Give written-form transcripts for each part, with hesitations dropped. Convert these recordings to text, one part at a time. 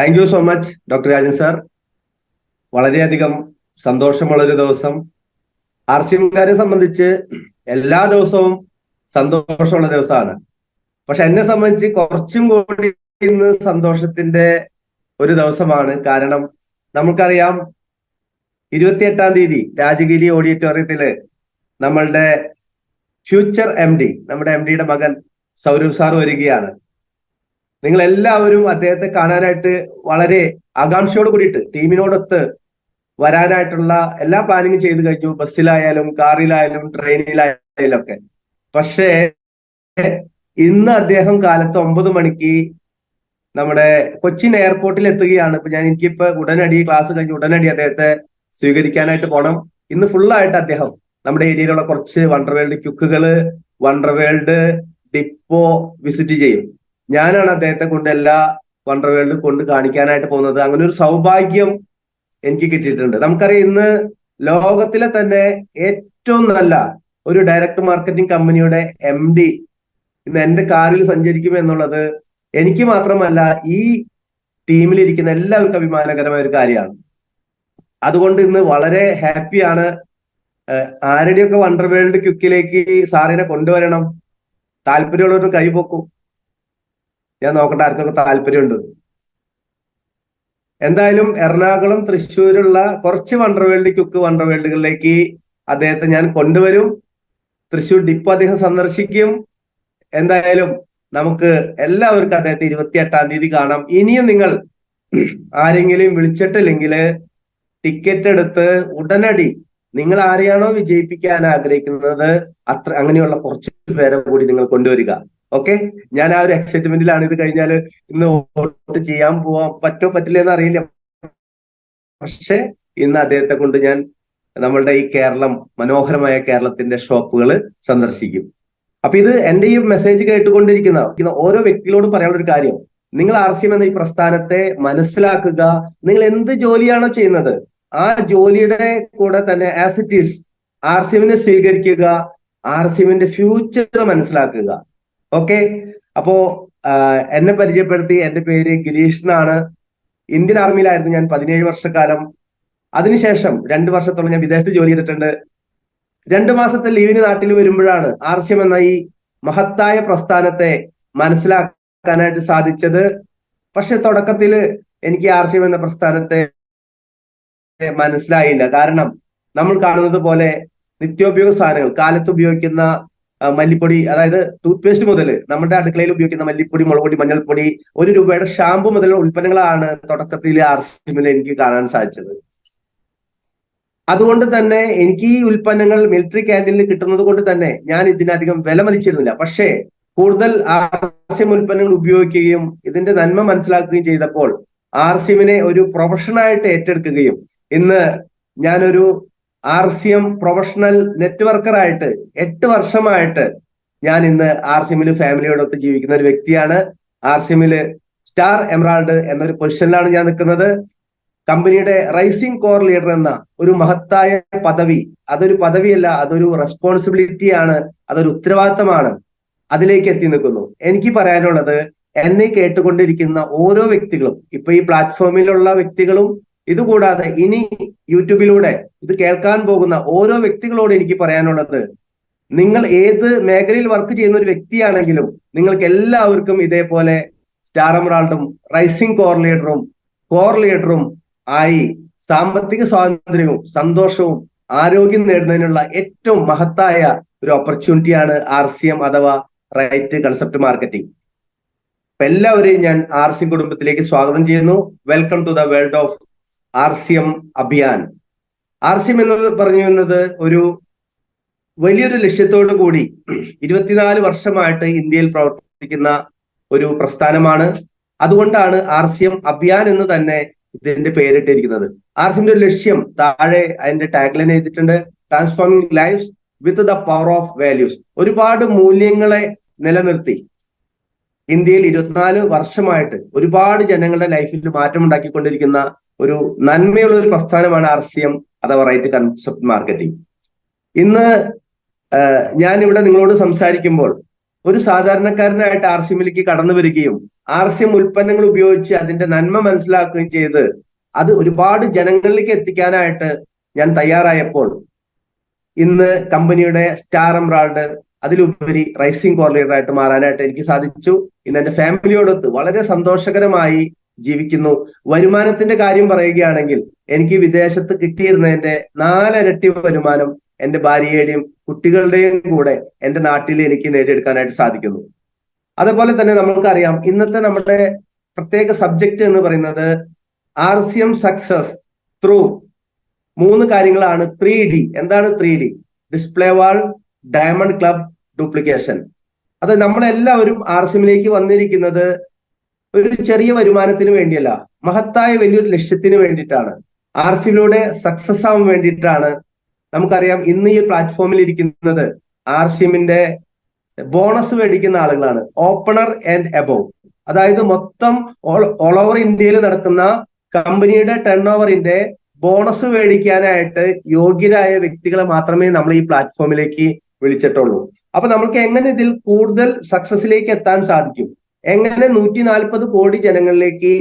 Thank you so much doctor Rajan sir. വളരെയധികം സന്തോഷമുള്ളൊരു ദിവസം. R C എംകാരെ സംബന്ധിച്ച് എല്ലാ ദിവസവും സന്തോഷമുള്ള ദിവസമാണ്. പക്ഷെ എന്നെ സംബന്ധിച്ച് കുറച്ചും കൂടി ഇന്ന് സന്തോഷത്തിന്റെ ഒരു ദിവസമാണ്. കാരണം നമുക്കറിയാം, 28-ാം തീയതി രാജഗിരി ഓഡിറ്റോറിയത്തില് നമ്മളുടെ ഫ്യൂച്ചർ MD, നമ്മുടെ MDയുടെ മകൻ സൗരവ് സാർ വരികയാണ്. നിങ്ങൾ എല്ലാവരും അദ്ദേഹത്തെ കാണാനായിട്ട് വളരെ ആകാംക്ഷയോട് കൂടിയിട്ട് ടീമിനോടൊത്ത് വരാനായിട്ടുള്ള എല്ലാ പ്ലാനിങ്ങും ചെയ്തു കഴിഞ്ഞു. ബസ്സിലായാലും കാറിലായാലും ട്രെയിനിലായാലും ഒക്കെ. പക്ഷേ ഇന്ന് അദ്ദേഹം കാലത്ത് 9 മണിക്ക് നമ്മുടെ കൊച്ചിൻ എയർപോർട്ടിൽ എത്തുകയാണ്. എനിക്കിപ്പോ ഉടനടി ക്ലാസ് കഴിഞ്ഞ് ഉടനടി അദ്ദേഹത്തെ സ്വീകരിക്കാനായിട്ട് പോകണം. ഇന്ന് ഫുള്ളായിട്ട് അദ്ദേഹം നമ്മുടെ ഏരിയയിലുള്ള കുറച്ച് വണ്ടർവേൾഡ് ക്യുക്കുകള്, വണ്ടർവേൾഡ് ഡിപ്പോ വിസിറ്റ് ചെയ്യും. ഞാനാണ് അദ്ദേഹത്തെ കൊണ്ട് എല്ലാ വണ്ടർവേൾഡ് കൊണ്ട് കാണിക്കാനായിട്ട് പോകുന്നത്. അങ്ങനെ ഒരു സൗഭാഗ്യം എനിക്ക് കിട്ടിയിട്ടുണ്ട്. നമുക്കറിയാം, ഇന്ന് ലോകത്തിലെ തന്നെ ഏറ്റവും നല്ല ഒരു ഡയറക്ട് മാർക്കറ്റിംഗ് കമ്പനിയുടെ MD ഇന്ന് എന്റെ കാറിൽ സഞ്ചരിക്കും എന്നുള്ളത് എനിക്ക് മാത്രമല്ല, ഈ ടീമിലിരിക്കുന്ന എല്ലാവർക്കും അഭിമാനകരമായ ഒരു കാര്യമാണ്. അതുകൊണ്ട് ഇന്ന് വളരെ ഹാപ്പിയാണ്. ആരുടെയൊക്കെ വണ്ടർവേൾഡ് ക്യുക്കിലേക്ക് സാറിനെ കൊണ്ടുവരണം, താല്പര്യമുള്ളവർ കൈപൊക്കും. ഞാൻ നോക്കട്ടെ ആർക്കൊക്കെ താല്പര്യമുണ്ട്. എന്തായാലും എറണാകുളം, തൃശ്ശൂരുള്ള കുറച്ച് വണ്ടർവേൾഡ് ക്യുക്ക് വണ്ടർവേൾഡുകളിലേക്ക് അദ്ദേഹത്തെ ഞാൻ കൊണ്ടുവരും. തൃശ്ശൂർ ഡിപ്പോ അദ്ദേഹം സന്ദർശിക്കും. എന്തായാലും നമുക്ക് എല്ലാവർക്കും അദ്ദേഹത്തെ 28-ാം തീയതി കാണാം. ഇനിയും നിങ്ങൾ ആരെങ്കിലും വിളിച്ചിട്ടില്ലെങ്കിൽ ടിക്കറ്റ് എടുത്ത് ഉടനടി നിങ്ങൾ ആരെയാണോ വിജയിപ്പിക്കാൻ ആഗ്രഹിക്കുന്നത് അങ്ങനെയുള്ള കുറച്ച് പേരെ കൂടി നിങ്ങൾ കൊണ്ടുവരിക. ഓക്കെ, ഞാൻ ആ ഒരു എക്സൈറ്റ്മെന്റിലാണ്. ഇത് കഴിഞ്ഞാൽ ഇന്ന് വോട്ട് ചെയ്യാൻ പോവാൻ പറ്റില്ല എന്ന് അറിയില്ല. പക്ഷെ ഇന്ന് അദ്ദേഹത്തെ കൊണ്ട് ഞാൻ നമ്മളുടെ ഈ കേരളം, മനോഹരമായ കേരളത്തിന്റെ ഷോപ്പുകൾ സന്ദർശിക്കും. അപ്പൊ ഇത് എന്റെ ഈ മെസ്സേജ് കേട്ടുകൊണ്ടിരിക്കുന്ന ഓരോ വ്യക്തികളോടും പറയാനുള്ള ഒരു കാര്യം, നിങ്ങൾ RCM എന്ന ഈ പ്രസ്ഥാനത്തെ മനസ്സിലാക്കുക. നിങ്ങൾ എന്ത് ജോലിയാണോ ചെയ്യുന്നത് ആ ജോലിയുടെ കൂടെ തന്നെ ആസ് ഇറ്റ് ഈസ് RCMനെ സ്വീകരിക്കുക, RCMന്റെ ഫ്യൂച്ചർ മനസ്സിലാക്കുക. ഓക്കെ, അപ്പോ എന്നെ പരിചയപ്പെടുത്തി, എന്റെ പേര് ഗിരീഷ് എന്നാണ്. ഇന്ത്യൻ ആർമിയിലായിരുന്നു ഞാൻ 17 വർഷക്കാലം. അതിനുശേഷം 2 വർഷത്തോളം ഞാൻ വിദേശത്ത് ജോലി ചെയ്തിട്ടുണ്ട്. 2 മാസത്തെ ലീവിന് നാട്ടിൽ വരുമ്പോഴാണ് RCM എന്ന ഈ മഹത്തായ പ്രസ്ഥാനത്തെ മനസ്സിലാക്കാനായിട്ട് സാധിച്ചത്. പക്ഷെ തുടക്കത്തില് എനിക്ക് RCM എന്ന പ്രസ്ഥാനത്തെ മനസ്സിലായില്ല. കാരണം നമ്മൾ കാണുന്നത് പോലെ നിത്യോപയോഗ സാധനങ്ങൾ, കാലത്ത് ഉപയോഗിക്കുന്ന മല്ലിപ്പൊടി, അതായത് ടൂത്ത് പേസ്റ്റ് മുതൽ നമ്മുടെ അടുക്കളയിൽ ഉപയോഗിക്കുന്ന മല്ലിപ്പൊടി, മുളകുപൊടി, മഞ്ഞൾപ്പൊടി, 1 രൂപയുടെ ഷാമ്പു മുതലുള്ള ഉൽപ്പന്നങ്ങളാണ് തുടക്കത്തിൽ RCMൽ എനിക്ക് കാണാൻ സാധിച്ചത്. അതുകൊണ്ട് തന്നെ എനിക്ക് ഈ ഉൽപ്പന്നങ്ങൾ മിലിറ്ററി ക്യാന്റീനിൽ കിട്ടുന്നത് കൊണ്ട് തന്നെ ഞാൻ ഇതിനധികം വില മതിച്ചിരുന്നില്ല. പക്ഷേ കൂടുതൽ RCM ഉൽപ്പന്നങ്ങൾ ഉപയോഗിക്കുകയും ഇതിന്റെ നന്മ മനസ്സിലാക്കുകയും ചെയ്തപ്പോൾ RCMനെ ഒരു പ്രൊഫഷനായിട്ട് ഏറ്റെടുക്കുകയും ഇന്ന് ഞാനൊരു RCM പ്രൊഫഷണൽ നെറ്റ്വർക്കറായിട്ട് 8 വർഷമായിട്ട് ഞാൻ ഇന്ന് RCMൽ ഫാമിലിയോടൊത്ത് ജീവിക്കുന്ന ഒരു വ്യക്തിയാണ്. RCMൽ സ്റ്റാർ എമറാൾഡ് എന്നൊരു പൊസിഷനിലാണ് ഞാൻ നിൽക്കുന്നത്. കമ്പനിയുടെ റൈസിംഗ് കോർ ലീഡർ എന്ന ഒരു മഹത്തായ പദവി, അതൊരു പദവിയല്ല, അതൊരു റെസ്പോൺസിബിലിറ്റിയാണ്, അതൊരു ഉത്തരവാദിത്തമാണ്. അതിലേക്ക് എത്തി നിൽക്കുന്നു. എനിക്ക് പറയാനുള്ളത്, എന്നെ കേട്ടുകൊണ്ടിരിക്കുന്ന ഓരോ വ്യക്തികളും, ഇപ്പൊ ഈ പ്ലാറ്റ്ഫോമിലുള്ള വ്യക്തികളും ഇതുകൂടാതെ ഇനി യൂട്യൂബിലൂടെ ഇത് കേൾക്കാൻ പോകുന്ന ഓരോ വ്യക്തികളോട് എനിക്ക് പറയാനുള്ളത്, നിങ്ങൾ ഏത് മേഖലയിൽ വർക്ക് ചെയ്യുന്ന ഒരു വ്യക്തിയാണെങ്കിലും നിങ്ങൾക്ക് എല്ലാവർക്കും ഇതേപോലെ സ്റ്റാർ എമറാൾഡും റൈസിംഗ് കോർ ലീഡറും ആയി സാമ്പത്തിക സ്വാതന്ത്ര്യവും സന്തോഷവും ആരോഗ്യം നേടുന്നതിനുള്ള ഏറ്റവും മഹത്തായ ഒരു ഓപ്പർച്യൂണിറ്റിയാണ് RCM അഥവാ റൈറ്റ് കൺസെപ്റ്റ് മാർക്കറ്റിംഗ്. അപ്പൊ എല്ലാവരെയും ഞാൻ RCM കുടുംബത്തിലേക്ക് സ്വാഗതം ചെയ്യുന്നു. Welcome to the world of RCM Abhiyan. RCM എന്ന് പറയുന്നത് ഒരു വലിയൊരു ലക്ഷ്യത്തോടു കൂടി 24 വർഷമായിട്ട് ഇന്ത്യയിൽ പ്രവർത്തിക്കുന്ന ഒരു പ്രസ്ഥാനമാണ്. അതുകൊണ്ടാണ് RCM അഭിയാൻ എന്ന് തന്നെ ഇതിന്റെ പേരിട്ടിരിക്കുന്നത്. RCMന്റെ ഒരു ലക്ഷ്യം താഴെ അതിന്റെ ടാഗ്ലൈൻ എഴുതിയിട്ടുണ്ട്, transforming lives with the power of values. ഒരുപാട് മൂല്യങ്ങളെ നിലനിർത്തി ഇന്ത്യയിൽ 24 വർഷമായിട്ട് ഒരുപാട് ജനങ്ങളുടെ ലൈഫിൽ മാറ്റമുണ്ടാക്കിക്കൊണ്ടിരിക്കുന്ന ഒരു നന്മയുള്ള ഒരു പ്രസ്ഥാനമാണ് RCM അഥവാ റൈറ്റ് കൺസെപ്റ്റ് മാർക്കറ്റിംഗ്. ഇന്ന് ഞാൻ ഇവിടെ നിങ്ങളോട് സംസാരിക്കുമ്പോൾ ഒരു സാധാരണക്കാരനായിട്ട് RCMലേക്ക് കടന്നു വരികയും RCM ഉൽപ്പന്നങ്ങൾ ഉപയോഗിച്ച് അതിന്റെ നന്മ മനസ്സിലാക്കുകയും ചെയ്ത് അത് ഒരുപാട് ജനങ്ങളിലേക്ക് എത്തിക്കാനായിട്ട് ഞാൻ തയ്യാറായപ്പോൾ ഇന്ന് കമ്പനിയുടെ സ്റ്റാർ എംറാൾഡ്, അതിലുപരി റൈസിംഗ് കോർ ലീഡർ ആയിട്ട് മാറാനായിട്ട് എനിക്ക് സാധിച്ചു. ഇന്ന് എന്റെ ഫാമിലിയോടൊത്ത് വളരെ സന്തോഷകരമായി ജീവിക്കുന്നു. വരുമാനത്തിന്റെ കാര്യം പറയുകയാണെങ്കിൽ എനിക്ക് വിദേശത്ത് കിട്ടിയിരുന്നതിന്റെ 4 ഇരട്ടി വരുമാനം എന്റെ ഭാര്യയുടെയും കുട്ടികളുടെയും കൂടെ എന്റെ നാട്ടിൽ എനിക്ക് നേടിയെടുക്കാനായിട്ട് സാധിക്കുന്നു. അതുപോലെ തന്നെ നമുക്കറിയാം ഇന്നത്തെ നമ്മുടെ പ്രത്യേക സബ്ജക്ട് എന്ന് പറയുന്നത് RCM സക്സസ് ത്രൂ 3 കാര്യങ്ങളാണ്. 3D. എന്താണ് 3D? Display wall, diamond club, duplication. അത് നമ്മളെല്ലാവരും RCMലേക്ക് വന്നിരിക്കുന്നത് ഒരു ചെറിയ വരുമാനത്തിന് വേണ്ടിയല്ല, മഹത്തായ വലിയൊരു ലക്ഷ്യത്തിന് വേണ്ടിയിട്ടാണ്. RCMയിലൂടെ സക്സസ് ആവാൻ വേണ്ടിയിട്ടാണ്. നമുക്കറിയാം ഇന്ന് ഈ പ്ലാറ്റ്ഫോമിൽ ഇരിക്കുന്നത് RCMന്റെ ബോണസ് മേടിക്കുന്ന ആളുകളാണ്. ഓപ്പണർ ആൻഡ് എബോവ്, അതായത് മൊത്തം ഓൾ ഓവർ ഇന്ത്യയിൽ നടക്കുന്ന കമ്പനിയുടെ ടേൺ ഓവറിന്റെ ബോണസ് മേടിക്കാനായിട്ട് യോഗ്യരായ വ്യക്തികളെ മാത്രമേ നമ്മൾ ഈ പ്ലാറ്റ്ഫോമിലേക്ക് വിളിച്ചിട്ടുള്ളൂ. അപ്പൊ നമുക്ക് എങ്ങനെ ഇതിൽ കൂടുതൽ സക്സസിലേക്ക് എത്താൻ സാധിക്കും, എങ്ങനെ 140 കോടി ജനങ്ങളിലേക്ക്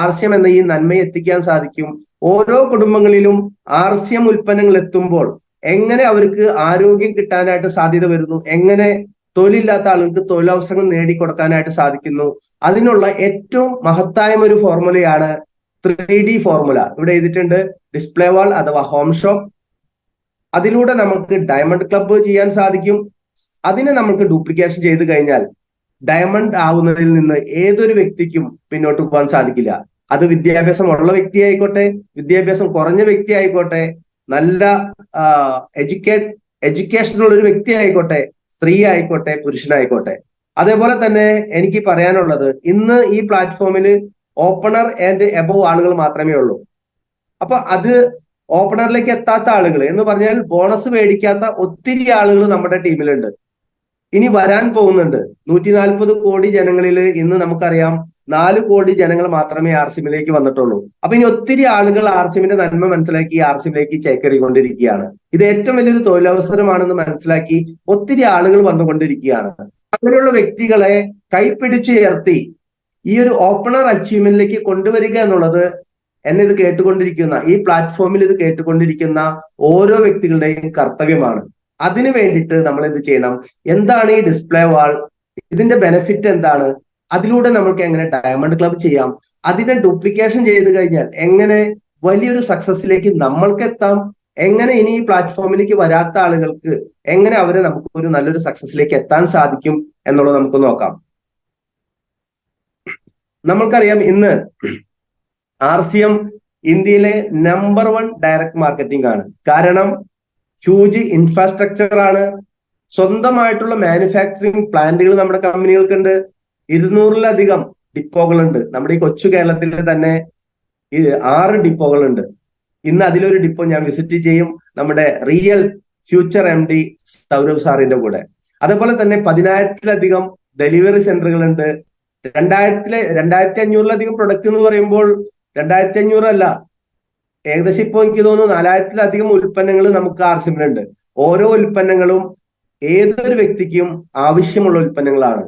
RCM എന്ന ഈ നന്മയെ എത്തിക്കാൻ സാധിക്കും, ഓരോ കുടുംബങ്ങളിലും RCM ഉൽപ്പന്നങ്ങൾ എത്തുമ്പോൾ എങ്ങനെ അവർക്ക് ആരോഗ്യം കിട്ടാനായിട്ട് സാധ്യത വരുന്നു, എങ്ങനെ തൊഴിലില്ലാത്ത ആളുകൾക്ക് തൊഴിലവസരങ്ങൾ നേടിക്കൊടുക്കാനായിട്ട് സാധിക്കുന്നു, അതിനുള്ള ഏറ്റവും മഹത്തായ ഒരു ഫോർമുലയാണ് 3D ഫോർമുല. ഇവിടെ എഴുതിയിട്ടുണ്ട് ഡിസ്പ്ലേ വാൾ അഥവാ ഹോം ഷോപ്പ്. അതിലൂടെ നമുക്ക് ഡയമണ്ട് ക്ലബ്ബ് ചെയ്യാൻ സാധിക്കും. അതിനെ നമുക്ക് ഡ്യൂപ്ലിക്കേഷൻ ചെയ്ത് കഴിഞ്ഞാൽ ഡയമണ്ട് ആവുന്നതിൽ നിന്ന് ഏതൊരു വ്യക്തിക്കും പിന്നോട്ട് പോകാൻ സാധിക്കില്ല. അത് വിദ്യാഭ്യാസം ഉള്ള വ്യക്തി ആയിക്കോട്ടെ, വിദ്യാഭ്യാസം കുറഞ്ഞ വ്യക്തി ആയിക്കോട്ടെ, നല്ല എഡ്യൂക്കേഷനുള്ള ഒരു വ്യക്തി ആയിക്കോട്ടെ, സ്ത്രീ ആയിക്കോട്ടെ, പുരുഷനായിക്കോട്ടെ. അതേപോലെ തന്നെ എനിക്ക് പറയാനുള്ളത് ഇന്ന് ഈ പ്ലാറ്റ്ഫോമിൽ ഓപ്പണർ ആൻഡ് എബോവ് ആളുകൾ മാത്രമേ ഉള്ളൂ. അപ്പൊ അത് ഓപ്പണറിലേക്ക് എത്താത്ത ആളുകൾ എന്ന് പറഞ്ഞാൽ ബോണസ് മേടിക്കാത്ത ഒത്തിരി ആളുകൾ നമ്മുടെ ടീമിലുണ്ട്. ഇനി വരാൻ പോകുന്നുണ്ട്. 140 കോടി ജനങ്ങളിൽ ഇന്ന് നമുക്കറിയാം 4 കോടി ജനങ്ങൾ മാത്രമേ RCMയിലേക്ക് വന്നിട്ടുള്ളൂ. അപ്പൊ ഇനി ഒത്തിരി ആളുകൾ RCMന്റെ നന്മ മനസ്സിലാക്കി RCMയിലേക്ക് ചേക്കേറിക്കൊണ്ടിരിക്കുകയാണ്. ഇത് ഏറ്റവും വലിയൊരു തൊഴിലവസരമാണെന്ന് മനസ്സിലാക്കി ഒത്തിരി ആളുകൾ വന്നുകൊണ്ടിരിക്കുകയാണ്. അങ്ങനെയുള്ള വ്യക്തികളെ കൈപ്പിടിച്ചുയർത്തി ഈ ഒരു ഓപ്പണർ അച്ചീവ്മെന്റിലേക്ക് കൊണ്ടുവരിക എന്നുള്ളത് എന്നെ ഇത് കേട്ടുകൊണ്ടിരിക്കുന്ന, ഈ പ്ലാറ്റ്ഫോമിൽ ഇത് കേട്ടുകൊണ്ടിരിക്കുന്ന ഓരോ വ്യക്തികളുടെയും കർത്തവ്യമാണ്. അതിനു വേണ്ടിയിട്ട് നമ്മൾ എന്ത് ചെയ്യണം, എന്താണ് ഈ ഡിസ്പ്ലേ വാൾ, ഇതിന്റെ ബെനിഫിറ്റ് എന്താണ്, അതിലൂടെ നമുക്ക് എങ്ങനെ ഡയമണ്ട് ക്ലബ് ചെയ്യാം, അതിനെ ഡ്യൂപ്ലിക്കേഷൻ ചെയ്ത് കഴിഞ്ഞാൽ എങ്ങനെ വലിയൊരു സക്സസിലേക്ക് നമ്മൾക്ക് എത്താം, എങ്ങനെ ഇനി ഈ പ്ലാറ്റ്ഫോമിലേക്ക് വരാത്ത ആളുകൾക്ക് എങ്ങനെ അവരെ നമുക്ക് ഒരു നല്ലൊരു സക്സസിലേക്ക് എത്താൻ സാധിക്കും എന്നുള്ളത് നമുക്ക് നോക്കാം. നമ്മൾക്കറിയാം ഇന്ന് RCM ഇന്ത്യയിലെ നമ്പർ 1 ഡയറക്ട് മാർക്കറ്റിംഗ് ആണ്. കാരണം ഹ്യൂജ് ഇൻഫ്രാസ്ട്രക്ചർ ആണ്, സ്വന്തമായിട്ടുള്ള മാനുഫാക്ചറിങ് പ്ലാന്റുകൾ നമ്മുടെ കമ്പനികൾക്കുണ്ട്, 200-ലധികം ഡിപ്പോകളുണ്ട്. നമ്മുടെ ഈ കൊച്ചു കേരളത്തിൽ തന്നെ 6 ഡിപ്പോകളുണ്ട്. ഇന്ന് അതിലൊരു ഡിപ്പോ ഞാൻ വിസിറ്റ് ചെയ്യും, നമ്മുടെ റിയൽ ഫ്യൂച്ചർ MD സൗരവ് സാറിന്റെ കൂടെ. അതേപോലെ തന്നെ 10,000-ലധികം ഡെലിവറി സെന്ററുകളുണ്ട്. 2,500-ലധികം പ്രൊഡക്റ്റ് എന്ന് പറയുമ്പോൾ 2,500 അല്ല, ഏകദേശം ഇപ്പോൾ എനിക്ക് തോന്നുന്നു 4,000-ലധികം ഉൽപ്പന്നങ്ങൾ നമുക്ക് RCMലുണ്ട്. ഓരോ ഉൽപ്പന്നങ്ങളും ഏതൊരു വ്യക്തിക്കും ആവശ്യമുള്ള ഉൽപ്പന്നങ്ങളാണ്.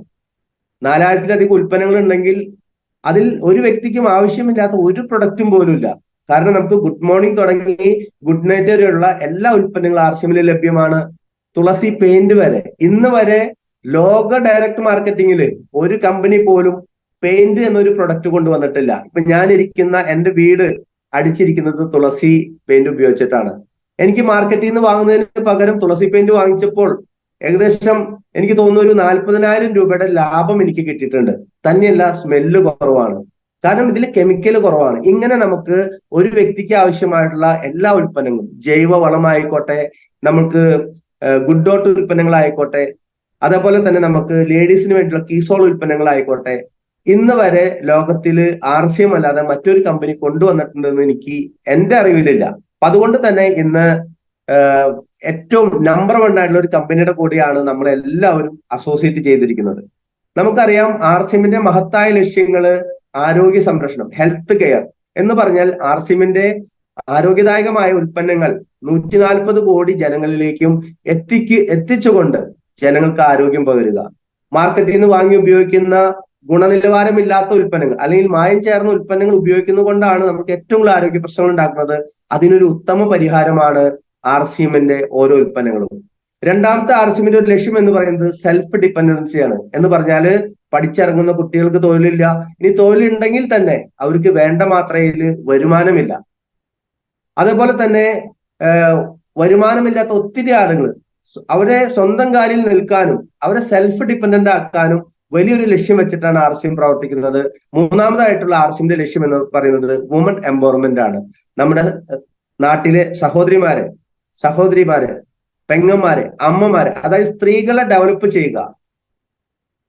4,000-ലധികം ഉൽപ്പന്നങ്ങൾ ഉണ്ടെങ്കിൽ അതിൽ ഒരു വ്യക്തിക്കും ആവശ്യമില്ലാത്ത ഒരു പ്രൊഡക്റ്റും പോലും ഇല്ല. കാരണം നമുക്ക് ഗുഡ് മോർണിംഗ് തുടങ്ങി ഗുഡ് നൈറ്റ് വരെയുള്ള എല്ലാ ഉൽപ്പന്നങ്ങളും RCMൽ ലഭ്യമാണ്. തുളസി പെയിന്റ് വരെ. ഇന്ന് വരെ ലോക ഡയറക്ട് മാർക്കറ്റിംഗിൽ ഒരു കമ്പനി പോലും പെയിന്റ് എന്നൊരു പ്രൊഡക്റ്റ് കൊണ്ടുവന്നിട്ടില്ല. ഇപ്പൊ ഞാൻ ഇരിക്കുന്ന എന്റെ വീട് അടിച്ചിരിക്കുന്നത് തുളസി പെയിന്റ് ഉപയോഗിച്ചിട്ടാണ്. എനിക്ക് മാർക്കറ്റിൽ നിന്ന് വാങ്ങുന്നതിന് പകരം തുളസി പെയിന്റ് വാങ്ങിച്ചപ്പോൾ ഏകദേശം എനിക്ക് തോന്നുന്നു ഒരു 40,000 രൂപയുടെ ലാഭം എനിക്ക് കിട്ടിയിട്ടുണ്ട്. തന്നെയല്ല, സ്മെല്ല് കുറവാണ്, കാരണം ഇതിൽ കെമിക്കൽ കുറവാണ്. ഇങ്ങനെ നമുക്ക് ഒരു വ്യക്തിക്ക് ആവശ്യമായിട്ടുള്ള എല്ലാ ഉൽപ്പന്നങ്ങളും, ജൈവ വളമായിക്കോട്ടെ, നമുക്ക് ഗുഡ് ഡോട്ട് ഉൽപ്പന്നങ്ങളായിക്കോട്ടെ, അതേപോലെ തന്നെ നമുക്ക് ലേഡീസിന് വേണ്ടിയുള്ള കീസോൾ ഉൽപ്പന്നങ്ങളായിക്കോട്ടെ, ഇന്ന് വരെ ലോകത്തിൽ RCM അല്ലാതെ മറ്റൊരു കമ്പനി കൊണ്ടുവന്നിട്ടുണ്ടെന്ന് എനിക്ക് എന്റെ അറിവിലില്ല. അപ്പൊ അതുകൊണ്ട് തന്നെ ഇന്ന് ഏറ്റവും നമ്പർ 1 ആയിട്ടുള്ള ഒരു കമ്പനിയുടെ കൂടെയാണ് നമ്മൾ എല്ലാവരും അസോസിയേറ്റ് ചെയ്തിരിക്കുന്നത്. നമുക്കറിയാം RCMന്റെ മഹത്തായ ലക്ഷ്യങ്ങള് ആരോഗ്യ സംരക്ഷണം, ഹെൽത്ത് കെയർ എന്ന് പറഞ്ഞാൽ RCMന്റെ ആരോഗ്യദായകമായ ഉൽപ്പന്നങ്ങൾ 140 കോടി ജനങ്ങളിലേക്കും എത്തിച്ചുകൊണ്ട് ജനങ്ങൾക്ക് ആരോഗ്യം പകരുക. മാർക്കറ്റിൽ നിന്ന് വാങ്ങി ഉപയോഗിക്കുന്ന ഗുണനിലവാരമില്ലാത്ത ഉൽപ്പന്നങ്ങൾ അല്ലെങ്കിൽ മായം ചേർന്ന ഉൽപ്പന്നങ്ങൾ ഉപയോഗിക്കുന്നത് കൊണ്ടാണ് നമുക്ക് ഏറ്റവും കൂടുതൽ ആരോഗ്യ പ്രശ്നങ്ങൾ ഉണ്ടാക്കുന്നത്. അതിനൊരു ഉത്തമ പരിഹാരമാണ് RCMന്റെ ഓരോ ഉൽപ്പന്നങ്ങളും. രണ്ടാമത്തെ RCMന്റെ ഒരു ലക്ഷ്യം എന്ന് പറയുന്നത് സെൽഫ് ഡിപ്പെൻഡൻസിയാണ്. എന്ന് പറഞ്ഞാല് പഠിച്ചിറങ്ങുന്ന കുട്ടികൾക്ക് തൊഴിലില്ല, ഇനി തൊഴിലുണ്ടെങ്കിൽ തന്നെ അവർക്ക് വേണ്ട മാത്രയിൽ വരുമാനമില്ല. അതേപോലെ തന്നെ വരുമാനമില്ലാത്ത ഒത്തിരി ആളുകൾ അവരെ സ്വന്തം കാലിൽ നിൽക്കാനും അവരെ സെൽഫ് ഡിപ്പെൻഡന്റ് ആക്കാനും വലിയൊരു ലക്ഷ്യം വെച്ചിട്ടാണ് RCM പ്രവർത്തിക്കുന്നത്. മൂന്നാമതായിട്ടുള്ള RCMന്റെ ലക്ഷ്യം എന്ന് പറയുന്നത് വുമൺ എംപവർമെന്റ് ആണ്. നമ്മുടെ നാട്ടിലെ സഹോദരിമാരെ, പെങ്ങന്മാരെ, അമ്മമാരെ, അതായത് സ്ത്രീകളെ ഡെവലപ്പ് ചെയ്യുക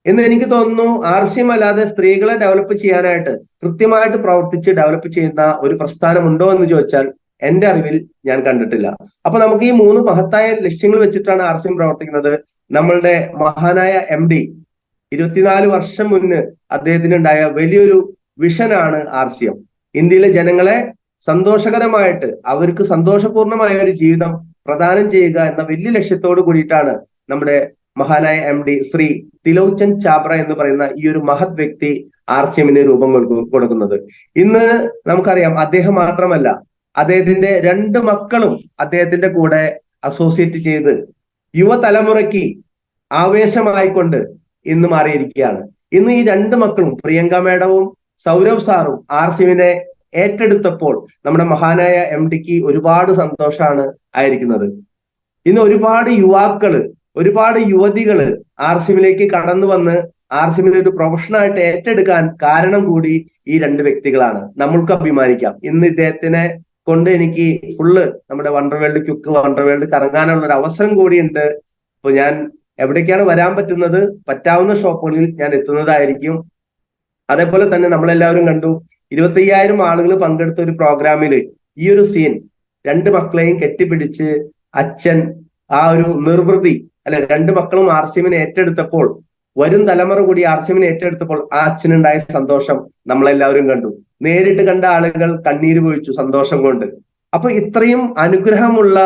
എന്ന് എനിക്ക് തോന്നുന്നു. RCM അല്ലാതെ സ്ത്രീകളെ ഡെവലപ്പ് ചെയ്യാനായിട്ട് കൃത്യമായിട്ട് പ്രവർത്തിച്ച് ഡെവലപ്പ് ചെയ്യുന്ന ഒരു പ്രസ്ഥാനം ഉണ്ടോ എന്ന് ചോദിച്ചാൽ എന്റെ അറിവിൽ ഞാൻ കണ്ടിട്ടില്ല. അപ്പൊ നമുക്ക് ഈ 3 മഹത്തായ ലക്ഷ്യങ്ങൾ വെച്ചിട്ടാണ് RCM പ്രവർത്തിക്കുന്നത്. നമ്മളുടെ മഹാനായ MD 24 വർഷം മുന്ന് അദ്ദേഹത്തിന് ഉണ്ടായ വലിയൊരു വിഷനാണ് RCM. ഇന്ത്യയിലെ ജനങ്ങളെ സന്തോഷകരമായിട്ട് അവർക്ക് സന്തോഷപൂർണമായ ഒരു ജീവിതം പ്രദാനം ചെയ്യുക എന്ന വലിയ ലക്ഷ്യത്തോട് കൂടിയിട്ടാണ് നമ്മുടെ മഹാനായ MD ശ്രീ തിലോചന്ദ് ചാബ്ര എന്ന് പറയുന്ന ഈ ഒരു മഹത് വ്യക്തി RCMന് രൂപം കൊടുക്കുന്നത്. ഇന്ന് നമുക്കറിയാം അദ്ദേഹം മാത്രമല്ല, അദ്ദേഹത്തിന്റെ 2 മക്കളും അദ്ദേഹത്തിന്റെ കൂടെ അസോസിയേറ്റ് ചെയ്ത് യുവതലമുറയ്ക്ക് ആവേശമായിക്കൊണ്ട് ഇന്ന് മാറിയിരിക്കുകയാണ്. ഇന്ന് ഈ 2 മക്കളും പ്രിയങ്ക മേഡവും സൗരവ് സാറും RCMനെ ഏറ്റെടുത്തപ്പോൾ നമ്മുടെ മഹാനായ MDക്ക് ഒരുപാട് സന്തോഷമാണ് ആയിരിക്കുന്നത്. ഇന്ന് ഒരുപാട് യുവാക്കള്, ഒരുപാട് യുവതികള് RCMലേക്ക് കടന്നു വന്ന് RCMനെ ഒരു പ്രൊഫഷനായിട്ട് ഏറ്റെടുക്കാൻ കാരണം കൂടി ഈ 2 വ്യക്തികളാണ്. നമ്മൾക്ക് അഭിമാനിക്കാം. ഇന്ന് ഇദ്ദേഹത്തിനെ കൊണ്ട് എനിക്ക് ഫുള്ള് നമ്മുടെ വണ്ടർവേൾഡ് ക്യുക്ക് വണ്ടർവേൾഡ് കറങ്ങാനുള്ള ഒരു അവസരം കൂടിയുണ്ട്. അപ്പൊ ഞാൻ എവിടേക്കാണ് വരാൻ പറ്റുന്നത്, പറ്റാവുന്ന ഷോപ്പുകളിൽ ഞാൻ എത്തുന്നതായിരിക്കും. അതേപോലെ തന്നെ നമ്മളെല്ലാവരും കണ്ടു 25,000 ആളുകൾ പങ്കെടുത്ത ഒരു പ്രോഗ്രാമില് ഈ ഒരു സീൻ, 2 മക്കളെയും കെട്ടിപ്പിടിച്ച് അച്ഛൻ ആ ഒരു നിർവൃതി അല്ലെ, 2 മക്കളും RCMനെ ഏറ്റെടുത്തപ്പോൾ, വരും തലമുറ കൂടി RCMനെ ഏറ്റെടുത്തപ്പോൾ ആ അച്ഛനുണ്ടായ സന്തോഷം നമ്മളെല്ലാവരും കണ്ടു. നേരിട്ട് കണ്ട ആളുകൾ കണ്ണീര് പൊഴിച്ചു സന്തോഷം കൊണ്ട്. അപ്പൊ ഇത്രയും അനുഗ്രഹമുള്ള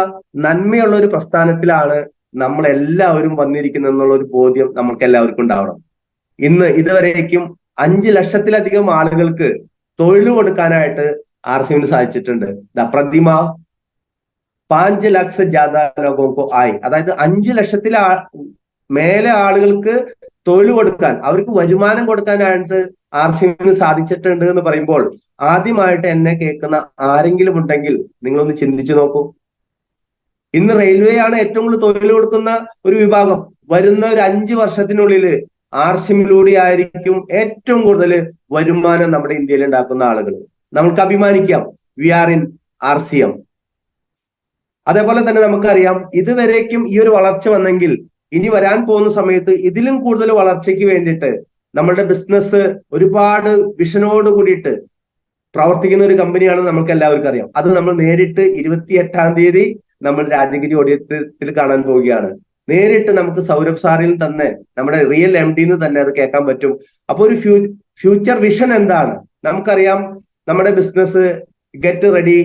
നന്മയുള്ള ഒരു പ്രസ്ഥാനത്തിലാണ് നമ്മൾ എല്ലാവരും വന്നിരിക്കുന്നത് എന്നുള്ള ഒരു ബോധ്യം നമുക്ക് എല്ലാവർക്കും ഉണ്ടാവണം. ഇന്ന് ഇതുവരേക്കും 5 ലക്ഷത്തിലധികം ആളുകൾക്ക് തൊഴിൽ കൊടുക്കാനായിട്ട് RCMന് സാധിച്ചിട്ടുണ്ട്. പ്രതിമ 5 ലക്ഷം ജാഥ ലോകോ ആയി, അതായത് 5 ലക്ഷത്തിൽ മേലെ ആളുകൾക്ക് തൊഴിൽ കൊടുക്കാൻ, അവർക്ക് വരുമാനം കൊടുക്കാനായിട്ട് RCMന് സാധിച്ചിട്ടുണ്ട് എന്ന് പറയുമ്പോൾ ആദ്യമായിട്ട് എന്നെ കേൾക്കുന്ന ആരെങ്കിലും ഉണ്ടെങ്കിൽ നിങ്ങളൊന്ന് ചിന്തിച്ചു നോക്കൂ. ഇന്ന് റെയിൽവേ ആണ് ഏറ്റവും കൂടുതൽ തൊഴിൽ കൊടുക്കുന്ന ഒരു വിഭാഗം. വരുന്ന ഒരു 5 വർഷത്തിനുള്ളിൽ RCMലൂടെ ആയിരിക്കും ഏറ്റവും കൂടുതൽ വരുമാനം നമ്മുടെ ഇന്ത്യയിൽ ഉണ്ടാക്കുന്ന ആളുകൾ. നമുക്ക് അഭിമാനിക്കാം, വി ആർ ഇൻ RCM. അതേപോലെ തന്നെ നമുക്കറിയാം, ഇതുവരേക്കും ഈ ഒരു വളർച്ച വന്നെങ്കിൽ ഇനി വരാൻ പോകുന്ന സമയത്ത് ഇതിലും കൂടുതൽ വളർച്ചയ്ക്ക് വേണ്ടിയിട്ട് നമ്മളുടെ ബിസിനസ് ഒരുപാട് വിഷനോട് കൂടിയിട്ട് പ്രവർത്തിക്കുന്ന ഒരു കമ്പനിയാണ് നമ്മൾക്ക് എല്ലാവർക്കും അറിയാം. അത് നമ്മൾ നേരിട്ട് 28-ാം തീയതി നമ്മൾ രാജഗിരി ഓഡിറ്റോറിയത്തിൽ കാണാൻ പോവുകയാണ്. നേരിട്ട് നമുക്ക് സൗരഭ് സാറിൽ തന്നെ, നമ്മുടെ റിയൽ MDന്ന് തന്നെ അത് കേൾക്കാൻ പറ്റും. അപ്പൊ ഒരു ഫ്യൂച്ചർ വിഷൻ എന്താണ് നമുക്കറിയാം. നമ്മുടെ business get ready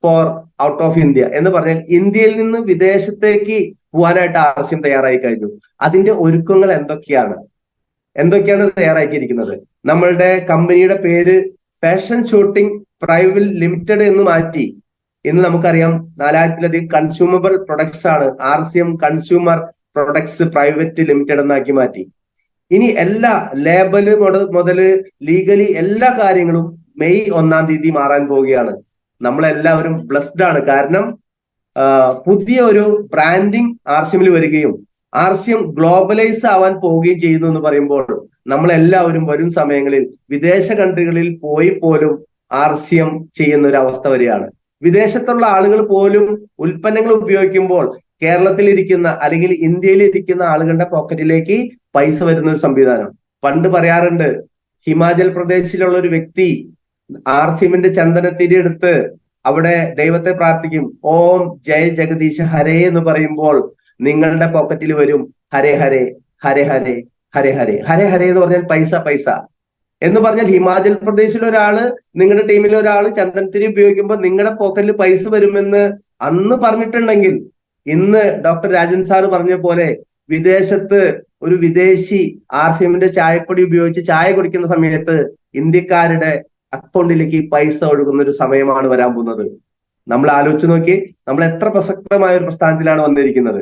for out of India എന്ന് പറഞ്ഞാൽ ഇന്ത്യയിൽ നിന്ന് വിദേശത്തേക്ക് പോകാനായിട്ട് RCM തയ്യാറായി കഴിഞ്ഞു. അതിന്റെ ഒരുക്കങ്ങൾ എന്തൊക്കെയാണ് തയ്യാറാക്കിയിരിക്കുന്നത്? നമ്മളുടെ കമ്പനിയുടെ പേര് ഫാഷൻ ഷൂട്ടിംഗ് പ്രൈവറ്റ് ലിമിറ്റഡ് എന്ന് മാറ്റി ഇന്ന് നമുക്കറിയാം 4000-ലധികം കൺസ്യൂമബിൾ പ്രൊഡക്ട്സ് ആണ് RCM consumer products private limited എന്നാക്കി മാറ്റി. ഇനി എല്ലാ ലേബല് മുതല് ലീഗലി എല്ലാ കാര്യങ്ങളും മെയ് 1-ാം തീയതി മാറാൻ പോവുകയാണ്. നമ്മളെല്ലാവരും ബ്ലെസ്ഡ് ആണ്. കാരണം പുതിയ ഒരു ബ്രാൻഡിങ് RCMൽ വരികയും RCM ഗ്ലോബലൈസ് ആവാൻ പോവുകയും ചെയ്യുന്നു എന്ന് പറയുമ്പോൾ നമ്മളെല്ലാവരും വരും സമയങ്ങളിൽ വിദേശ കൺട്രികളിൽ പോയി പോലും RCM ചെയ്യുന്ന ഒരു അവസ്ഥ വരികയാണ്. വിദേശത്തുള്ള ആളുകൾ പോലും ഉൽപ്പന്നങ്ങൾ ഉപയോഗിക്കുമ്പോൾ കേരളത്തിൽ ഇരിക്കുന്ന അല്ലെങ്കിൽ ഇന്ത്യയിൽ ഇരിക്കുന്ന ആളുകളുടെ പോക്കറ്റിലേക്ക് പൈസ വരുന്ന ഒരു സംവിധാനം. പണ്ട് പറയാറുണ്ട്, ഹിമാചൽ പ്രദേശിലുള്ള ഒരു വ്യക്തി RCMന്റെ ചന്ദനത്തിരി എടുത്ത് അവിടെ ദൈവത്തെ പ്രാർത്ഥിക്കും, ഓം ജയ ജഗദീശ് ഹരേ എന്ന് പറയുമ്പോൾ നിങ്ങളുടെ പോക്കറ്റിൽ വരും ഹരേ ഹരേ ഹരേ ഹരേ ഹരേ ഹരേ ഹരേ ഹരേ എന്ന് പറഞ്ഞാൽ പൈസ എന്ന് പറഞ്ഞാൽ ഹിമാചൽ പ്രദേശിലെ ഒരാള്, നിങ്ങളുടെ ടീമിലെ ഒരാള് ചന്ദനത്തിരി ഉപയോഗിക്കുമ്പോൾ നിങ്ങളുടെ പോക്കറ്റിൽ പൈസ വരുമെന്ന് അന്ന് പറഞ്ഞിട്ടുണ്ടെങ്കിൽ ഇന്ന് ഡോക്ടർ രാജൻ സാറ് പറഞ്ഞ പോലെ വിദേശത്ത് ഒരു വിദേശി RCMന്റെ ചായപ്പൊടി ഉപയോഗിച്ച് ചായ കുടിക്കുന്ന സമയത്ത് ഇന്ത്യക്കാരുടെ അക്കൗണ്ടിലേക്ക് പൈസ ഒഴുകുന്ന ഒരു സമയമാണ് വരാൻ പോകുന്നത്. നമ്മൾ ആലോചിച്ച് നോക്കി, നമ്മൾ എത്ര പ്രസക്തമായ ഒരു പ്രസ്ഥാനത്തിലാണ് വന്നിരിക്കുന്നത്.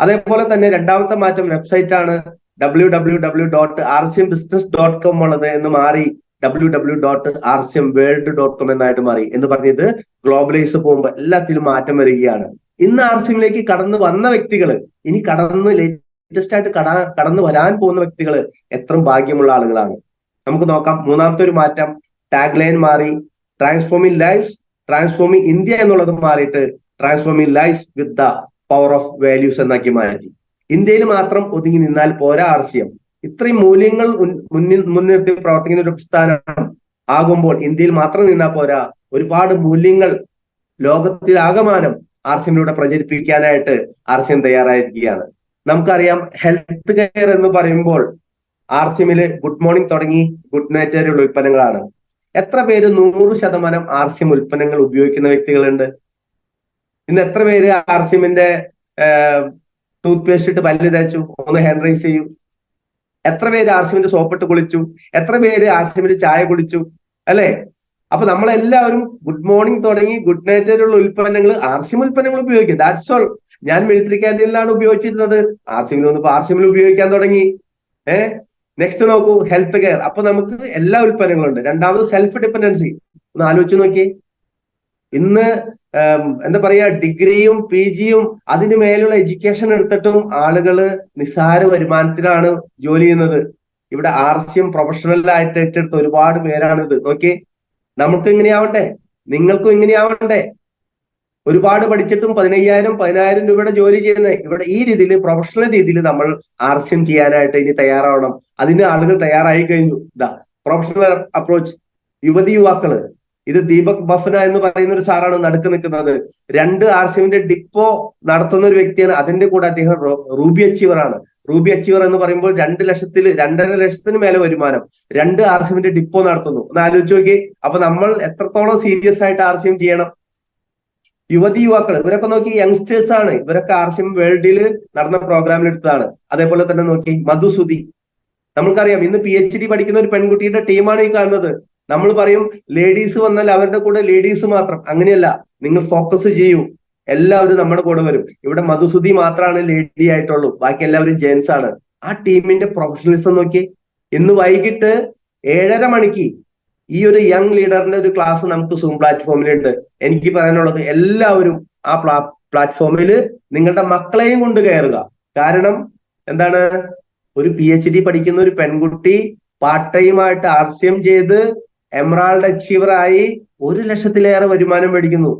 അതേപോലെ തന്നെ രണ്ടാമത്തെ മാറ്റം വെബ്സൈറ്റ് ആണ്. www.rcmbusiness.com ഉള്ളത് എന്ന് മാറി www.rcmworld.com എന്നായിട്ട് മാറി. എന്ന് പറഞ്ഞത് ഗ്ലോബലൈസ് പോകുമ്പോൾ എല്ലാത്തിലും മാറ്റം വരികയാണ്. ഇന്ന് RCMലേക്ക് കടന്നു വന്ന വ്യക്തികൾ, ഇനി ലേറ്റസ്റ്റ് ആയിട്ട് കടന്നു വരാൻ പോകുന്ന വ്യക്തികൾ എത്ര ഭാഗ്യമുള്ള ആളുകളാണ്. നമുക്ക് നോക്കാം. മൂന്നാമത്തെ ഒരു മാറ്റം, ടാഗ് ലൈൻ മാറി. ട്രാൻസ്ഫോമിംഗ് ലൈഫ്സ്, ട്രാൻസ്ഫോമിംഗ് ഇന്ത്യ എന്നുള്ളത് മാറിയിട്ട് transforming lives with the power of values എന്നാക്കി മാറ്റി. ഇന്ത്യയിൽ മാത്രം ഒതുങ്ങി നിന്നാൽ പോരാ RCM. ഇത്രയും മൂല്യങ്ങൾ മുൻനിർത്തി പ്രവർത്തിക്കുന്ന ഒരു പ്രസ്ഥാനം ആകുമ്പോൾ ഇന്ത്യയിൽ മാത്രം നിന്നാൽ പോരാ, ഒരുപാട് മൂല്യങ്ങൾ ലോകത്തിലാകമാനം RCMലൂടെ പ്രചരിപ്പിക്കാനായിട്ട് RCM തയ്യാറായിരിക്കുകയാണ്. നമുക്കറിയാം, ഹെൽത്ത് കെയർ എന്ന് പറയുമ്പോൾ RCMല് ഗുഡ് മോർണിംഗ് തുടങ്ങി ഗുഡ് നൈറ്റ് വരെയുള്ള ഉൽപ്പന്നങ്ങളാണ്. എത്ര പേര് 100% RCM ഉൽപ്പന്നങ്ങൾ ഉപയോഗിക്കുന്ന വ്യക്തികളുണ്ട്? ഇന്ന് എത്ര പേര് RCMന്റെ ടൂത്ത് പേസ്റ്റ് ഇട്ട് പല്ല് തേച്ചു? ഒന്ന് ഹാൻഡ് റൈസ് ചെയ്യൂ. എത്ര പേര് RCMന്റെ സോപ്പിട്ട് കുളിച്ചു? എത്ര പേര് RCMന്റെ ചായ കുടിച്ചു? അല്ലെ? അപ്പൊ നമ്മളെല്ലാവരും ഗുഡ് മോർണിംഗ് തുടങ്ങി ഗുഡ് നൈറ്റ് വരെയുള്ള ഉൽപ്പന്നങ്ങൾ, RCM ഉൽപ്പന്നങ്ങൾ ഉപയോഗിക്കുക. That's all. ഞാൻ മിലിറ്ററി ക്യാൻറ്റീനിലാണ് ഉപയോഗിച്ചിരുന്നത്, RCMൽ വന്നപ്പോൾ RCMൽ ഉപയോഗിക്കാൻ തുടങ്ങി. നെക്സ്റ്റ് നോക്കൂ, ഹെൽത്ത് കെയർ. അപ്പൊ നമുക്ക് എല്ലാ ഉൽപ്പന്നങ്ങളും ഉണ്ട്. രണ്ടാമത് സെൽഫ് ഡിപ്പെൻഡൻസി. ഒന്ന് ആലോചിച്ച് നോക്കി. ഇന്ന് എന്താ പറയാ, ഡിഗ്രിയും PGയും അതിന് മേലുള്ള എഡ്യൂക്കേഷൻ എടുത്തിട്ടും ആളുകള് നിസ്സാര വരുമാനത്തിലാണ് ജോലി ചെയ്യുന്നത്. ഇവിടെ RCM പ്രൊഫഷണൽ ആയിട്ട് ഏറ്റെടുത്ത ഒരുപാട് പേരാണിത്. നോക്കി, നമുക്ക് ഇങ്ങനെയാവട്ടെ, നിങ്ങൾക്കും ഇങ്ങനെയാവട്ടെ. ഒരുപാട് പഠിച്ചിട്ടും 15,000 രൂപയുടെ ജോലി ചെയ്യുന്നത് ഇവിടെ ഈ രീതിയിൽ പ്രൊഫഷണൽ രീതിയിൽ നമ്മൾ RCM ചെയ്യാനായിട്ട് ഇനി തയ്യാറാവണം. അതിന് ആളുകൾ തയ്യാറായി കഴിഞ്ഞു. Professional approach. യുവാക്കള്, ഇത് ദീപക് ബഫന എന്ന് പറയുന്ന ഒരു സാറാണ് നടുക്ക് നിൽക്കുന്നത്. 2 RCMന്റെ ഡിപ്പോ നടത്തുന്ന ഒരു വ്യക്തിയാണ്. അതിന്റെ കൂടെ അദ്ദേഹം റൂബി അച്ചീവർ ആണ്. റൂബി അച്ചീവർ എന്ന് പറയുമ്പോൾ 2 ലക്ഷത്തിന് മേലെ വരുമാനം, 2 RCMന്റെ ഡിപ്പോ നടത്തുന്നു. ഒന്ന് ആലോചിച്ച് നോക്കി. അപ്പൊ നമ്മൾ എത്രത്തോളം സീരിയസ് ആയിട്ട് RCM ചെയ്യണം. യുവാക്കൾ, ഇവരൊക്കെ നോക്കി യങ്സ്റ്റേഴ്സ് ആണ്. ഇവരൊക്കെ RCM വേൾഡിൽ നടന്ന പ്രോഗ്രാമിൽ എടുത്തതാണ്. അതേപോലെ തന്നെ നോക്കി മധുസുതി. നമ്മൾക്കറിയാം, ഇന്ന് PhD പഠിക്കുന്ന ഒരു പെൺകുട്ടിയുടെ ടീമാണ് ഈ കാണുന്നത്. നമ്മൾ പറയും ലേഡീസ് വന്നാൽ അവരുടെ കൂടെ ലേഡീസ് മാത്രം. അങ്ങനെയല്ല, നിങ്ങൾ ഫോക്കസ് ചെയ്യൂ, എല്ലാവരും നമ്മുടെ കൂടെ വരും. ഇവിടെ മധുസുതി മാത്രമാണ് ലേഡി ആയിട്ടുള്ളൂ, ബാക്കി എല്ലാവരും ജെൻസ് ആണ്. ആ ടീമിന്റെ പ്രൊഫഷണലിസം നോക്കി. ഇന്ന് വൈകിട്ട് 7:30 മണിക്ക് ഈ ഒരു യങ് ലീഡറിന്റെ ഒരു ക്ലാസ് നമുക്ക് സൂം പ്ലാറ്റ്ഫോമിലുണ്ട്. എനിക്ക് പറയാനുള്ളത്, എല്ലാവരും ആ പ്ലാറ്റ്ഫോമിൽ നിങ്ങളുടെ മക്കളെയും കൊണ്ട് കയറുക. കാരണം എന്താണ്, ഒരു PhD പഠിക്കുന്ന ഒരു പെൺകുട്ടി പാർട്ട് ടൈം ആയിട്ട് RCM ചെയ്ത് എമറാൾഡ് അച്ചീവർ ആയി 1 ലക്ഷത്തിലേറെ വരുമാനം മേടിക്കുന്നു.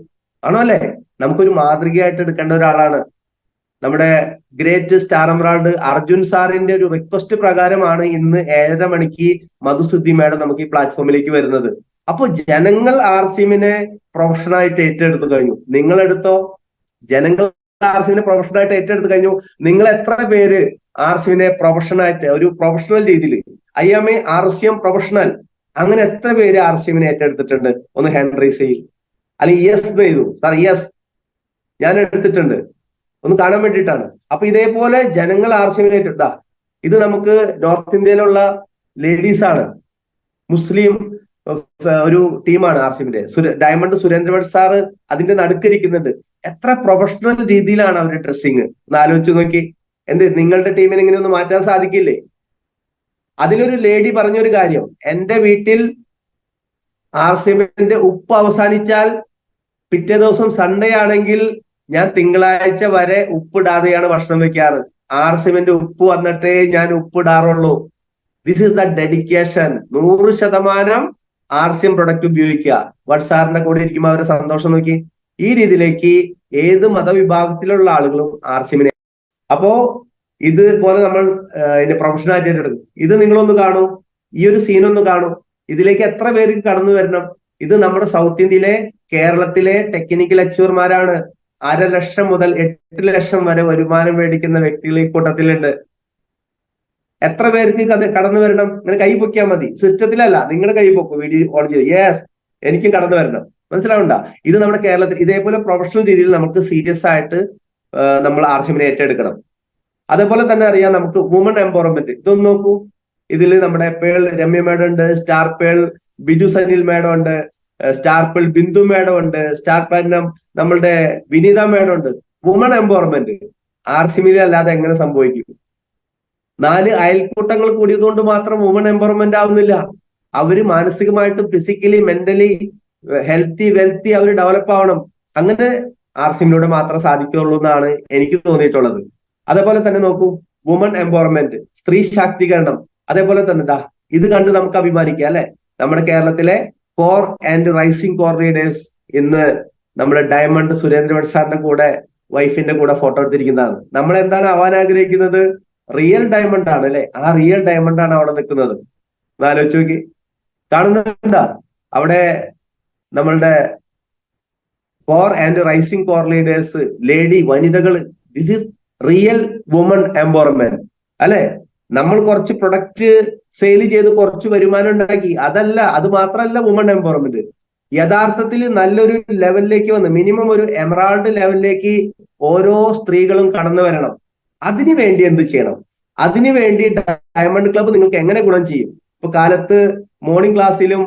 ആണോ അല്ലെ? നമുക്കൊരു മാതൃകയായിട്ട് എടുക്കേണ്ട ഒരാളാണ്. നമ്മുടെ ഗ്രേറ്റ് സ്റ്റാർ എമറാൾഡ് അർജുൻ സാറിന്റെ ഒരു റിക്വസ്റ്റ് പ്രകാരമാണ് ഇന്ന് 7:30 മണിക്ക് മധുസുദ്ധി മേഡം നമുക്ക് ഈ പ്ലാറ്റ്ഫോമിലേക്ക് വരുന്നത്. അപ്പൊ ജനങ്ങൾ RCMനെ പ്രൊഫഷണലായിട്ട് ഏറ്റെടുത്തു കഴിഞ്ഞു. നിങ്ങൾ എടുത്തോ, ജനങ്ങൾ RCMനെ പ്രൊഫഷണലായിട്ട് ഏറ്റെടുത്തു കഴിഞ്ഞു. നിങ്ങൾ എത്ര പേര് RCMനെ പ്രൊഫഷണലായിട്ട് ഒരു പ്രൊഫഷണൽ രീതിയിൽ I am a RCM professional, അങ്ങനെ എത്ര പേര് RCMനെ ഏറ്റെടുത്തിട്ടുണ്ട്? ഒന്ന് ഹാൻഡ് റൈസ് ചെയ്യും. അല്ലെങ്കിൽ യെസ് ചെയ്തു. സാർ യെസ്, ഞാൻ എടുത്തിട്ടുണ്ട്. ഒന്ന് കാണാൻ വേണ്ടിയിട്ടാണ്. അപ്പൊ ഇതേപോലെ ജനങ്ങൾ RCMനെ ഏറ്റെടുത്താ. ഇത് നമുക്ക് നോർത്ത് ഇന്ത്യയിലുള്ള ലേഡീസ് ആണ്, മുസ്ലിം ഒരു ടീമാണ് RCMന്റെ. ഡയമണ്ട് സുരേന്ദ്രഭട്ട് സാറ് അതിന്റെ നടുക്കിരിക്കുന്നുണ്ട്. എത്ര പ്രൊഫഷണൽ രീതിയിലാണ് അവരുടെ ഡ്രസ്സിങ്. ഒന്ന് ആലോചിച്ച് നോക്കി. നിങ്ങളുടെ ടീമിനെ ഇങ്ങനെ ഒന്ന് മാറ്റാൻ സാധിക്കില്ലേ? അതിലൊരു ലേഡി പറഞ്ഞൊരു കാര്യം, എന്റെ വീട്ടിൽ RCMന്റെ ഉപ്പ് അവസാനിച്ചാൽ പിറ്റേ ദിവസം സൺഡേ ആണെങ്കിൽ ഞാൻ തിങ്കളാഴ്ച വരെ ഉപ്പിടാതെയാണ് ഭക്ഷണം വെക്കാറ്. RCMന്റെ ഉപ്പ് വന്നിട്ടേ ഞാൻ ഉപ്പിടാറുള്ളൂ. This is the dedication. 100% RCM product ഉപയോഗിക്കുക. സാറിന്റെ കൂടെ ഇരിക്കുമ്പോൾ അവരുടെ സന്തോഷം നോക്കി. ഈ രീതിയിലേക്ക് ഏത് മതവിഭാഗത്തിലുള്ള ആളുകളും RCMനെ. അപ്പോ ഇതുപോലെ നമ്മൾ ഇതിന്റെ പ്രൊഫഷണാലിറ്റി എടുക്കും. ഇത് നിങ്ങളൊന്ന് കാണൂ, ഈ ഒരു സീനൊന്ന് കാണൂ. ഇതിലേക്ക് എത്ര പേർക്ക് കടന്നു വരണം? ഇത് നമ്മുടെ സൗത്ത് ഇന്ത്യയിലെ കേരളത്തിലെ ടെക്നിക്കൽ അച്ചീവർമാരാണ്. 1.5 ലക്ഷം മുതൽ 8 ലക്ഷം വരെ വരുമാനം മേടിക്കുന്ന വ്യക്തികൾ ഈ കൂട്ടത്തിലുണ്ട്. എത്ര പേർക്ക് കടന്നു വരണം? ഇങ്ങനെ കൈ പൊക്കിയാൽ മതി. സിസ്റ്റത്തിലല്ല, നിങ്ങളുടെ കൈ പൊക്കും. വീഡിയോ ഓൺ ചെയ്ത് യെസ്, എനിക്കും കടന്നു വരണം. മനസ്സിലാവണ്ട? ഇത് നമ്മുടെ കേരളത്തിൽ ഇതേപോലെ പ്രൊഫഷണൽ രീതിയിൽ നമുക്ക് സീരിയസ് ആയിട്ട് നമ്മൾ RCMനെ ഏറ്റെടുക്കണം. അതേപോലെ തന്നെ അറിയാം നമുക്ക് വുമൺ എംപവർമെന്റ്. ഇതൊന്ന് നോക്കൂ. ഇതിൽ നമ്മുടെ പേൾ രമ്യ മേഡം ഉണ്ട്, star pearl Biju Sanil madam ഉണ്ട്, സ്റ്റാർ പേൾ ബിന്ദു മേഡം ഉണ്ട്, സ്റ്റാർ പ്ലാറ്റിനം നമ്മളുടെ വിനീത മേഡം ഉണ്ട്. വുമൺ എംപവർമെന്റ് RCB അല്ലാതെ എങ്ങനെ സംഭവിക്കും? 4 അയൽക്കൂട്ടങ്ങൾ കൂടിയതുകൊണ്ട് മാത്രം വുമൺ എംപവർമെന്റ് ആവുന്നില്ല. അവര് മാനസികമായിട്ടും ഫിസിക്കലി മെന്റലി വെൽത്തി അവർ ഡെവലപ്പ് ആവണം. അങ്ങനെ RCB മാത്രം സാധിക്കുള്ളൂ എന്നാണ് എനിക്ക് തോന്നിയിട്ടുള്ളത്. അതേപോലെ തന്നെ നോക്കൂ, വുമൺ എംപവർമെന്റ്, സ്ത്രീ ശാക്തീകരണം. അതേപോലെ തന്നെ ഇത് കണ്ട് നമുക്ക് അഭിമാനിക്കാം അല്ലെ. നമ്മുടെ കേരളത്തിലെ core and rising core leaders ഇന്ന് നമ്മുടെ ഡയമണ്ട് സുരേന്ദ്രഭട്ട് സാറിന്റെ കൂടെ വൈഫിന്റെ കൂടെ ഫോട്ടോ എടുത്തിരിക്കുന്നതാണ്. നമ്മൾ എന്താണ് ആവാൻ ആഗ്രഹിക്കുന്നത്? റിയൽ ഡയമണ്ട് ആണ് അല്ലെ. ആ റിയൽ ഡയമണ്ട് ആണ് അവിടെ നിൽക്കുന്നത്. ആലോചിച്ച് നോക്കി, കാണുന്നുണ്ടാ അവിടെ നമ്മളുടെ core and rising core leaders, വനിതകൾ. This is real woman empowerment അല്ലെ. നമ്മൾ കുറച്ച് പ്രൊഡക്റ്റ് സെയിൽ ചെയ്ത് കുറച്ച് വരുമാനം ഉണ്ടാക്കി, അത് മാത്രമല്ല വുമൺ എംപവർമെന്റ്. യഥാർത്ഥത്തിൽ നല്ലൊരു ലെവലിലേക്ക് വന്ന് മിനിമം ഒരു എമറാൾഡ് ലെവലിലേക്ക് ഓരോ സ്ത്രീകളും കടന്നു വരണം. അതിനു വേണ്ടി എന്ത് ചെയ്യണം? അതിനു വേണ്ടി ഡയമണ്ട് ക്ലബ്ബ് നിങ്ങൾക്ക് എങ്ങനെ ഗുണം ചെയ്യും? ഇപ്പൊ കാലത്ത് മോർണിംഗ് ക്ലാസ്സിലും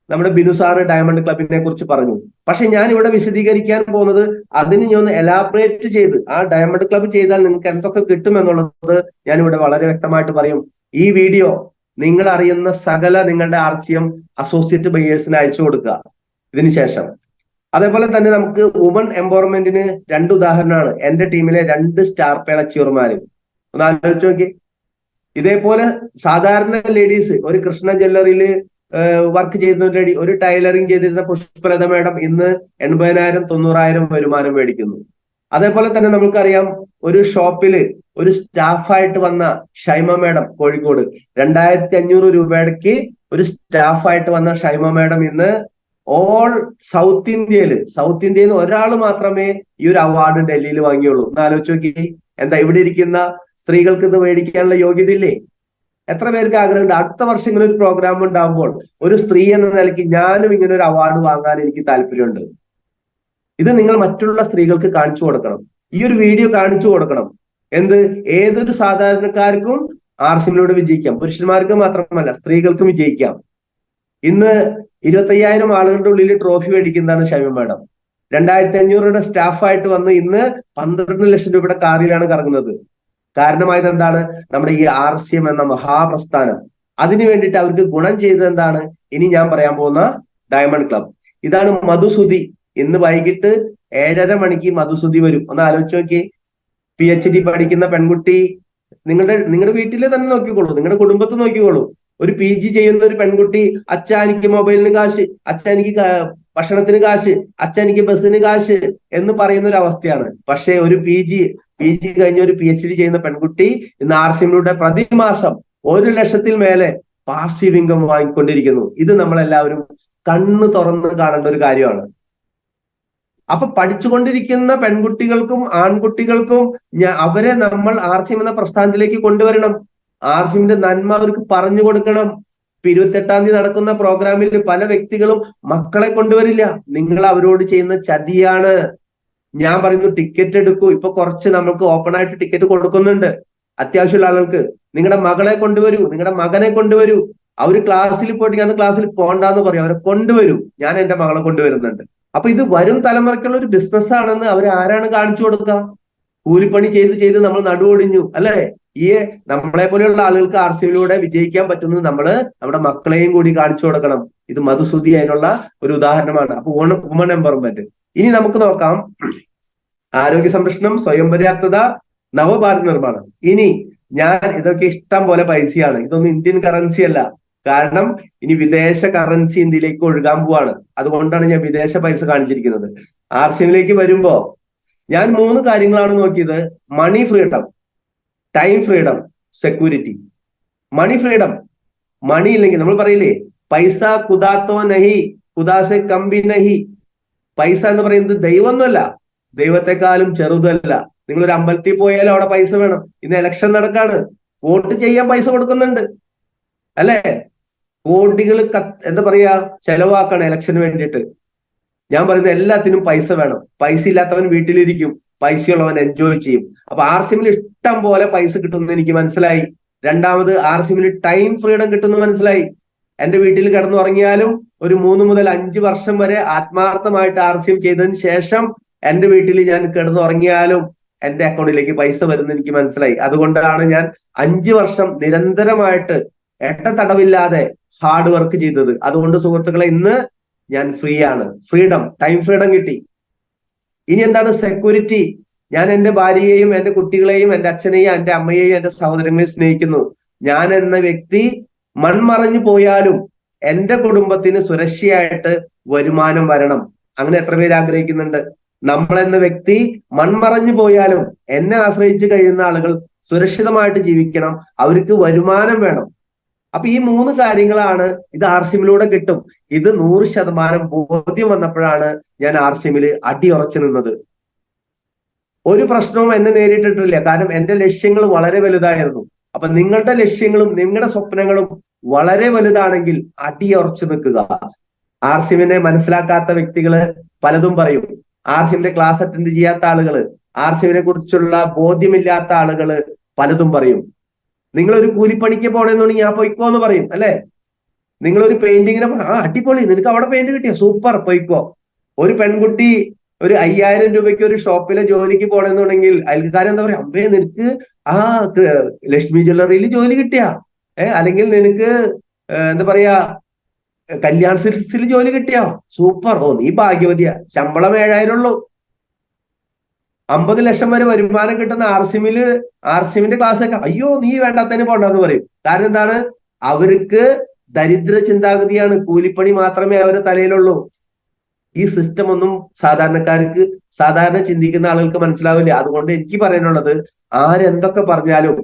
നമ്മുടെ ബിനു സാറ് ഡയമണ്ട് ക്ലബിനെ കുറിച്ച് പറഞ്ഞു. പക്ഷെ ഞാൻ ഇവിടെ വിശദീകരിക്കാൻ പോകുന്നത് അതിന് ഞാൻ ഒന്ന് എലാബറേറ്റ് ചെയ്ത് ആ ഡയമണ്ട് ക്ലബ്ബ് ചെയ്താൽ നിങ്ങൾക്ക് എന്തൊക്കെ കിട്ടും എന്നുള്ളത് ഞാൻ ഇവിടെ വളരെ വ്യക്തമായിട്ട് പറയും. ഈ വീഡിയോ നിങ്ങൾ അറിയുന്ന സകല നിങ്ങളുടെ RCM അസോസിയേറ്റ് ബയേഴ്സിന് അയച്ചു കൊടുക്കുക ഇതിനുശേഷം. അതേപോലെ തന്നെ നമുക്ക് വുമൺ എംപവർമെന്റിന് 2 ഉദാഹരണമാണ് എന്റെ ടീമിലെ 2 സ്റ്റാർ പേൾ അച്ചീവർമാര്. ഒന്ന് ആലോചിച്ച് നോക്കി. ഇതേപോലെ സാധാരണ ലേഡീസ് ഒരു കൃഷ്ണ ജ്വല്ലറിയില് വർക്ക് ചെയ്യുന്ന ഒരു ടൈലറിംഗ് ചെയ്തിരുന്ന പുഷ്പലത മേഡം ഇന്ന് 80,000 90,000 വരുമാനം മേടിക്കുന്നു. അതേപോലെ തന്നെ നമുക്കറിയാം ഒരു ഷോപ്പില് ഒരു സ്റ്റാഫായിട്ട് വന്ന ഷൈമ മേഡം കോഴിക്കോട് 2,500 രൂപയ്ക്ക് ഒരു സ്റ്റാഫായിട്ട് വന്ന ഷൈമ മേഡം ഇന്ന് ഓൾ സൗത്ത് ഇന്ത്യയിൽ ഒരാൾ മാത്രമേ ഈ ഒരു അവാർഡ് ഡൽഹിയിൽ വാങ്ങിയുള്ളൂ. ഒന്ന് ആലോചിച്ച് നോക്കി. എന്താ ഇവിടെ ഇരിക്കുന്ന സ്ത്രീകൾക്ക് ഇത് മേടിക്കാനുള്ള യോഗ്യത ഇല്ലേ? എത്ര പേർക്ക് ആഗ്രഹമുണ്ട് അടുത്ത വർഷം ഇങ്ങനെ ഒരു പ്രോഗ്രാം ഉണ്ടാകുമ്പോൾ ഒരു സ്ത്രീ എന്ന നിലയ്ക്ക് ഞാനും ഇങ്ങനെ ഒരു അവാർഡ് വാങ്ങാൻ എനിക്ക് താല്പര്യമുണ്ട്. ഇത് നിങ്ങൾ മറ്റുള്ള സ്ത്രീകൾക്ക് കാണിച്ചു കൊടുക്കണം. ഈ ഒരു വീഡിയോ കാണിച്ചു കൊടുക്കണം. ഏതൊരു സാധാരണക്കാർക്കും RCB വിജയിക്കാം. പുരുഷന്മാർക്ക് മാത്രമല്ല, സ്ത്രീകൾക്കും വിജയിക്കാം. ഇന്ന് 25,000 ആളുകളുടെ ഉള്ളിൽ ട്രോഫി മേടിക്കുന്നതാണ് ഷൈമ മേഡം. 2,500 സ്റ്റാഫായിട്ട് വന്ന് ഇന്ന് 12 ലക്ഷം രൂപയുടെ കാറിലാണ് കറങ്ങുന്നത്. കാരണമായത് എന്താണ്? നമ്മുടെ ഈ RCM എന്ന മഹാപ്രസ്ഥാനം. അതിനു വേണ്ടിയിട്ട് അവർക്ക് ഗുണം ചെയ്തത് എന്താണ്? ഇനി ഞാൻ പറയാൻ പോകുന്ന ഡയമണ്ട് ക്ലബ്. ഇതാണ് മധുസുതി. ഇന്ന് വൈകിട്ട് 7:30 മണിക്ക് മധുസുതി വരും. ഒന്ന് ആലോചിച്ച് നോക്കി. PhD പഠിക്കുന്ന പെൺകുട്ടി നിങ്ങളുടെ വീട്ടിൽ തന്നെ നോക്കിക്കോളൂ, നിങ്ങളുടെ കുടുംബത്തിൽ നോക്കിക്കോളൂ. ഒരു PG ചെയ്യുന്ന ഒരു പെൺകുട്ടി, അച്ഛാ എനിക്ക് മൊബൈലിന് കാശ്, അച്ഛാ എനിക്ക് ഭക്ഷണത്തിന് കാശ്, അച്ഛാ എനിക്ക് ബസ്സിന് കാശ് എന്ന് പറയുന്ന ഒരു അവസ്ഥയാണ്. പക്ഷെ ഒരു PG കഴിഞ്ഞ ഒരു PhD ചെയ്യുന്ന പെൺകുട്ടി ഇന്ന് RCB പ്രതിമാസം 1 ലക്ഷത്തിൽ മേലെ പാസീവ് ഇൻകം വാങ്ങിക്കൊണ്ടിരിക്കുന്നു. ഇത് നമ്മളെല്ലാവരും കണ്ണ് തുറന്ന് കാണേണ്ട ഒരു കാര്യമാണ്. അപ്പൊ പഠിച്ചുകൊണ്ടിരിക്കുന്ന പെൺകുട്ടികൾക്കും ആൺകുട്ടികൾക്കും അവരെ നമ്മൾ RCM എന്ന പ്രസ്ഥാനത്തിലേക്ക് കൊണ്ടുവരണം. RCB നന്മ അവർക്ക് പറഞ്ഞു കൊടുക്കണം. 28-ാം തീയതി നടക്കുന്ന പ്രോഗ്രാമിൽ പല വ്യക്തികളും മക്കളെ കൊണ്ടുവരില്ല. നിങ്ങൾ അവരോട് ചെയ്യുന്ന ചതിയാണ്. ഞാൻ പറയുന്നു ടിക്കറ്റ് എടുക്കൂ. ഇപ്പൊ കുറച്ച് നമുക്ക് ഓപ്പൺ ആയിട്ട് ടിക്കറ്റ് കൊടുക്കുന്നുണ്ട് അത്യാവശ്യമുള്ള ആളുകൾക്ക്. നിങ്ങളുടെ മകളെ കൊണ്ടുവരൂ, നിങ്ങളുടെ മകനെ കൊണ്ടുവരൂ. അവര് ക്ലാസ്സിൽ പോയിട്ട് അന്ന് ക്ലാസ്സിൽ പോണ്ടാന്ന് പറയും, അവരെ കൊണ്ടുവരൂ. ഞാൻ എന്റെ മകളെ കൊണ്ടുവരുന്നുണ്ട്. അപ്പൊ ഇത് വരും തലമുറയ്ക്കുള്ള ഒരു ബിസിനസ് ആണെന്ന് ആരാണ് കാണിച്ചു കൊടുക്കുക? കൂലിപ്പണി ചെയ്ത് നമ്മൾ നടുവൊടിഞ്ഞു അല്ലെ. ഈ നമ്മളെ പോലെയുള്ള ആളുകൾക്ക് RCB വിജയിക്കാൻ പറ്റുന്നത് നമ്മുടെ മക്കളെയും കൂടി കാണിച്ചു കൊടുക്കണം. ഇത് മധുസുതി അതിനുള്ള ഒരു ഉദാഹരണമാണ്. അപ്പൊ വുമൺ എംപവർമെന്റ്. ഇനി നമുക്ക് നോക്കാം ആരോഗ്യ സംരക്ഷണം, സ്വയം പര്യാപ്തത, നവഭാരത നിർമ്മാണം. ഇനി ഇതൊക്കെ ഇഷ്ടം പോലെ പൈസയാണ്. ഇതൊന്നും ഇന്ത്യൻ കറൻസി അല്ല. കാരണം ഇനി വിദേശ കറൻസി ഇന്ത്യയിലേക്ക് ഒഴുകാൻ പോവാണ്. അതുകൊണ്ടാണ് ഞാൻ വിദേശ പൈസ കാണിച്ചിരിക്കുന്നത്. RCB വരുമ്പോ ഞാൻ 3 കാര്യങ്ങളാണ് നോക്കിയത്. മണി ഫ്രീഡം, ടൈം ഫ്രീഡം, സെക്യൂരിറ്റി. മണി ഫ്രീഡം, മണി ഇല്ലെങ്കിൽ നമ്മൾ പറയില്ലേ പൈസ കുദാത്തോ നഹി കുദാസെ കമ്പി നഹി. പൈസ എന്ന് പറയുന്നത് ദൈവമൊന്നുമല്ല, ദൈവത്തെക്കാളും ചെറുതല്ല. നിങ്ങൾ ഒരു അമ്പലത്തിൽ പോയാലും അവിടെ പൈസ വേണം. ഇന്ന് ഇലക്ഷൻ നടക്കാണ്, വോട്ട് ചെയ്യാൻ പൈസ കൊടുക്കുന്നുണ്ട് അല്ലെ. കോടികൾ എന്താ പറയാ ചെലവാക്കാണ് ഇലക്ഷന് വേണ്ടിയിട്ട്. ഞാൻ പറയുന്നത് എല്ലാത്തിനും പൈസ വേണം. പൈസ ഇല്ലാത്തവൻ വീട്ടിലിരിക്കും. പൈസയുള്ളവൻ എൻജോയ് ചെയ്യും. അപ്പൊ RCMൽ ഇഷ്ടം പോലെ പൈസ കിട്ടുമെന്ന് എനിക്ക് മനസ്സിലായി. രണ്ടാമത് RCMൽ ടൈം ഫ്രീഡം കിട്ടുമെന്ന് മനസ്സിലായി. എന്റെ വീട്ടിൽ കിടന്നുറങ്ങിയാലും ഒരു 3 മുതൽ 5 വർഷം വരെ ആത്മാർത്ഥമായിട്ട് RCM ചെയ്തതിന് ശേഷം എന്റെ വീട്ടിൽ ഞാൻ കിടന്നുറങ്ങിയാലും എന്റെ അക്കൗണ്ടിലേക്ക് പൈസ വരുന്ന എനിക്ക് മനസ്സിലായി. അതുകൊണ്ടാണ് ഞാൻ 5 വർഷം നിരന്തരമായിട്ട് തടവില്ലാതെ ഹാർഡ് വർക്ക് ചെയ്തത്. അതുകൊണ്ട് സുഹൃത്തുക്കളെ, ഇന്ന് ഞാൻ ഫ്രീ ആണ്. ഫ്രീഡം, ടൈം ഫ്രീഡം കിട്ടി. ഇനി എന്താണ് സെക്യൂരിറ്റി? ഞാൻ എന്റെ ഭാര്യയെയും എന്റെ കുട്ടികളെയും എന്റെ അച്ഛനെയും എന്റെ അമ്മയെയും എന്റെ സഹോദരങ്ങളെയും സ്നേഹിക്കുന്നു. ഞാൻ എന്ന വ്യക്തി മൺമറഞ്ഞു പോയാലും എന്റെ കുടുംബത്തിന് സുരക്ഷയായിട്ട് വരുമാനം വരണം. അങ്ങനെ എത്ര പേര് ആഗ്രഹിക്കുന്നുണ്ട്? നമ്മൾ എന്ന വ്യക്തി മൺമറഞ്ഞു പോയാലും എന്നെ ആശ്രയിച്ച് കഴിയുന്ന ആളുകൾ സുരക്ഷിതമായിട്ട് ജീവിക്കണം, അവർക്ക് വരുമാനം വേണം. അപ്പൊ ഈ 3 കാര്യങ്ങളാണ് ഇത് RCMലൂടെ കിട്ടും. ഇത് 100% ബോധ്യം വന്നപ്പോഴാണ് ഞാൻ RCMൽ അടിയുറച്ചു നിന്നത്. ഒരു പ്രശ്നവും എന്നെ നേരിട്ടിട്ടില്ല, കാരണം എന്റെ ലക്ഷ്യങ്ങൾ വളരെ വലുതായിരുന്നു. അപ്പൊ നിങ്ങളുടെ ലക്ഷ്യങ്ങളും നിങ്ങളുടെ സ്വപ്നങ്ങളും വളരെ വലുതാണെങ്കിൽ അടിയുറച്ചു നിൽക്കുക. RCMനെ മനസ്സിലാക്കാത്ത വ്യക്തികള് പലതും പറയും. RCMന്റെ ക്ലാസ് അറ്റൻഡ് ചെയ്യാത്ത ആളുകള്, RCMനെ കുറിച്ചുള്ള ബോധ്യമില്ലാത്ത ആളുകള് പലതും പറയും. നിങ്ങളൊരു കൂലിപ്പണിക്ക് പോണെന്നുണ്ടെങ്കിൽ ഞാൻ പൊയ്ക്കോ എന്ന് പറയും, അല്ലെ? നിങ്ങളൊരു പെയിന്റിങ്ങിനെ അടിപൊളി, നിനക്ക് അവിടെ പെയിന്റ് കിട്ടിയോ, സൂപ്പർ, പൊയ്ക്കോ. ഒരു പെൺകുട്ടി ഒരു 5000 രൂപയ്ക്ക് ഒരു ഷോപ്പിലെ ജോലിക്ക് പോണെന്നുണ്ടെങ്കിൽ അയൽക്കാരൻ എന്താ പറയാ, അമ്പേ നിനക്ക് ലക്ഷ്മി ജ്വല്ലറിയിൽ ജോലി കിട്ടിയ, അല്ലെങ്കിൽ നിനക്ക് എന്താ പറയാ കല്യാൺ സിൽക്സിൽ ജോലി കിട്ടിയോ, സൂപ്പർ, ഓ നീ ഭാഗ്യവതിയാ, ശമ്പളം 7000 ഉള്ളൂ. 50 ലക്ഷം വരെ വരുമാനം കിട്ടുന്ന RCMന്റെ ക്ലാസ് ഒക്കെ അയ്യോ നീ വേണ്ടാത്തതിന് പോണ്ടെന്ന് പറയും. കാരണം എന്താണ്? അവർക്ക് ദരിദ്ര ചിന്താഗതിയാണ്, കൂലിപ്പണി മാത്രമേ അവരുടെ തലയിലുള്ളൂ. ഈ സിസ്റ്റം ഒന്നും സാധാരണക്കാർക്ക്, സാധാരണ ചിന്തിക്കുന്ന ആളുകൾക്ക് മനസ്സിലാവില്ല. അതുകൊണ്ട് എനിക്ക് പറയാനുള്ളത്, ആരെന്തൊക്കെ പറഞ്ഞാലും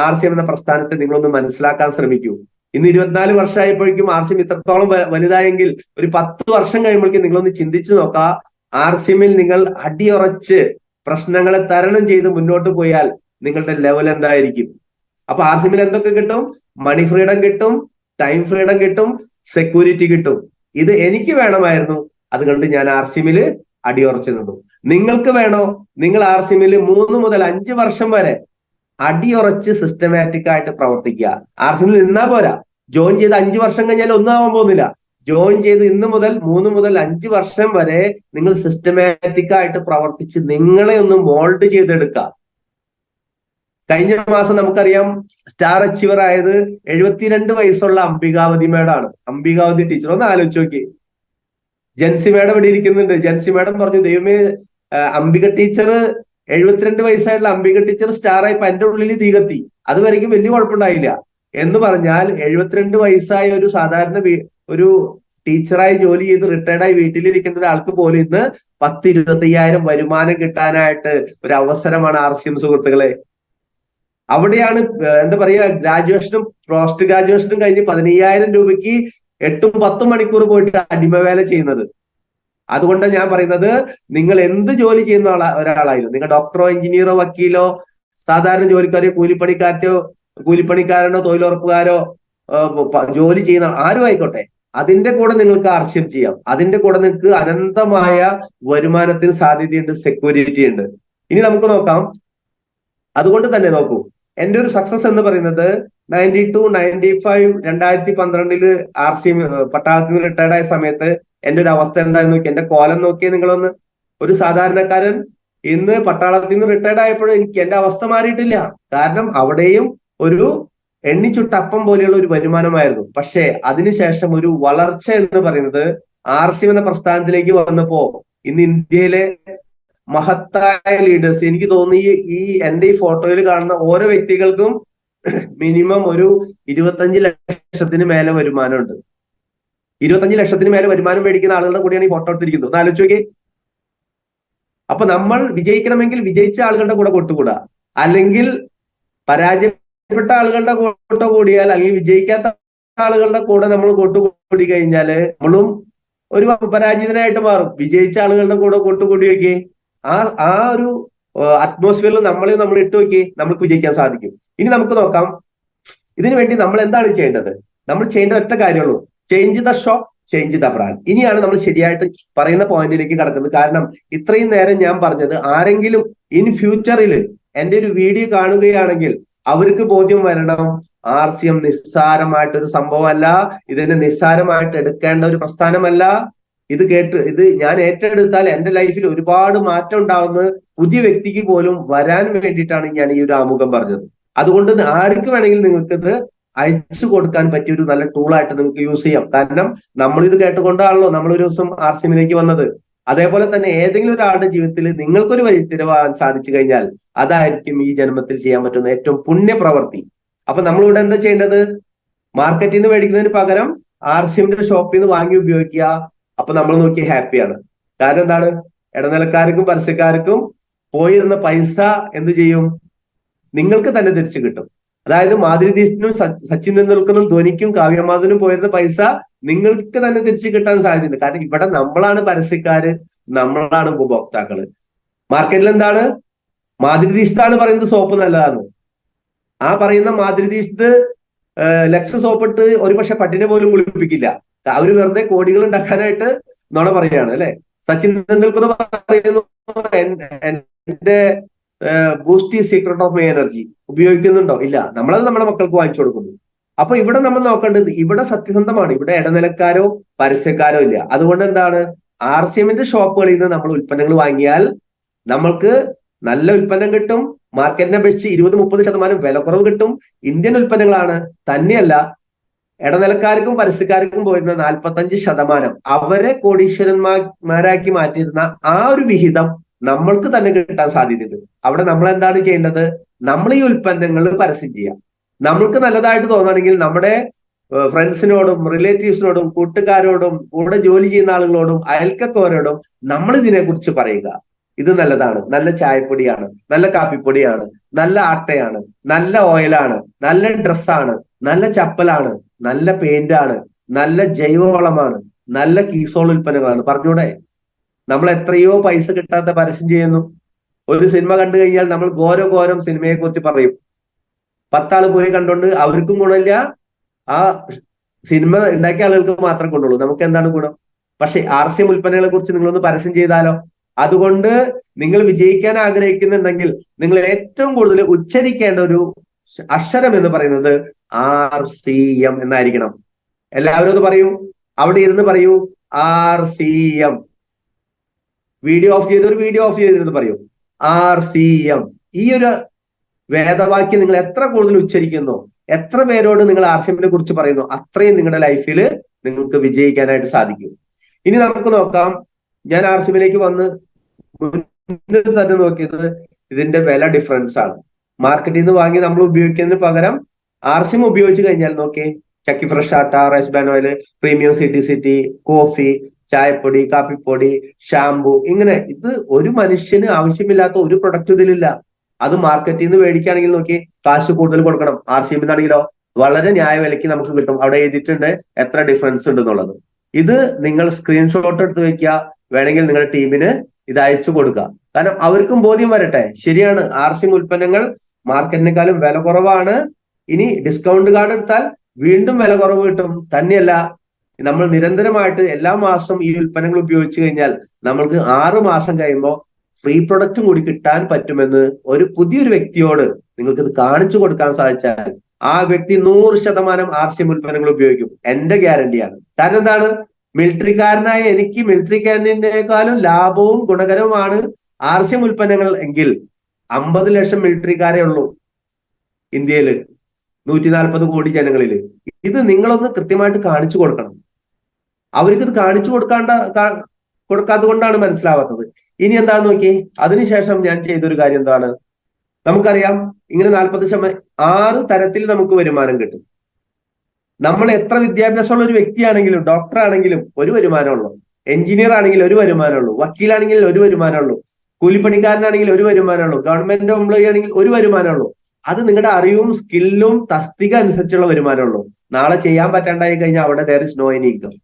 RCM എന്ന പ്രസ്ഥാനത്തെ നിങ്ങളൊന്ന് മനസ്സിലാക്കാൻ ശ്രമിക്കൂ. ഇന്ന് 24 വർഷമായപ്പോഴേക്കും RCM ഇത്രത്തോളം വലുതായെങ്കിൽ ഒരു 10 വർഷം കഴിയുമ്പോഴേക്കും നിങ്ങളൊന്ന് ചിന്തിച്ചു നോക്കാം. RCMൽ നിങ്ങൾ അടിയുറച്ച് പ്രശ്നങ്ങളെ തരണം ചെയ്ത് മുന്നോട്ട് പോയാൽ നിങ്ങളുടെ ലെവൽ എന്തായിരിക്കും? അപ്പൊ RCMൽ എന്തൊക്കെ കിട്ടും? മണി ഫ്രീഡം കിട്ടും, ടൈം ഫ്രീഡം കിട്ടും, സെക്യൂരിറ്റി കിട്ടും. ഇത് എനിക്ക് വേണമായിരുന്നു, അതുകൊണ്ട് ഞാൻ RCMൽ അടിയുറച്ചു നിന്നു. നിങ്ങൾക്ക് വേണോ? നിങ്ങൾ RCMൽ 3 മുതൽ 5 വർഷം വരെ അടിയുറച്ച് സിസ്റ്റമാറ്റിക് ആയിട്ട് പ്രവർത്തിക്കുക. RCMൽ നിന്നാ പോരാ, ജോയിൻ ചെയ്ത് 5 വർഷം കഴിഞ്ഞാൽ ഒന്നും ആവാൻ പോകുന്നില്ല. ജോയിൻ ചെയ്ത് ഇന്ന് മുതൽ 3 മുതൽ 5 വർഷം വരെ നിങ്ങൾ സിസ്റ്റമാറ്റിക് ആയിട്ട് പ്രവർത്തിച്ച് നിങ്ങളെ ഒന്ന് മോൾഡ് ചെയ്തെടുക്കുക. കഴിഞ്ഞ മാസം നമുക്കറിയാം സ്റ്റാർ അച്ചീവർ ആയത് 72 വയസ്സുള്ള അംബികാവതി മേഡാണ്. അംബികാവതി ടീച്ചർ, ഒന്ന് ആലോചിച്ച് നോക്കി. ജൻസി മേഡം ഇവിടെ ഇരിക്കുന്നുണ്ട്. ജൻസി മേഡം പറഞ്ഞു, ദൈവമേ, അംബിക ടീച്ചർ 72 വയസ്സായിട്ടുള്ള അംബിക ടീച്ചർ സ്റ്റാർ ആയപ്പോ എന്റെ ഉള്ളിൽ തീ കത്തി. അതുവരെയ്ക്കും വലിയ കുഴപ്പമുണ്ടായില്ല. എന്ന് പറഞ്ഞാൽ 72 വയസ്സായ ഒരു സാധാരണ ഒരു ടീച്ചറായി ജോലി ചെയ്ത് റിട്ടയർഡായി വീട്ടിലിരിക്കേണ്ട ഒരാൾക്ക് പോലും ഇന്ന് 10-25,000 വരുമാനം കിട്ടാനായിട്ട് ഒരു അവസരമാണ് RCM സുഹൃത്തുക്കളെ. അവിടെയാണ് എന്താ പറയാ, ഗ്രാജുവേഷനും പോസ്റ്റ് ഗ്രാജുവേഷനും കഴിഞ്ഞ് 15,000 രൂപയ്ക്ക് 8-10 മണിക്കൂർ പോയിട്ട് അടിമവേല ചെയ്യുന്നത്. അതുകൊണ്ട് ഞാൻ പറയുന്നത്, നിങ്ങൾ എന്ത് ജോലി ചെയ്യുന്ന ഒരാളായാലും, നിങ്ങൾ ഡോക്ടറോ എഞ്ചിനീയറോ വക്കീലോ സാധാരണ ജോലിക്കാരോ കൂലിപ്പണിക്കാരനോ തൊഴിലുറപ്പുകാരോ ജോലി ചെയ്യുന്ന ആരും ആയിക്കോട്ടെ, അതിന്റെ കൂടെ നിങ്ങൾക്ക് RCM ചെയ്യാം. അതിന്റെ കൂടെ നിങ്ങൾക്ക് അനന്തമായ വരുമാനത്തിന് സാധ്യതയുണ്ട്, സെക്യൂരിറ്റി ഉണ്ട്. ഇനി നമുക്ക് നോക്കാം. അതുകൊണ്ട് തന്നെ നോക്കൂ, എന്റെ ഒരു സക്സസ് എന്ന് പറയുന്നത് 92, 95, 2012 RCM പട്ടാളത്തിൽ നിന്ന് റിട്ടയർഡ് ആയ സമയത്ത് എന്റെ ഒരു അവസ്ഥ എന്താണെന്ന് നോക്കി, എന്റെ കോലം നോക്കിയേ നിങ്ങളൊന്ന്. ഒരു സാധാരണക്കാരൻ ഇന്ന് പട്ടാളത്തിൽ നിന്ന് റിട്ടയർഡ് ആയപ്പോഴും എനിക്ക് എന്റെ അവസ്ഥ മാറിയിട്ടില്ല. കാരണം അവിടെയും ഒരു എണ്ണിച്ചുട്ടപ്പം പോലെയുള്ള ഒരു വരുമാനമായിരുന്നു. പക്ഷേ അതിനുശേഷം ഒരു വളർച്ച എന്ന് പറയുന്നത് RCM എന്ന പ്രസ്ഥാനത്തിലേക്ക് വന്നപ്പോ ഇന്ന് ഇന്ത്യയിലെ മഹത്തായ ലീഡേഴ്സ്, എനിക്ക് തോന്നി ഈ എന്റെ ഈ ഫോട്ടോയിൽ കാണുന്ന ഓരോ വ്യക്തികൾക്കും മിനിമം ഒരു 25 ലക്ഷത്തിന് മേലെ വരുമാനമുണ്ട്. 25 ലക്ഷത്തിന് മേലെ വരുമാനം മേടിക്കുന്ന ആളുകളുടെ കൂടെയാണ് ഈ ഫോട്ടോ എടുത്തിരിക്കുന്നത്. ഒന്ന് ആലോചിച്ച് നോക്കി. അപ്പൊ നമ്മൾ വിജയിക്കണമെങ്കിൽ വിജയിച്ച ആളുകളുടെ കൂടെ കൊട്ടുകൂടാ, അല്ലെങ്കിൽ പരാജയപ്പെട്ട ആളുകളുടെ കൂടെ കൂടിയാൽ, അല്ലെങ്കിൽ വിജയിക്കാത്ത ആളുകളുടെ കൂടെ നമ്മൾ കൊട്ടുകൂടി കഴിഞ്ഞാല് നമ്മളും ഒരു പരാജിതനായിട്ട് മാറും. വിജയിച്ച ആളുകളുടെ കൂടെ കൊട്ടുകൂടി നോക്കി, ആ ഒരു അറ്റ്മോസ്ഫിയറിൽ നമ്മൾ ഇട്ട് നോക്കി, നമുക്ക് വിജയിക്കാൻ സാധിക്കും. ഇനി നമുക്ക് നോക്കാം, ഇതിനു വേണ്ടി നമ്മൾ എന്താണ് ചെയ്യേണ്ടത്? നമ്മൾ ചെയ്യേണ്ട ഒറ്റ കാര്യമുള്ളൂ, change the shop, change the brand. ഇനിയാണ് നമ്മൾ ശരിയായിട്ട് പറയുന്ന പോയിന്റിലേക്ക് കടക്കുന്നത്. കാരണം ഇത്രയും നേരം ഞാൻ പറഞ്ഞത് ആരെങ്കിലും ഇൻ ഫ്യൂച്ചറിൽ എന്റെ ഒരു വീഡിയോ കാണുകയാണെങ്കിൽ അവർക്ക് ബോധ്യം വരണം, RCM നിസ്സാരമായിട്ടൊരു സംഭവമല്ല, ഇതിനെ നിസ്സാരമായിട്ട് എടുക്കേണ്ട ഒരു പ്രസ്ഥാനമല്ല. ഇത് ഞാൻ ഏറ്റെടുത്താൽ എന്റെ ലൈഫിൽ ഒരുപാട് മാറ്റം ഉണ്ടാവുന്ന പുതിയ വ്യക്തിക്ക് പോലും വരാൻ വേണ്ടിയിട്ടാണ് ഞാൻ ഈ ഒരു ആമുഖം പറഞ്ഞത്. അതുകൊണ്ട് ആർക്ക് വേണമെങ്കിലും നിങ്ങൾക്കിത് അയച്ചു കൊടുക്കാൻ പറ്റിയ ഒരു നല്ല ടൂളായിട്ട് നിങ്ങൾക്ക് യൂസ് ചെയ്യാം. കാരണം നമ്മൾ ഇത് കേട്ടുകൊണ്ടാണല്ലോ നമ്മൾ ഒരു ദിവസം RCMലേക്ക് വന്നത്. അതേപോലെ തന്നെ ഏതെങ്കിലും ഒരാളുടെ ജീവിതത്തിൽ നിങ്ങൾക്കൊരു വഴിത്തിരിവാൻ സാധിച്ചു കഴിഞ്ഞാൽ അതായിരിക്കും ഈ ജന്മത്തിൽ ചെയ്യാൻ പറ്റുന്ന ഏറ്റവും പുണ്യപ്രവൃത്തി. അപ്പൊ നമ്മളിവിടെ എന്താ ചെയ്യേണ്ടത്? മാർക്കറ്റിൽ നിന്ന് മേടിക്കുന്നതിന് പകരം RCMന്റെ ഷോപ്പിൽ നിന്ന് വാങ്ങി ഉപയോഗിക്കുക. അപ്പൊ നമ്മൾ നോക്കി ഹാപ്പിയാണ്. കാരണം എന്താണ്? ഇടനിലക്കാർക്കും പരസ്യക്കാർക്കും പോയിരുന്ന പൈസ എന്ത് ചെയ്യും? നിങ്ങൾക്ക് തന്നെ തിരിച്ചു കിട്ടും. അതായത് മാധുരി ദീക്ഷിത്തിനും സച്ചിൻ ടെണ്ടുൽക്കറിനും ധോനിക്കും കാവ്യമാധവനും പോയിരുന്ന പൈസ നിങ്ങൾക്ക് തന്നെ തിരിച്ചു കിട്ടാൻ സാധ്യതയുണ്ട്. കാരണം ഇവിടെ നമ്മളാണ് പരസ്യക്കാര്, നമ്മളാണ് ഉപഭോക്താക്കള്. മാർക്കറ്റിൽ എന്താണ്? മാധുരി ദീക്ഷിത്താണ് പറയുന്നത് സോപ്പ് നല്ലതാണ്. ആ പറയുന്ന മാധുരി ദീക്ഷിത് ലക്സ് സോപ്പിട്ട് ഒരുപക്ഷെ പട്ടിനെ പോലും കുളിപ്പിക്കില്ല. അവര് വെറുതെ കോടികൾ ഉണ്ടാക്കാനായിട്ട് നുണ പറയുകയാണ് അല്ലെ. സച്ചിൻ ടെണ്ടുൽക്കർ പറയുന്നു എന്റെ boost secret of my energy ഉപയോഗിക്കുന്നുണ്ടോ? ഇല്ല. നമ്മളത് നമ്മുടെ മക്കൾക്ക് വാങ്ങിച്ചു കൊടുക്കുന്നു. അപ്പൊ ഇവിടെ നമ്മൾ നോക്കേണ്ടത് ഇവിടെ സത്യസന്ധമാണ്. ഇവിടെ ഇടനിലക്കാരോ പരസ്യക്കാരോ ഇല്ല. അതുകൊണ്ട് എന്താണ്? RCMന്റെ ഷോപ്പുകളിൽ നിന്ന് നമ്മൾ ഉൽപ്പന്നങ്ങൾ വാങ്ങിയാൽ നമ്മൾക്ക് നല്ല ഉൽപ്പന്നം കിട്ടും. മാർക്കറ്റിനെ അപേക്ഷിച്ച് 20-30% വില കുറവ് കിട്ടും. ഇന്ത്യൻ ഉൽപ്പന്നങ്ങളാണ്. തന്നെയല്ല ഇടനിലക്കാർക്കും പരസ്യക്കാർക്കും പോയിരുന്ന 45% അവരെ കോടീശ്വരന്മാരാക്കി മാറ്റിയിരുന്ന ആ ഒരു വിഹിതം നമ്മൾക്ക് തന്നെ കിട്ടാൻ സാധ്യതയുണ്ട്. അവിടെ നമ്മൾ എന്താണ് ചെയ്യേണ്ടത്? നമ്മൾ ഈ ഉൽപ്പന്നങ്ങൾ പരസ്യം ചെയ്യാം. നമ്മൾക്ക് നല്ലതായിട്ട് തോന്നുകയാണെങ്കിൽ നമ്മുടെ ഫ്രണ്ട്സിനോടും റിലേറ്റീവ്സിനോടും കൂട്ടുകാരോടും കൂടെ ജോലി ചെയ്യുന്ന ആളുകളോടും അയൽക്കക്കാരോടും നമ്മൾ ഇതിനെക്കുറിച്ച് പറയുക. ഇത് നല്ലതാണ്, നല്ല ചായപ്പൊടിയാണ്, നല്ല കാപ്പിപ്പൊടിയാണ്, നല്ല ആട്ടയാണ്, നല്ല ഓയിലാണ്, നല്ല ഡ്രസ്സാണ്, നല്ല ചപ്പലാണ്, നല്ല പെയിന്റാണ്, നല്ല ജൈവവളമാണ്, നല്ല കീസോൾ ഉൽപ്പന്നങ്ങളാണ്. പറഞ്ഞൂടെ? നമ്മൾ എത്രയോ പൈസ കിട്ടാത്ത പരസ്യം ചെയ്യുന്നു. ഒരു സിനിമ കണ്ടു കഴിഞ്ഞാൽ നമ്മൾ ഘോരം സിനിമയെ കുറിച്ച് പറയും. 10 ആള് പോയി കണ്ടോണ്ട് അവർക്കും ഗുണമില്ല, ആ സിനിമ ഉണ്ടാക്കിയ ആളുകൾക്ക് മാത്രം കൊണ്ടുള്ളൂ. നമുക്ക് എന്താണ് ഗുണം? പക്ഷെ RCM ഉൽപ്പന്നങ്ങളെ കുറിച്ച് നിങ്ങളൊന്ന് പരസ്യം ചെയ്താലോ? അതുകൊണ്ട് നിങ്ങൾ വിജയിക്കാൻ ആഗ്രഹിക്കുന്നുണ്ടെങ്കിൽ നിങ്ങൾ ഏറ്റവും കൂടുതൽ ഉച്ചരിക്കേണ്ട ഒരു അക്ഷരം എന്ന് പറയുന്നത് RCM എന്നായിരിക്കണം. എല്ലാവരും ഒന്ന് പറയൂ, അവിടെ ഇരുന്ന് പറയൂ, RCM. വീഡിയോ ഓഫ് ചെയ്തിരുന്ന് പറയൂ, RCM. ഈ ഒരു വേദവാക്യം നിങ്ങൾ എത്ര കൂടുതൽ ഉച്ചരിക്കുന്നു, എത്ര പേരോട് നിങ്ങൾ RCMനെ കുറിച്ച് പറയുന്നു, അത്രയും നിങ്ങളുടെ ലൈഫിൽ നിങ്ങൾക്ക് വിജയിക്കാനായിട്ട് സാധിക്കും. ഇനി നമുക്ക് നോക്കാം. ഞാൻ RCMലേക്ക് വന്ന് മുന്നിൽ തന്നെ നോക്കിയത് ഇതിന്റെ വില ഡിഫറൻസ് ആണ്. മാർക്കറ്റിൽ നിന്ന് വാങ്ങി നമ്മൾ ഉപയോഗിക്കുന്നതിന് പകരം RCM ഉപയോഗിച്ച് കഴിഞ്ഞാൽ നോക്കി, chakki fresh atta, rice bran oil, premium city coffee, ചായപ്പൊടി, കാപ്പിപ്പൊടി, ഷാംപൂ, ഇങ്ങനെ ഇത് ഒരു മനുഷ്യന് ആവശ്യമില്ലാത്ത ഒരു പ്രൊഡക്റ്റ് ഇതിലില്ല. അത് മാർക്കറ്റിൽ നിന്ന് മേടിക്കുകയാണെങ്കിൽ നോക്കി കാശ് കൂടുതൽ കൊടുക്കണം. RCM എന്നാണെങ്കിലോ വളരെ ന്യായ വിലയ്ക്ക് നമുക്ക് കിട്ടും. അവിടെ എഴുതിയിട്ടുണ്ട് എത്ര ഡിഫറൻസ് ഉണ്ട് എന്നുള്ളത്. ഇത് നിങ്ങൾ സ്ക്രീൻഷോട്ട് എടുത്ത് വെക്കുക, വേണമെങ്കിൽ നിങ്ങളുടെ ടീമിന് ഇത് അയച്ചു കൊടുക്കുക. കാരണം അവർക്കും ബോധ്യം വരട്ടെ, ശരിയാണ് RCM ഉൽപ്പന്നങ്ങൾ മാർക്കറ്റിനേക്കാളും വില കുറവാണ്. ഇനി ഡിസ്കൗണ്ട് കാർഡ് എടുത്താൽ വീണ്ടും വില കുറവ് കിട്ടും. തന്നെയല്ല, നമ്മൾ നിരന്തരമായിട്ട് എല്ലാ മാസം ഈ ഉൽപ്പന്നങ്ങൾ ഉപയോഗിച്ചു കഴിഞ്ഞാൽ നമ്മൾക്ക് 6 മാസം കഴിയുമ്പോൾ ഫ്രീ പ്രൊഡക്റ്റും കൂടി കിട്ടാൻ പറ്റുമെന്ന് ഒരു പുതിയൊരു വ്യക്തിയോട് നിങ്ങൾക്ക് ഇത് കാണിച്ചു കൊടുക്കാൻ സാധിച്ചാൽ ആ വ്യക്തി 100% RCM ഉൽപ്പന്നങ്ങൾ ഉപയോഗിക്കും. എന്റെ ഗ്യാരണ്ടിയാണ്. കാരണം എന്താണ്? മിലിറ്ററിക്കാരനായ എനിക്ക് മിലിറ്ററിക്കാരനേക്കാളും ലാഭവും ഗുണകരവുമാണ് RCM ഉൽപ്പന്നങ്ങൾ എങ്കിൽ 50 ലക്ഷം മിലിറ്ററിക്കാരേ ഉള്ളൂ ഇന്ത്യയിൽ, 140 കോടി ജനങ്ങളില്. ഇത് നിങ്ങളൊന്ന് കൃത്യമായിട്ട് കാണിച്ചു കൊടുക്കണം. അവർക്കിത് കാണിച്ചു കൊടുക്കാത്തത് കൊണ്ടാണ് മനസ്സിലാവാത്തത്. ഇനി എന്താന്ന് നോക്കി, അതിനുശേഷം ഞാൻ ചെയ്തൊരു കാര്യം എന്താണ്? നമുക്കറിയാം ഇങ്ങനെ 40% 6 തരത്തിൽ നമുക്ക് വരുമാനം കിട്ടും. നമ്മൾ എത്ര വിദ്യാഭ്യാസമുള്ള ഒരു വ്യക്തിയാണെങ്കിലും, ഡോക്ടർ ആണെങ്കിലും ഒരു വരുമാനമുള്ളൂ, എഞ്ചിനീയർ ആണെങ്കിൽ ഒരു വരുമാനമുള്ളൂ, വക്കീലാണെങ്കിൽ ഒരു വരുമാനമുള്ളൂ, കൂലിപ്പണിക്കാരനാണെങ്കിൽ ഒരു വരുമാനമുള്ളൂ, ഗവൺമെന്റ് എംപ്ലോയി ആണെങ്കിൽ ഒരു വരുമാനമുള്ളൂ. അത് നിങ്ങളുടെ അറിവും സ്കില്ലും തസ്തിക അനുസരിച്ചുള്ള വരുമാനമുള്ളൂ. നാളെ ചെയ്യാൻ പറ്റാണ്ടായി കഴിഞ്ഞാൽ അവിടെ there is no any income.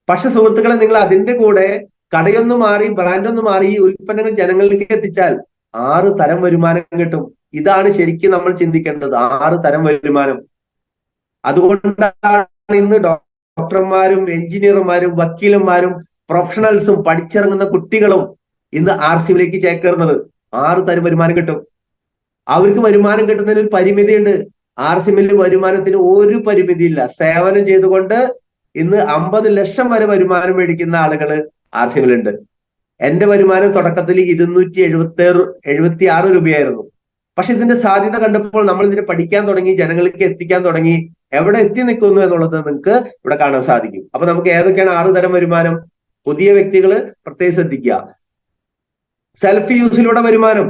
പക്ഷെ സുഹൃത്തുക്കളെ, നിങ്ങൾ അതിന്റെ കൂടെ കടയൊന്ന് മാറി, ബ്രാൻഡൊന്ന് മാറി ഈ ഉൽപ്പന്നങ്ങൾ ജനങ്ങളിലേക്ക് എത്തിച്ചാൽ 6 തരം വരുമാനം കിട്ടും. ഇതാണ് ശരിക്കും നമ്മൾ ചിന്തിക്കേണ്ടത്, 6 തരം വരുമാനം. അതുകൊണ്ടാണ് ഇന്ന് ഡോക്ടർമാരും എഞ്ചിനീയർമാരും വക്കീലന്മാരും പ്രൊഫഷണൽസും പഠിച്ചിറങ്ങുന്ന കുട്ടികളും ഇന്ന് RCMലേക്ക് ചേക്കേറുന്നത്. 6 തരം വരുമാനം കിട്ടും. അവർക്ക് വരുമാനം കിട്ടുന്നതിന് ഒരു പരിമിതിയുണ്ട്. RCMൽ വരുമാനത്തിന് ഒരു പരിമിതിയില്ല. സേവനം ചെയ്തുകൊണ്ട് ഇന്ന് 50 ലക്ഷം വരെ വരുമാനം മേടിക്കുന്ന ആളുകൾ RCMലുണ്ട്. എന്റെ വരുമാനം തുടക്കത്തിൽ 276 രൂപയായിരുന്നു. പക്ഷെ ഇതിന്റെ സാധ്യത കണ്ടപ്പോൾ നമ്മൾ ഇതിനെ പഠിക്കാൻ തുടങ്ങി, ജനങ്ങൾക്ക് എത്തിക്കാൻ തുടങ്ങി. എവിടെ എത്തി നിൽക്കുന്നു എന്നുള്ളത് നിങ്ങൾക്ക് ഇവിടെ കാണാൻ സാധിക്കും. അപ്പൊ നമുക്ക് ഏതൊക്കെയാണ് 6 തരം വരുമാനം? പുതിയ വ്യക്തികള് പ്രത്യേകം ശ്രദ്ധിക്കുക. സെൽഫ് യൂസിലൂടെ വരുമാനം,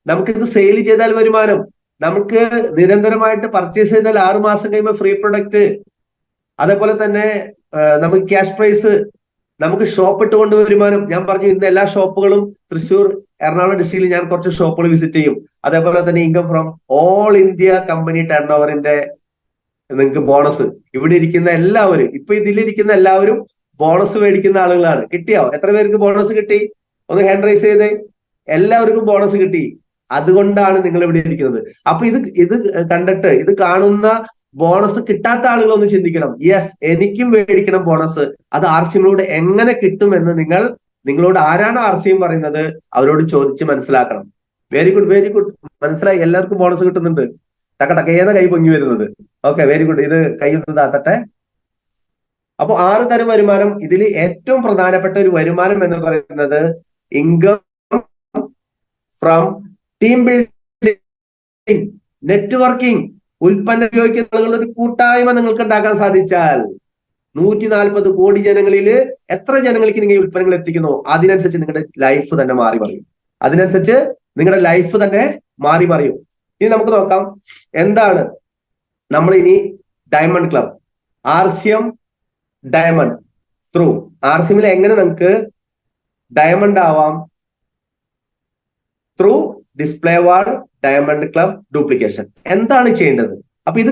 നമുക്കിത് സെയിൽ ചെയ്താൽ വരുമാനം, നമുക്ക് നിരന്തരമായിട്ട് പർച്ചേസ് ചെയ്താൽ 6 മാസം കഴിയുമ്പോൾ ഫ്രീ പ്രൊഡക്റ്റ്, അതേപോലെ തന്നെ നമുക്ക് ക്യാഷ് പ്രൈസ്, നമുക്ക് ഷോപ്പ് ഇട്ടുകൊണ്ട് വരുമാനം. ഞാൻ പറഞ്ഞു ഇന്ന് എല്ലാ ഷോപ്പുകളും തൃശ്ശൂർ, എറണാകുളം ഡിസ്ട്രിക്റ്റിൽ ഞാൻ കുറച്ച് ഷോപ്പുകൾ വിസിറ്റ് ചെയ്യും. അതേപോലെ തന്നെ income from all India company ടേൺ ഓവറിന്റെ നിങ്ങൾക്ക് ബോണസ്. ഇവിടെ ഇരിക്കുന്ന എല്ലാവരും, ഇപ്പൊ ഇതിലിരിക്കുന്ന എല്ലാവരും ബോണസ് മേടിക്കുന്ന ആളുകളാണ്. കിട്ടിയോ? എത്ര പേർക്ക് ബോണസ് കിട്ടി? ഒന്ന് ഹാൻഡ് റൈസ് ചെയ്തേ. എല്ലാവർക്കും ബോണസ് കിട്ടി. അതുകൊണ്ടാണ് നിങ്ങൾ ഇവിടെ ഇരിക്കുന്നത്. അപ്പൊ ഇത് കണ്ടിട്ട്, ഇത് കാണുന്ന ബോണസ് കിട്ടാത്ത ആളുകളൊന്ന് ചിന്തിക്കണം. യെസ്, എനിക്കും മേടിക്കണം ബോണസ്. അത് RCMലൂടെ എങ്ങനെ കിട്ടുമെന്ന് നിങ്ങളോട് ആരാണ് RCM പറയുന്നത് അവരോട് ചോദിച്ച് മനസ്സിലാക്കണം. വെരി ഗുഡ്, വെരി ഗുഡ്, മനസ്സിലായി. എല്ലാവർക്കും ബോണസ് കിട്ടുന്നുണ്ട്. ടക്കടക്കേന്ന കൈ പൊങ്ങി വരുന്നത്. Okay, very good. ഇത് കൈ ഒന്ന് താത്തട്ടെ. അപ്പൊ 6 തരം വരുമാനം. ഇതിൽ ഏറ്റവും പ്രധാനപ്പെട്ട ഒരു വരുമാനം എന്ന് പറയുന്നത് income from team building, networking. ഉൽപ്പന്നം ഉപയോഗിക്കുന്ന ആളുകളുടെ ഒരു കൂട്ടായ്മ നിങ്ങൾക്ക് ഉണ്ടാക്കാൻ സാധിച്ചാൽ 140 കോടി ജനങ്ങളിൽ എത്ര ജനങ്ങൾക്ക് നിങ്ങൾ ഈ ഉൽപ്പന്നങ്ങൾ എത്തിക്കുന്നു, അതിനനുസരിച്ച് നിങ്ങളുടെ ലൈഫ് തന്നെ മാറി മറിയും. അതിനനുസരിച്ച് നിങ്ങളുടെ ലൈഫ് തന്നെ മാറി മറിയും. ഇനി നമുക്ക് നോക്കാം എന്താണ് നമ്മൾ ഇനി diamond club, RCM diamond through. RCMൽ എങ്ങനെ നമുക്ക് ഡയമണ്ട് ആവാം? Through display wall diamond club duplication. എന്താണ് ചെയ്യേണ്ടത്? അപ്പൊ ഇത്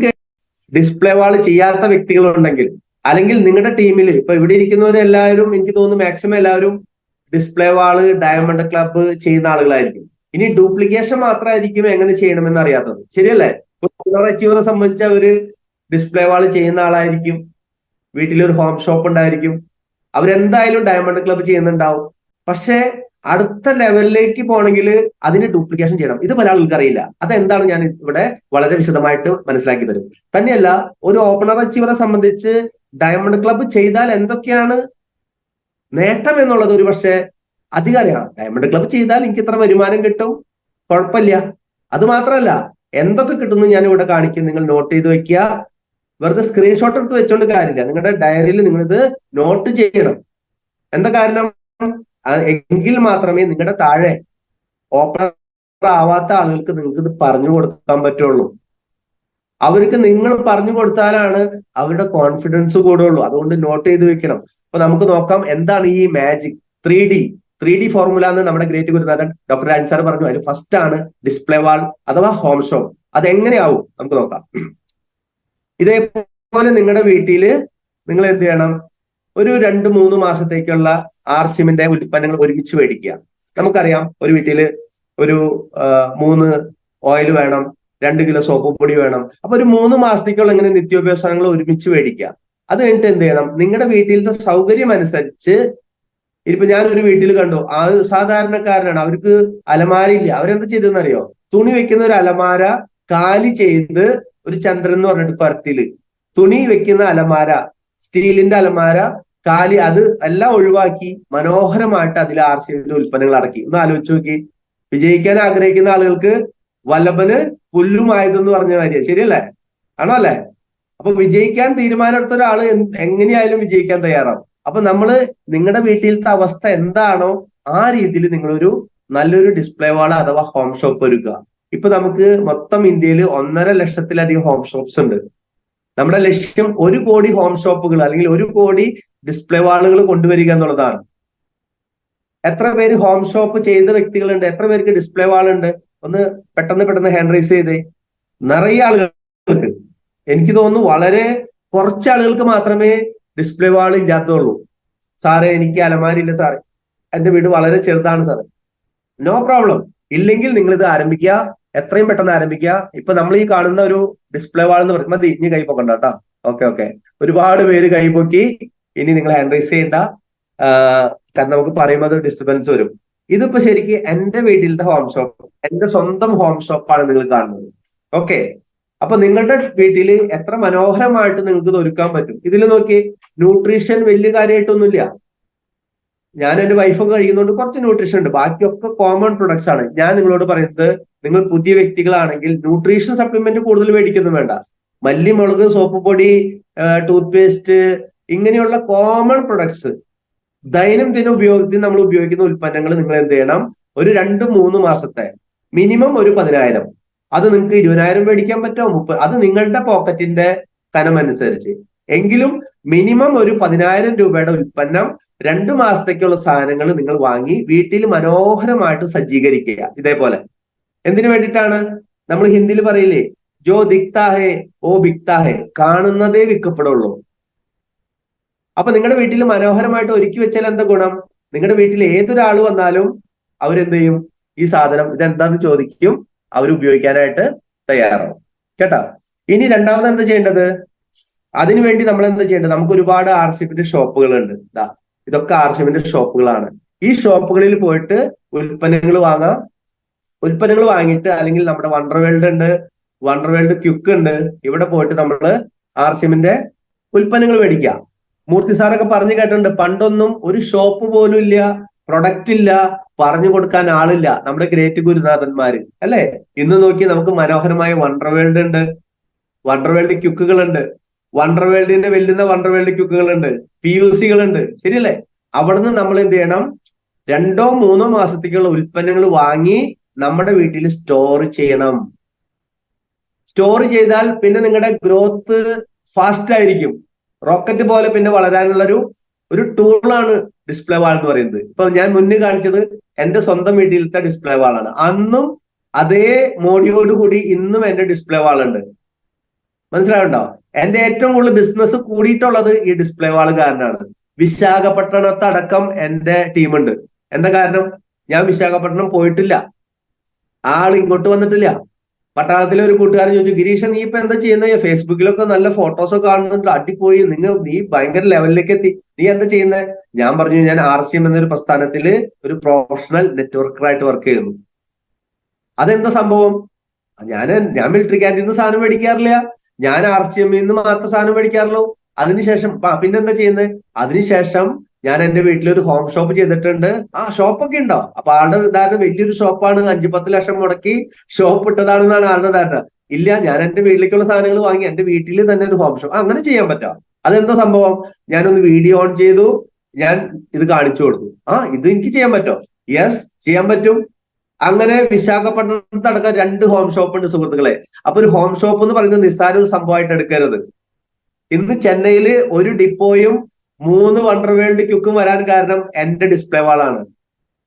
ഡിസ്പ്ലേ വാൾ ചെയ്യാത്ത വ്യക്തികളുണ്ടെങ്കിൽ, അല്ലെങ്കിൽ നിങ്ങളുടെ ടീമിൽ ഇപ്പൊ ഇവിടെ ഇരിക്കുന്നവരെല്ലാവരും, എനിക്ക് തോന്നുന്നു മാക്സിമം എല്ലാവരും ഡിസ്പ്ലേ വാള് ഡയമണ്ട് ക്ലബ് ചെയ്യുന്ന ആളുകളായിരിക്കും. ഇനി ഡ്യൂപ്ലിക്കേഷൻ മാത്രമായിരിക്കും എങ്ങനെ ചെയ്യണമെന്ന് അറിയാത്തത്. ശരിയല്ലേ? അച്ചീവറെ സംബന്ധിച്ച് അവര് ഡിസ്പ്ലേ വാള് ചെയ്യുന്ന ആളായിരിക്കും, വീട്ടിലൊരു ഹോം ഷോപ്പ് ഉണ്ടായിരിക്കും, അവരെന്തായാലും ഡയമണ്ട് ക്ലബ് ചെയ്യുന്നുണ്ടാവും. പക്ഷെ അടുത്ത ലെവലിലേക്ക് പോകണമെങ്കിൽ അതിന് ഡ്യൂപ്ലിക്കേഷൻ ചെയ്യണം. ഇത് പല ആൾക്ക് അറിയില്ല. അതെന്താണ് ഞാൻ ഇവിടെ വളരെ വിശദമായിട്ട് മനസ്സിലാക്കി തരും. തന്നെയല്ല, ഒരു ഓപ്പണർ അച്ചീവറെ സംബന്ധിച്ച് ഡയമണ്ട് ക്ലബ് ചെയ്താൽ എന്തൊക്കെയാണ് നേട്ടം എന്നുള്ളത് ഒരു പക്ഷേ അധികം അറിയാം. ഡയമണ്ട് ക്ലബ് ചെയ്താൽ എനിക്ക് ഇത്ര വരുമാനം കിട്ടും, കുഴപ്പമില്ല. അത് മാത്രമല്ല, എന്തൊക്കെ കിട്ടുന്നു ഞാൻ ഇവിടെ കാണിക്കും. നിങ്ങൾ നോട്ട് ചെയ്ത് വെക്കുക. വെറുതെ സ്ക്രീൻഷോട്ട് എടുത്ത് വെച്ചോണ്ട് കാര്യമില്ല. നിങ്ങളുടെ ഡയറിയിൽ നിങ്ങൾ ഇത് നോട്ട് ചെയ്യണം. എന്താ കാരണം? എങ്കിൽ മാത്രമേ നിങ്ങളുടെ താഴെ ഓപ്പണർ ആവാത്ത ആളുകൾക്ക് നിങ്ങൾക്ക് ഇത് പറഞ്ഞു കൊടുക്കാൻ പറ്റുള്ളൂ. അവർക്ക് നിങ്ങൾ പറഞ്ഞു കൊടുത്താലാണ് അവരുടെ കോൺഫിഡൻസ് കൂടുള്ളൂ. അതുകൊണ്ട് നോട്ട് ചെയ്ത് വെക്കണം. അപ്പൊ നമുക്ക് നോക്കാം എന്താണ് ഈ മാജിക് 3D ഫോർമുല എന്ന് നമ്മുടെ ഗ്രേറ്റ് ഗുരുനാഥൻ ഡോക്ടർ അൻസാർ പറഞ്ഞു. അതിൽ ഫസ്റ്റ് ആണ് ഡിസ്പ്ലേ വാൾ അഥവാ ഹോം ഷോപ്പ്. അതെങ്ങനെയാവും നമുക്ക് നോക്കാം. ഇതേപോലെ നിങ്ങളുടെ വീട്ടില് നിങ്ങൾ എന്ത് ചെയ്യണം? ഒരു 2-3 മാസത്തേക്കുള്ള RCMന്റെ ഉൽപ്പന്നങ്ങൾ ഒരുമിച്ച് മേടിക്കുക. നമുക്കറിയാം ഒരു വീട്ടില് ഒരു 3 ഓയിൽ വേണം, 2 കിലോ സോപ്പ് പൊടി വേണം. അപ്പൊ ഒരു 3 മാസത്തേക്കുള്ള ഇങ്ങനെ നിത്യോപയോഗ സാധനങ്ങൾ ഒരുമിച്ച് മേടിക്കുക. അത് കഴിഞ്ഞിട്ട് എന്ത് ചെയ്യണം? നിങ്ങളുടെ വീട്ടിലത്തെ സൗകര്യം അനുസരിച്ച്, ഇപ്പൊ ഞാൻ ഒരു വീട്ടിൽ കണ്ടു, ആ സാധാരണക്കാരനാണ്, അവർക്ക് അലമാര ഇല്ല. അവരെന്ത് ചെയ്തെന്നറിയോ? തുണി വെക്കുന്ന ഒരു അലമാര കാലി ചെയ്ത്, ഒരു ചന്ദ്രൻ എന്ന് പറഞ്ഞിട്ട് പരത്തില് തുണി വെക്കുന്ന അലമാര, സ്റ്റീലിന്റെ അലമാര കാലി, അത് എല്ലാം ഒഴിവാക്കി മനോഹരമായിട്ട് അതിൽ RCMന്റെ ഉൽപ്പന്നങ്ങൾ അടക്കി. ഒന്ന് ആലോചിച്ച് നോക്കി. വിജയിക്കാൻ ആഗ്രഹിക്കുന്ന ആളുകൾക്ക് വല്ലഭന് പുല്ലുമായതെന്ന് പറഞ്ഞ കാര്യം ശരിയല്ലേ? ആണോ അല്ലേ? അപ്പൊ വിജയിക്കാൻ തീരുമാനമെടുത്ത ഒരാള് എങ്ങനെയായാലും വിജയിക്കാൻ തയ്യാറാവും. അപ്പൊ നിങ്ങളുടെ വീട്ടിലത്തെ അവസ്ഥ എന്താണോ ആ രീതിയിൽ നിങ്ങളൊരു നല്ലൊരു ഡിസ്പ്ലേ വാൾ അഥവാ ഹോം ഷോപ്പ് ഒരുക്കുക. ഇപ്പൊ നമുക്ക് മൊത്തം ഇന്ത്യയിൽ 1.5 ലക്ഷത്തിലധികം ഹോം ഷോപ്സ് ഉണ്ട്. നമ്മുടെ ലക്ഷ്യം 1 കോടി ഹോം ഷോപ്പുകൾ അല്ലെങ്കിൽ 1 കോടി ഡിസ്പ്ലേ വാളുകൾ കൊണ്ടുവരിക എന്നുള്ളതാണ്. എത്ര പേര് ഹോം ഷോപ്പ് ചെയ്ത വ്യക്തികളുണ്ട്? എത്ര പേർക്ക് ഡിസ്പ്ലേ വാൾ ഉണ്ട്? ഒന്ന് പെട്ടെന്ന് ഹാൻഡ് റൈസ് ചെയ്തേ. നിറയെ ആളുകൾക്ക്. എനിക്ക് തോന്നുന്നു വളരെ കുറച്ച് ആളുകൾക്ക് മാത്രമേ ഡിസ്പ്ലേ വാൾ ഇല്ലാത്തുള്ളൂ. സാറേ എനിക്ക് അലമാരില്ല സാറേ, എന്റെ വീട് വളരെ ചെറുതാണ് സാറേ. No problem. ഇല്ലെങ്കിൽ നിങ്ങൾ ഇത് ആരംഭിക്കുക, എത്രയും പെട്ടെന്ന് ആരംഭിക്കുക. ഇപ്പൊ നമ്മൾ ഈ കാണുന്ന ഒരു ഡിസ്പ്ലേ വാൾ എന്ന് പറയും, മതി ഇനി കൈ പൊക്കണ്ട കേട്ടോ. ഓക്കെ. ഒരുപാട് പേര് കൈപൊക്കി. ഇനി നിങ്ങൾ ഹാൻഡ് റൈസ് ചെയ്യണ്ട, കാരണം നമുക്ക് പറയുമ്പോൾ അത് ഡിസ്റ്റർബൻസ് വരും. ഇതിപ്പോ ശരിക്കും എന്റെ വീട്ടിലത്തെ ഹോം ഷോപ്പ്, എന്റെ സ്വന്തം ഹോം ഷോപ്പാണ് നിങ്ങൾ കാണുന്നത്. ഓക്കെ, അപ്പൊ നിങ്ങളുടെ വീട്ടിൽ എത്ര മനോഹരമായിട്ട് നിങ്ങൾക്ക് ഇത് ഒരുക്കാൻ പറ്റും. ഇതിൽ നോക്കി, ന്യൂട്രീഷൻ വലിയ കാര്യമായിട്ടൊന്നുമില്ല. ഞാൻ എന്റെ വൈഫൊക്കെ കഴിക്കുന്നതുകൊണ്ട് കുറച്ച് ന്യൂട്രീഷൻ ഉണ്ട്, ബാക്കിയൊക്കെ കോമൺ പ്രൊഡക്ട്സ് ആണ്. ഞാൻ നിങ്ങളോട് പറയുന്നത്, നിങ്ങൾ പുതിയ വ്യക്തികളാണെങ്കിൽ ന്യൂട്രീഷൻ സപ്ലിമെന്റ് കൂടുതൽ മേടിക്കൊന്നും വേണ്ട. മല്ലി, മുളക്, സോപ്പ് പൊടി, ടൂത്ത് പേസ്റ്റ്, ഇങ്ങനെയുള്ള കോമൺ പ്രൊഡക്ട്സ് ദൈനംദിന ഉപയോഗത്തിൽ നമ്മൾ ഉപയോഗിക്കുന്ന ഉൽപ്പന്നങ്ങൾ നിങ്ങൾ എന്ത് ചെയ്യണം, ഒരു 2-3 മാസത്തെ മിനിമം ഒരു 10,000, അത് നിങ്ങൾക്ക് 20,000 മേടിക്കാൻ പറ്റുമോ, 30, അത് നിങ്ങളുടെ പോക്കറ്റിന്റെ കനമനുസരിച്ച്. എങ്കിലും മിനിമം ഒരു 10,000 രൂപയുടെ ഉൽപ്പന്നം 2 മാസത്തേക്കുള്ള സാധനങ്ങൾ നിങ്ങൾ വാങ്ങി വീട്ടിൽ മനോഹരമായിട്ട് സജ്ജീകരിക്കുക. ഇതേപോലെ എന്തിനു വേണ്ടിയിട്ടാണ്? നമ്മൾ ഹിന്ദിയിൽ പറയില്ലേ, ജോ ദിക്താ ഹേ ഓ ബിക്താ ഹേ, കാണുന്നതേ വിൽക്കപ്പെടുള്ളൂ. അപ്പൊ നിങ്ങളുടെ വീട്ടിൽ മനോഹരമായിട്ട് ഒരുക്കി വെച്ചാൽ എന്താ ഗുണം? നിങ്ങളുടെ വീട്ടിൽ ഏതൊരാൾ വന്നാലും അവരെന്ത് ചെയ്യും? ഈ സാധനം ഇതെന്താന്ന് ചോദിക്കും, അവർ ഉപയോഗിക്കാനായിട്ട് തയ്യാറാവും. കേട്ടോ? ഇനി രണ്ടാമത് എന്താ ചെയ്യേണ്ടത്? അതിനുവേണ്ടി നമ്മൾ എന്താ ചെയ്യേണ്ടത്? നമുക്ക് ഒരുപാട് ആർസിഎഫിന്റെ ഷോപ്പുകളുണ്ട്. ഇതൊക്കെ ആർസിഎഫിന്റെ ഷോപ്പുകളാണ്. ഈ ഷോപ്പുകളിൽ പോയിട്ട് ഉൽപ്പന്നങ്ങൾ വാങ്ങാം. ഉൽപ്പന്നങ്ങൾ വാങ്ങിയിട്ട്, അല്ലെങ്കിൽ നമ്മുടെ വണ്ടർ വേൾഡ് ഉണ്ട്, വണ്ടർ വേൾഡ് ക്യുക്ക് ഉണ്ട്, ഇവിടെ പോയിട്ട് നമ്മൾ ആർസിഎഫിന്റെ ഉൽപ്പന്നങ്ങൾ മേടിക്കാം. മൂർത്തി സാറൊക്കെ പറഞ്ഞു കേട്ടിട്ടുണ്ട്, പണ്ടൊന്നും ഒരു ഷോപ്പ് പോലും ഇല്ല, പ്രൊഡക്റ്റ് ഇല്ല, പറഞ്ഞു കൊടുക്കാൻ ആളില്ല, നമ്മുടെ ഗ്രേറ്റ് ഗുരുനാഥന്മാര് അല്ലെ. ഇന്ന് നോക്കി നമുക്ക് മനോഹരമായ വണ്ടർ വേൾഡ് ഉണ്ട്, വണ്ടർ വേൾഡ് ക്യുക്കുകളുണ്ട്, വണ്ടർ വേൾഡിന്റെ വെല്ലുന്ന വണ്ടർ വേൾഡ് ക്യുക്കുകളുണ്ട്, PUCകളുണ്ട്, ശരിയല്ലേ? അവിടുന്ന് നമ്മൾ എന്ത് ചെയ്യണം? 2-3 മാസത്തേക്കുള്ള ഉൽപ്പന്നങ്ങൾ വാങ്ങി നമ്മുടെ വീട്ടിൽ സ്റ്റോർ ചെയ്യണം. സ്റ്റോർ ചെയ്താൽ പിന്നെ നിങ്ങളുടെ ഗ്രോത്ത് ഫാസ്റ്റ് ആയിരിക്കും. റോക്കറ്റ് പോലെ പിന്നെ വളരാനുള്ള ഒരു ടൂളാണ് ഡിസ്പ്ലേ വാൾ എന്ന് പറയുന്നത്. ഇപ്പൊ ഞാൻ മുന്നേ കാണിച്ചത് എന്റെ സ്വന്തം വീട്ടിലത്തെ ഡിസ്പ്ലേ വാളാണ്. അന്നും അതേ മോഡിയോട് കൂടി ഇന്നും എന്റെ ഡിസ്പ്ലേ വാൾ ഉണ്ട്. മനസ്സിലാവുണ്ടോ? എന്റെ ഏറ്റവും കൂടുതൽ ബിസിനസ് കൂടിയിട്ടുള്ളത് ഈ ഡിസ്പ്ലേ വാൾ കാരനാണ്. വിശാഖപട്ടണത്തടക്കം എന്റെ ടീമുണ്ട്. എന്താ കാരണം? ഞാൻ വിശാഖപട്ടണം പോയിട്ടില്ല, ആൾ ഇങ്ങോട്ട് വന്നിട്ടില്ല. പട്ടാളത്തിലെ ഒരു കൂട്ടുകാരൻ ചോദിച്ചു, ഗിരീഷ് നീ ഇപ്പൊ എന്താ ചെയ്യുന്നത്? ഫേസ്ബുക്കിലൊക്കെ നല്ല ഫോട്ടോസൊക്കെ കാണുന്നുണ്ട്, അടിപൊളി, നീ ഭയങ്കര ലെവലിലേക്ക് എത്തി, നീ എന്താ ചെയ്യുന്നത്? ഞാൻ പറഞ്ഞു, ഞാൻ RCM എന്നൊരു പ്രസ്ഥാനത്തിൽ ഒരു പ്രൊഫഷണൽ നെറ്റ്വർക്കറായിട്ട് വർക്ക് ചെയ്യുന്നു. അതെന്താ സംഭവം? ഞാൻ മിലിറ്ററി ക്യാൻറ്റീനിൽ നിന്ന് സാധനം മേടിക്കാറില്ല, ഞാൻ RCM നിന്ന് മാത്രം സാധനം മേടിക്കാറുള്ളൂ. അതിനുശേഷം പിന്നെന്താ ചെയ്യുന്നത്? അതിനുശേഷം ഞാൻ എന്റെ വീട്ടിലൊരു ഹോം ഷോപ്പ് ചെയ്തിട്ടുണ്ട്. ഷോപ്പൊക്കെ ഉണ്ടോ? അപ്പൊ ആളുടെ ധാരണ വലിയൊരു ഷോപ്പാണ്, 5-10 ലക്ഷം മുടക്കി ഷോപ്പ് ഇട്ടതാണെന്നാണ് ആളുടെ ധാരണ. ഇല്ല, ഞാൻ എന്റെ വീട്ടിലേക്കുള്ള സാധനങ്ങൾ വാങ്ങി എന്റെ വീട്ടിൽ തന്നെ ഒരു ഹോം ഷോപ്പ്, അങ്ങനെ ചെയ്യാൻ പറ്റാം. അതെന്താ സംഭവം? ഞാനൊന്ന് വീഡിയോ ഓൺ ചെയ്തു, ഞാൻ ഇത് കാണിച്ചു കൊടുത്തു. ഇത് എനിക്ക് ചെയ്യാൻ പറ്റോ? യെസ്, ചെയ്യാൻ പറ്റും. അങ്ങനെ വിശാഖപട്ടണത്തടക്കം 2 ഹോം ഷോപ്പ് ഉണ്ട് സുഹൃത്തുക്കളെ. അപ്പൊ ഒരു ഹോം ഷോപ്പ് എന്ന് പറയുന്നത് നിസ്സാര ഒരു സംഭവമായിട്ട് എടുക്കരുത്. ഇന്ന് ചെന്നൈയില് ഒരു ഡിപ്പോയും 3 വണ്ടർ വേൾഡ് ക്യുക്കും വരാൻ കാരണം എന്റെ ഡിസ്പ്ലേ വാളാണ്.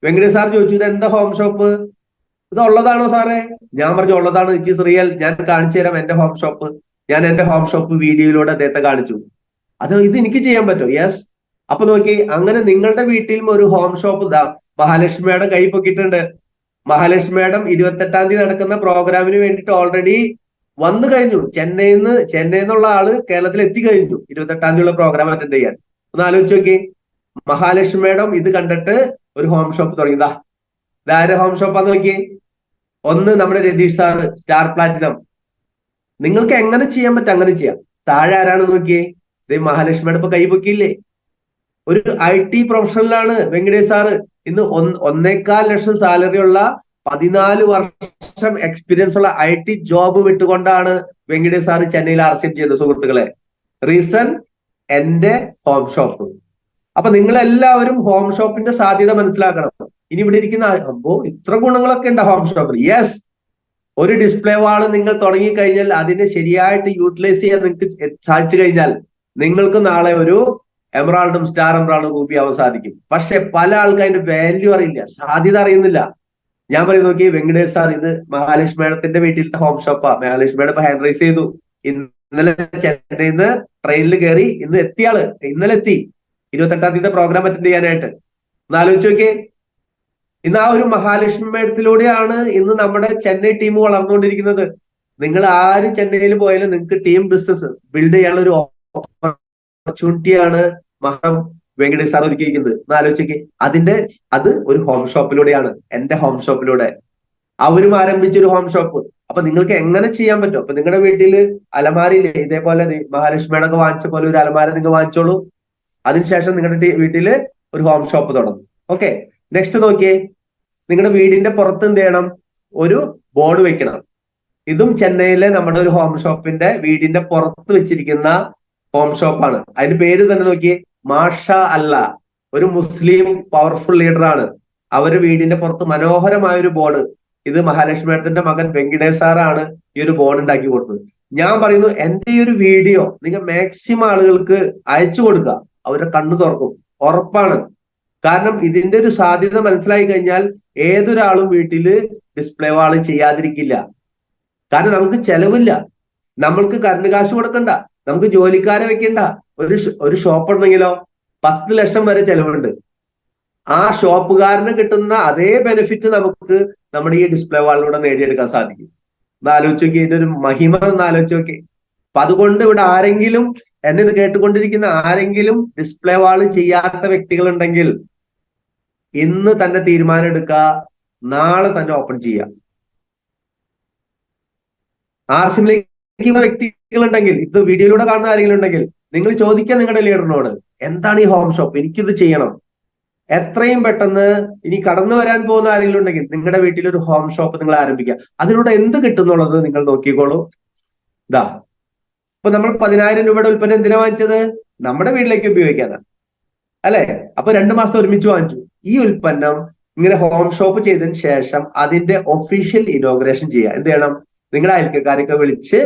വെങ്കടേഷ് സാർ ചോദിച്ചു, ഇത് എന്താ ഹോം ഷോപ്പ്, ഇത് ഉള്ളതാണോ സാറേ? ഞാൻ പറഞ്ഞു, ഉള്ളതാണ്, ഇറ്റ് ഈസ് റിയൽ, ഞാൻ കാണിച്ചു തരാം എന്റെ ഹോം ഷോപ്പ്. ഞാൻ എന്റെ ഹോം ഷോപ്പ് വീഡിയോയിലൂടെ അദ്ദേഹത്തെ കാണിച്ചു. ഇത് എനിക്ക് ചെയ്യാൻ പറ്റും. യെസ്. അപ്പൊ നോക്കി, അങ്ങനെ നിങ്ങളുടെ വീട്ടിലും ഒരു ഹോം ഷോപ്പ് മഹാലക്ഷ്മി മേഡം കൈ പൊക്കിയിട്ടുണ്ട്. മഹാലക്ഷ്മി മേഡം 28-ാം തീയതി നടക്കുന്ന പ്രോഗ്രാമിന് വേണ്ടിയിട്ട് ഓൾറെഡി വന്നു കഴിഞ്ഞു. ചെന്നൈയിൽ നിന്നുള്ള ആള് കേരളത്തിൽ എത്തിക്കഴിഞ്ഞു 28-ാം തീയതിയുള്ള പ്രോഗ്രാം അറ്റൻഡ് ചെയ്യാൻ. ഒന്ന് ആലോചിച്ച് നോക്കി, മഹാലക്ഷ്മി മേഡം ഇത് കണ്ടിട്ട് ഒരു ഹോം ഷോപ്പ് തുടങ്ങിയതാ. ഇതാരെ ഹോം ഷോപ്പാന്ന് നോക്കി? ഒന്ന് നമ്മുടെ രതീഷ് സാറ്, സ്റ്റാർ പ്ലാറ്റിനം. നിങ്ങൾക്ക് എങ്ങനെ ചെയ്യാൻ പറ്റും അങ്ങനെ ചെയ്യാം. താഴെ ആരാണെന്ന് നോക്കിയേ, ഇത് മഹാലക്ഷ്മി മേഡം ഇപ്പൊ കൈപൊക്കിയില്ലേ? ഒരു IT പ്രൊഫഷണലാണ് വെങ്കടേഷ് സാറ്. ഇന്ന് 1.25 ലക്ഷം സാലറി ഉള്ള 14 വർഷം എക്സ്പീരിയൻസ് ഉള്ള IT ജോബ് വിട്ടുകൊണ്ടാണ് വെങ്കടേഷ് സാറ് ചെന്നൈയിൽ RCM ചെയ്തത് സുഹൃത്തുക്കളെ. റീസൺ എന്റെ ഹോം ഷോപ്പ്. അപ്പൊ നിങ്ങളെല്ലാവരും ഹോം ഷോപ്പിന്റെ സാധ്യത മനസ്സിലാക്കണം. ഇനി ഇവിടെ ഇരിക്കുന്ന ഇത്ര ഗുണങ്ങളൊക്കെ ഉണ്ട് ഹോം ഷോപ്പിൽ. യെസ്, ഒരു ഡിസ്പ്ലേ വാള് നിങ്ങൾ തുടങ്ങി കഴിഞ്ഞാൽ അതിനെ ശരിയായിട്ട് യൂട്ടിലൈസ് ചെയ്യാൻ നിങ്ങൾക്ക് സാധിച്ചു കഴിഞ്ഞാൽ നിങ്ങൾക്ക് നാളെ ഒരു എമറാൾഡും സ്റ്റാർ എമറാൾഡും റൂബി ആവാൻ സാധിക്കും. പക്ഷെ പല ആൾക്കാർ അതിന്റെ വാല്യൂ അറിയില്ല, സാധ്യത അറിയുന്നില്ല. ഞാൻ പറയും, നോക്കി വെങ്കടേഷ് സാർ, ഇത് മഹാലക്ഷ്മി മേഡത്തിന്റെ വീട്ടിലത്തെ ഹോം ഷോപ്പാ. മഹാലക്ഷ്മി മേഡം ഇപ്പൊ ഹാൻഡ് റൈസ് ചെയ്തു. ഇന്നലെ ചെന്നൈയിൽ നിന്ന് ട്രെയിനിൽ കയറി ഇന്നലെ എത്തി 28-ാം തീയതി പ്രോഗ്രാം അറ്റൻഡ് ചെയ്യാനായിട്ട്. ഒന്ന് ആലോചിച്ച് നോക്കിയേ, ഇന്ന് ആ ഒരു മഹാലക്ഷ്മി മേഡത്തിലൂടെയാണ് ഇന്ന് നമ്മുടെ ചെന്നൈ ടീം വളർന്നുകൊണ്ടിരിക്കുന്നത്. നിങ്ങൾ ആര് ചെന്നൈയിൽ പോയാലും നിങ്ങൾക്ക് ടീം ബിസിനസ് ബിൽഡ് ചെയ്യാനുള്ള ഒരു ഓപ്പർച്യൂണിറ്റിയാണ് മഹാം വെങ്കടേഷ് സാർ ഒരുക്കിയിരിക്കുന്നത്. ഒന്ന് ആലോചിക്ക്. അത് ഒരു ഹോം ഷോപ്പിലൂടെയാണ്, എന്റെ ഹോം ഷോപ്പിലൂടെ അവരും ആരംഭിച്ചൊരു ഹോം ഷോപ്പ്. അപ്പൊ നിങ്ങൾക്ക് എങ്ങനെ ചെയ്യാൻ പറ്റും? അപ്പൊ നിങ്ങളുടെ വീട്ടില് അലമാരിയില് ഇതേപോലെ മഹാലക്ഷ്മിയുടെ ഒക്കെ വാങ്ങിച്ച പോലെ ഒരു അലമാര നിങ്ങൾ വാങ്ങിച്ചോളൂ. അതിനുശേഷം നിങ്ങളുടെ വീട്ടില് ഒരു ഹോം ഷോപ്പ് തുടങ്ങും. ഓക്കെ, നെക്സ്റ്റ് നോക്കിയേ. നിങ്ങളുടെ വീടിന്റെ പുറത്ത് എന്ത് ചെയ്യണം? ഒരു ബോർഡ് വെക്കണം. ഇതും ചെന്നൈയിലെ നമ്മുടെ ഒരു ഹോം ഷോപ്പിന്റെ വീടിന്റെ പുറത്ത് വെച്ചിരിക്കുന്ന ഹോം ഷോപ്പാണ്. അതിന്റെ പേര് തന്നെ നോക്കിയേ, മാഷ അല്ല. ഒരു മുസ്ലിം പവർഫുൾ ലീഡർ ആണ്. അവര് വീടിന്റെ പുറത്ത് മനോഹരമായ ഒരു ബോർഡ്, ഇത് മഹാലക്ഷ്മി മേഡത്തിന്റെ മകൻ വെങ്കിടേഷ് സാറാണ് ഈ ഒരു ബോർഡ് ഉണ്ടാക്കി കൊടുത്തത്. ഞാൻ പറയുന്നു, എന്റെ ഈ ഒരു വീഡിയോ നിങ്ങൾ മാക്സിമം ആളുകൾക്ക് അയച്ചു കൊടുക്കുക. അവരുടെ കണ്ണു തുറക്കും, ഉറപ്പാണ്. കാരണം ഇതിന്റെ ഒരു സാധ്യത മനസ്സിലായി കഴിഞ്ഞാൽ ഏതൊരാളും വീട്ടില് ഡിസ്പ്ലേ വാള് ചെയ്യാതിരിക്കില്ല. കാരണം നമുക്ക് ചെലവില്ല, നമ്മൾക്ക് കറണ്ട് കാശ് കൊടുക്കണ്ട, നമുക്ക് ജോലിക്കാരെ വെക്കണ്ട. ഒരു ഷോപ്പ് ഉണ്ടെങ്കിലോ 10 ലക്ഷം വരെ ചെലവുണ്ട്. ആ ഷോപ്പുകാരന് കിട്ടുന്ന അതേ ബെനിഫിറ്റ് നമുക്ക് നമ്മുടെ ഈ ഡിസ്പ്ലേ വാളിലൂടെ നേടിയെടുക്കാൻ സാധിക്കും. ഒന്ന് ആലോചിച്ച് നോക്കി, ഇതിന്റെ ഒരു മഹിമ ഒന്ന് ആലോചിച്ച് നോക്കി. അപ്പൊ അതുകൊണ്ട് ഇവിടെ ആരെങ്കിലും, എന്നെ ഇത് കേട്ടുകൊണ്ടിരിക്കുന്ന ആരെങ്കിലും ഡിസ്പ്ലേ വാള് ചെയ്യാത്ത വ്യക്തികൾ ഉണ്ടെങ്കിൽ ഇന്ന് തന്നെ തീരുമാനം എടുക്കുക, നാളെ തന്നെ ഓപ്പൺ ചെയ്യാം. ആർസിമിലേക്ക് വ്യക്തികളുണ്ടെങ്കിൽ, ഇത് വീഡിയോയിലൂടെ കാണുന്ന ആരെങ്കിലും ഉണ്ടെങ്കിൽ നിങ്ങൾ ചോദിക്കുക നിങ്ങളുടെ ലീഡറിനോട്, എന്താണ് ഈ ഹോം ഷോപ്പ്, എനിക്കിത് ചെയ്യണം. എത്രയും പെട്ടെന്ന് ഇനി കടന്നു വരാൻ പോകുന്ന ആരെങ്കിലും ഉണ്ടെങ്കിൽ നിങ്ങളുടെ വീട്ടിൽ ഒരു ഹോം ഷോപ്പ് നിങ്ങൾ ആരംഭിക്കുക. അതിലൂടെ എന്ത് കിട്ടുന്നുള്ളത് നിങ്ങൾ നോക്കിക്കോളൂ. ഇതാ, ഇപ്പൊ നമ്മൾ 10,000 രൂപയുടെ ഉൽപ്പന്നം എന്തിനാ വാങ്ങിച്ചത്? നമ്മുടെ വീട്ടിലേക്ക് ഉപയോഗിക്കാനാണ്, അല്ലെ? അപ്പൊ 2 മാസത്തെ ഒരുമിച്ച് വാങ്ങിച്ചു. ഈ ഉൽപ്പന്നം ഇങ്ങനെ ഹോം ഷോപ്പ് ചെയ്തതിന് ശേഷം അതിന്റെ ഒഫീഷ്യൽ ഇനോഗ്രേഷൻ ചെയ്യുക. എന്ത് ചെയ്യണം? നിങ്ങളുടെ അയൽക്കാരൊക്കെ വിളിച്ച്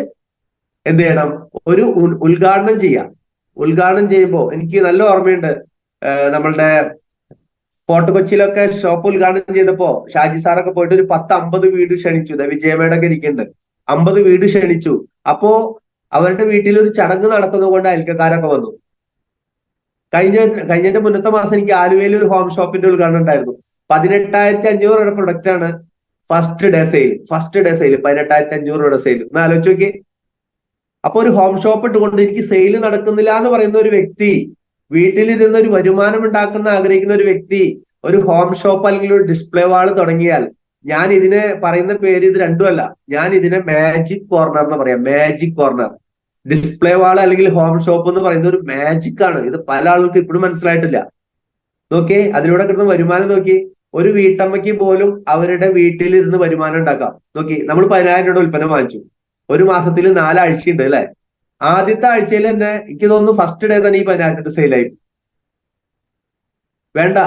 എന്ത് ചെയ്യണം? ഒരു ഉദ്ഘാടനം ചെയ്യാം. ഉദ്ഘാടനം ചെയ്യുമ്പോൾ എനിക്ക് നല്ല ഓർമ്മയുണ്ട്, നമ്മളുടെ ഫോർട്ട് കൊച്ചിയിലൊക്കെ ഷോപ്പ് ഉദ്ഘാടനം ചെയ്തപ്പോ ഷാജി സാറൊക്കെ പോയിട്ട് ഒരു 10-50 വീട് ക്ഷണിച്ചു. വിജയമേടൊക്കെ ഇരിക്കുന്നുണ്ട്, 50 വീട് ക്ഷണിച്ചു. അപ്പോ അവരുടെ വീട്ടിൽ ഒരു ചടങ്ങ് നടക്കുന്നത് കൊണ്ട് അയൽക്കാരൊക്കെ വന്നു. കഴിഞ്ഞ മുന്നത്തെ മാസം എനിക്ക് ആലുവയിൽ ഒരു ഹോം ഷോപ്പിന്റെ ഉദ്ഘാടനം ഉണ്ടായിരുന്നു. 18,500 രൂപയുടെ പ്രൊഡക്റ്റ് ആണ് ഫസ്റ്റ് ഡേ സെയിൽ. 18,500 രൂപയുടെ സെയിൽ. ഒന്ന് ആലോചിച്ച് നോക്കി. അപ്പൊ ഒരു ഹോം ഷോപ്പ് ഇട്ടുകൊണ്ട് എനിക്ക് സെയിൽ നടക്കുന്നില്ല എന്ന് പറയുന്ന ഒരു വ്യക്തി, വീട്ടിലിരുന്ന് ഒരു വരുമാനം ഉണ്ടാക്കുന്ന ആഗ്രഹിക്കുന്ന ഒരു വ്യക്തി ഒരു ഹോം ഷോപ്പ് അല്ലെങ്കിൽ ഒരു ഡിസ്പ്ലേ വാൾ തുടങ്ങിയാൽ, ഞാൻ ഇതിനെ പറയുന്ന പേര് ഇത് രണ്ടുമല്ല, ഞാൻ ഇതിനെ മാജിക് കോർണർ എന്ന് പറയാം. Magic corner. ഡിസ്പ്ലേ വാൾ അല്ലെങ്കിൽ ഹോം ഷോപ്പ് എന്ന് പറയുന്നത് ഒരു മാജിക് ആണ്. ഇത് പല ആളുകൾക്ക് ഇപ്പോഴും മനസ്സിലായിട്ടില്ല. നോക്കിയേ, അതിലൂടെ കിട്ടുന്ന വരുമാനം നോക്കി. ഒരു വീട്ടമ്മയ്ക്ക് പോലും അവരുടെ വീട്ടിലിരുന്ന് വരുമാനം ഉണ്ടാക്കാം. നോക്കി, നമ്മൾ 10,000 രൂപയുടെ ഉൽപ്പന്നം വാങ്ങിച്ചു. ഒരു മാസത്തിൽ 4 ആഴ്ചയുണ്ട്, അല്ലെ? ആദ്യത്തെ ആഴ്ചയിൽ തന്നെ എനിക്ക് തോന്നുന്നു ഫസ്റ്റ് ഡേ തന്നെ ഈ 10,000 സെയിലായി. വേണ്ട,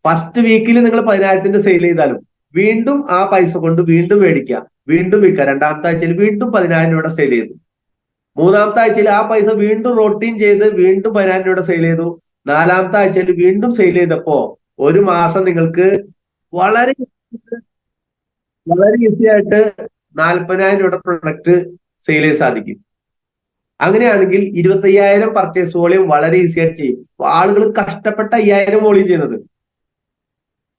ഫസ്റ്റ് വീക്കിൽ നിങ്ങൾ 10,000 സെയിൽ ചെയ്താലും വീണ്ടും ആ പൈസ കൊണ്ട് വീണ്ടും മേടിക്കുക, വീണ്ടും വിൽക്കുക. രണ്ടാമത്തെ ആഴ്ചയിൽ വീണ്ടും 10,000 രൂപയുടെ സെയിൽ ചെയ്തു. മൂന്നാമത്തെ ആഴ്ചയിൽ ആ പൈസ വീണ്ടും റൊട്ടീൻ ചെയ്ത് വീണ്ടും 10,000 രൂപയുടെ സെയിൽ ചെയ്തു. നാലാമത്തെ ആഴ്ചയിൽ വീണ്ടും സെയിൽ ചെയ്തപ്പോ ഒരു മാസം നിങ്ങൾക്ക് വളരെ വളരെ ഈസി ആയിട്ട് 40,000 രൂപയുടെ പ്രൊഡക്റ്റ് സെയിൽ ചെയ്യാൻ സാധിക്കും. അങ്ങനെയാണെങ്കിൽ 25,000 പർച്ചേസ് വോളിയം വളരെ ഈസി ആയിട്ട് ചെയ്യും. ആളുകൾ കഷ്ടപ്പെട്ട 5,000 വോളിയം ചെയ്യുന്നത്.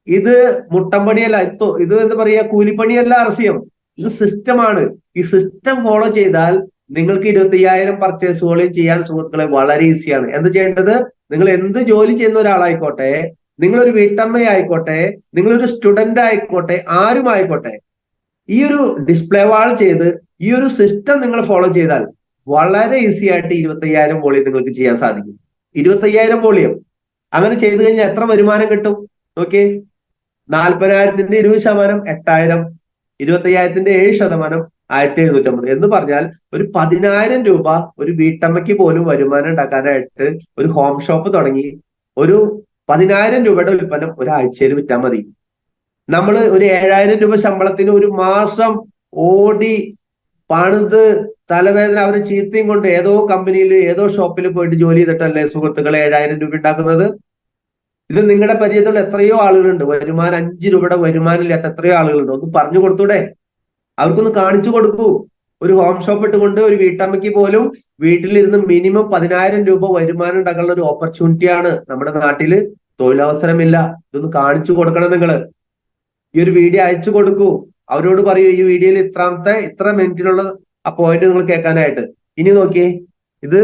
ഇത് മുട്ടമ്പണിയല്ല, ഇത് എന്താ പറയാ, കൂലിപ്പണിയല്ല RCM. ഇത് സിസ്റ്റമാണ്. ഈ സിസ്റ്റം ഫോളോ ചെയ്താൽ നിങ്ങൾക്ക് 25,000 പർച്ചേസ് വോളിയം ചെയ്യാൻ സുഹൃത്തുക്കളെ വളരെ ഈസിയാണ്. എന്ത് ചെയ്യേണ്ടത്? നിങ്ങൾ എന്ത് ജോലി ചെയ്യുന്ന ഒരാളായിക്കോട്ടെ, നിങ്ങളൊരു വീട്ടമ്മയായിക്കോട്ടെ, നിങ്ങളൊരു സ്റ്റുഡന്റ് ആയിക്കോട്ടെ, ആരും ആയിക്കോട്ടെ, ഈ ഒരു ഡിസ്പ്ലേ വാൾ ചെയ്ത് ഈ ഒരു സിസ്റ്റം നിങ്ങൾ ഫോളോ ചെയ്താൽ വളരെ ഈസി ആയിട്ട് 25,000 വോളിയം നിങ്ങൾക്ക് ചെയ്യാൻ സാധിക്കും. 25,000 വോളിയം അങ്ങനെ ചെയ്തു കഴിഞ്ഞാൽ എത്ര വരുമാനം കിട്ടും നോക്കിയേ. 40,000-ന്റെ 20% 8,000, 25,000-ന്റെ 7% 1,750 എന്ന് പറഞ്ഞാൽ ഒരു 10,000 രൂപ ഒരു വീട്ടമ്മയ്ക്ക് പോലും വരുമാനം ഉണ്ടാക്കാനായിട്ട് ഒരു ഹോം ഷോപ്പ് തുടങ്ങി ഒരു 10,000 രൂപയുടെ ഉൽപ്പന്നം ഒരാഴ്ചയിൽ വിറ്റാൽ മതി. നമ്മൾ ഒരു 7,000 രൂപ ശമ്പളത്തിന് ഒരു മാസം ഓടി പണിത് തലവേദന അവർ ചീത്തയും കൊണ്ട് ഏതോ കമ്പനിയിൽ ഏതോ ഷോപ്പിൽ പോയിട്ട് ജോലി ചെയ്തിട്ടല്ലേ സുഹൃത്തുക്കളെ 7,000 രൂപ ഉണ്ടാക്കുന്നത്? ഇത് നിങ്ങളുടെ പരിചയത്തിൽ എത്രയോ ആളുകളുണ്ട്, വരുമാനം 5 രൂപയുടെ വരുമാനം ഇല്ലാത്ത എത്രയോ ആളുകളുണ്ട്. ഒന്ന് പറഞ്ഞു കൊടുത്തൂടെ? അവർക്കൊന്ന് കാണിച്ചു കൊടുക്കൂ. ഒരു ഹോം ഷോപ്പ് ഇട്ടുകൊണ്ട് ഒരു വീട്ടമ്മയ്ക്ക് പോലും വീട്ടിലിരുന്ന് മിനിമം 10,000 രൂപ വരുമാനം ഉണ്ടാക്കാനുള്ള ഒരു ഓപ്പർച്യൂണിറ്റിയാണ് നമ്മുടെ നാട്ടില്. തൊഴിലവസരമില്ല. ഇതൊന്ന് കാണിച്ചു കൊടുക്കണം. നിങ്ങൾ ഈ ഒരു വീഡിയോ അയച്ചു കൊടുക്കൂ. അവരോട് പറയൂ ഈ വീഡിയോയിൽ ഇത്ര മിനിറ്റിനുള്ള ആ പോയിന്റ് നിങ്ങൾ കേൾക്കാനായിട്ട്. ഇനി നോക്കിയേ, ഇത്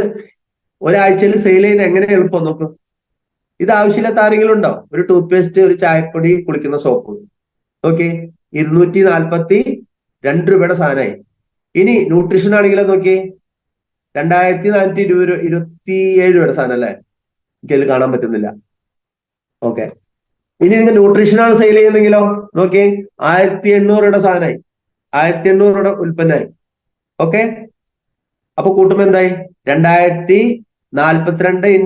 ഒരാഴ്ചയിൽ സെയിൽ ചെയ്യുന്ന എങ്ങനെ എളുപ്പം നോക്ക്. ഇത് ആവശ്യമില്ലാത്ത ആരെങ്കിലും ഉണ്ടോ? ഒരു ടൂത്ത് പേസ്റ്റ്, ഒരു ചായപ്പൊടി, കുളിക്കുന്ന സോപ്പ്, ഓക്കെ, 242 രൂപയുടെ സാധനമായി. ഇനി ന്യൂട്രീഷൻ ആണെങ്കിലോ നോക്കി, 2427 രൂപയുടെ സാധനം അല്ലേ? എനിക്കതിൽ കാണാൻ പറ്റുന്നില്ല. ഓക്കെ, ഇനി നിങ്ങൾ ന്യൂട്രീഷനാണ് സെയിൽ ചെയ്യുന്നെങ്കിലോ നോക്കി, 1800 രൂപയുടെ സാധനമായി, 1800 രൂപയുടെ ഉൽപ്പന്നമായി. ഓക്കെ, അപ്പൊ കൂട്ടുമ്പോ എന്തായി? 2042 ×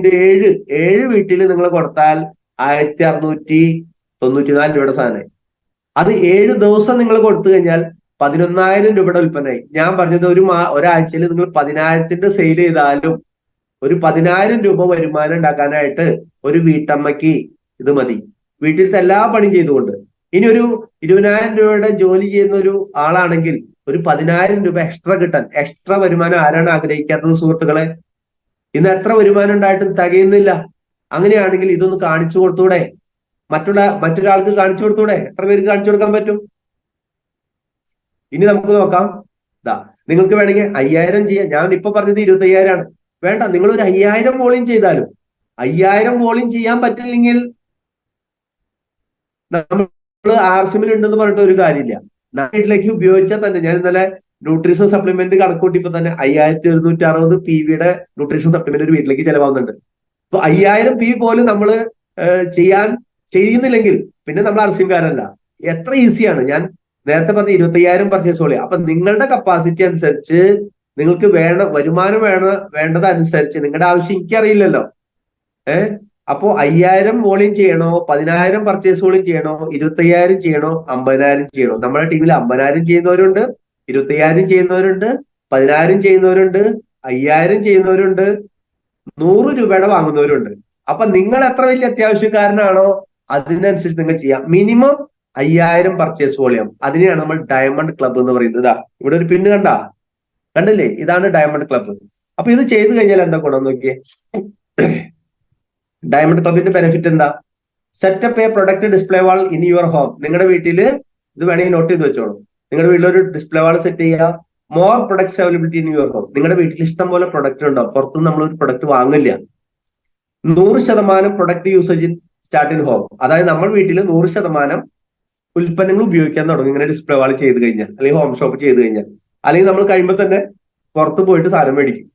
7, 7 വീട്ടിൽ നിങ്ങൾ കൊടുത്താൽ 1694 രൂപയുടെ സാധനമായി. അത് 7 ദിവസം നിങ്ങൾ കൊടുത്തു കഴിഞ്ഞാൽ 11,000 രൂപയുടെ ഉൽപ്പന്നമായി. ഞാൻ പറഞ്ഞത് ഒരാഴ്ചയിൽ നിങ്ങൾ 10,000ന്റെ സെയിൽ ചെയ്താലും ഒരു 10,000 രൂപ വരുമാനം ഉണ്ടാക്കാനായിട്ട് ഒരു വീട്ടമ്മയ്ക്ക് ഇത് മതി, വീട്ടിലത്തെ എല്ലാ പണിയും ചെയ്തുകൊണ്ട്. ഇനി ഒരു 20,000 രൂപയുടെ ജോലി ചെയ്യുന്ന ഒരു ആളാണെങ്കിൽ ഒരു 10,000 രൂപ എക്സ്ട്രാ കിട്ടാൻ, എക്സ്ട്രാ വരുമാനം ആരാണ് ആഗ്രഹിക്കാത്തത് സുഹൃത്തുക്കളെ? ഇന്ന് എത്ര വരുമാനം ഉണ്ടായിട്ടും തികയുന്നില്ല. അങ്ങനെയാണെങ്കിൽ ഇതൊന്ന് കാണിച്ചു കൊടുത്തൂടെ? മറ്റൊരാൾക്ക് കാണിച്ചു കൊടുത്തൂടെ? എത്ര പേർക്ക് കാണിച്ചു കൊടുക്കാൻ പറ്റും? ഇനി നമുക്ക് നോക്കാം. നിങ്ങൾക്ക് വേണമെങ്കിൽ 5,000 ചെയ്യാം. ഞാൻ ഇപ്പൊ പറഞ്ഞത് 25,000 ആണ്. വേണ്ട, നിങ്ങൾ ഒരു 5,000 വോളിയം ചെയ്താലും, 5,000 വോളിയം ചെയ്യാൻ പറ്റില്ലെങ്കിൽ നമ്മൾ ആർസിമിൽ ഉണ്ടെന്ന് പറഞ്ഞിട്ട് ഒരു കാര്യമില്ല. വീട്ടിലേക്ക് ഉപയോഗിച്ചാൽ തന്നെ, ഞാൻ ഇന്നലെ ന്യൂട്രീഷൻ സപ്ലിമെന്റ് കണക്കൂട്ടിയപ്പോ തന്നെ 5,160 PV ന്യൂട്രീഷൻ സപ്ലിമെന്റ് ഒരു വീട്ടിലേക്ക് ചെലവാകുന്നുണ്ട്. അപ്പൊ 5,000 PV പോലും നമ്മൾ ചെയ്യുന്നില്ലെങ്കിൽ പിന്നെ നമ്മൾ ആർസിംകാരല്ല. എത്ര ഈസിയാണ്. ഞാൻ നേരത്തെ പറഞ്ഞ 25,000 പർച്ചേസ് വോളിയം. അപ്പൊ നിങ്ങളുടെ കപ്പാസിറ്റി അനുസരിച്ച് നിങ്ങൾക്ക് വരുമാനം വേണ്ടതനുസരിച്ച് നിങ്ങളുടെ ആവശ്യം എനിക്കറിയില്ലല്ലോ. അപ്പോ 5,000 വോളിയം ചെയ്യണോ, 10,000 പർച്ചേസ് വോളിയം ചെയ്യണോ, 25,000 ചെയ്യണോ, 50,000 ചെയ്യണോ? നമ്മുടെ ടീമിൽ 50,000 ചെയ്യുന്നവരുണ്ട്, 25,000 ചെയ്യുന്നവരുണ്ട്, 10,000 ചെയ്യുന്നവരുണ്ട്, 5,000 ചെയ്യുന്നവരുണ്ട്, 100 രൂപയുടെ വാങ്ങുന്നവരുണ്ട്. അപ്പൊ നിങ്ങൾ എത്ര വലിയ അത്യാവശ്യക്കാരനാണോ അതിനനുസരിച്ച് നിങ്ങൾ ചെയ്യാം. മിനിമം 5,000 പർച്ചേസ് വോളിയം, അതിനെയാണ് നമ്മൾ ഡയമണ്ട് ക്ലബ്ബ് എന്ന് പറയുന്നത്. ഇവിടെ ഒരു പിന്ന് കണ്ടില്ലേ? ഇതാണ് ഡയമണ്ട് ക്ലബ്ബ്. അപ്പൊ ഇത് ചെയ്തു കഴിഞ്ഞാൽ എന്താ ഗുണം നോക്കിയേ. ഡയമണ്ട് ക്ലബിന്റെ ബെനിഫിറ്റ് എന്താ? Set up a product display wall in your home. നിങ്ങളുടെ വീട്ടില് ഇത് വേണമെങ്കിൽ നോട്ട് ചെയ്ത് വെച്ചോളൂ. നിങ്ങളുടെ വീട്ടിലൊരു ഡിസ്പ്ലേ വാൾ സെറ്റ് ചെയ്യുക. More products availability in your home. നിങ്ങളുടെ വീട്ടിൽ ഇഷ്ടം പോലെ പ്രൊഡക്റ്റ് ഉണ്ടാവും, പുറത്തുനിന്ന് നമ്മൾ ഒരു പ്രൊഡക്റ്റ് വാങ്ങില്ല. 100% product usage start in home. അതായത് നമ്മൾ വീട്ടിൽ 100% ഉൽപ്പന്നങ്ങൾ ഉപയോഗിക്കാൻ തുടങ്ങും ഇങ്ങനെ ഡിസ്പ്ലേ വാൾ ചെയ്ത് കഴിഞ്ഞാൽ, അല്ലെങ്കിൽ ഹോം ഷോപ്പ് ചെയ്ത് കഴിഞ്ഞാൽ. അല്ലെങ്കിൽ നമ്മൾ കഴിയുമ്പോൾ തന്നെ പുറത്ത് പോയിട്ട് സാധനം മേടിക്കും.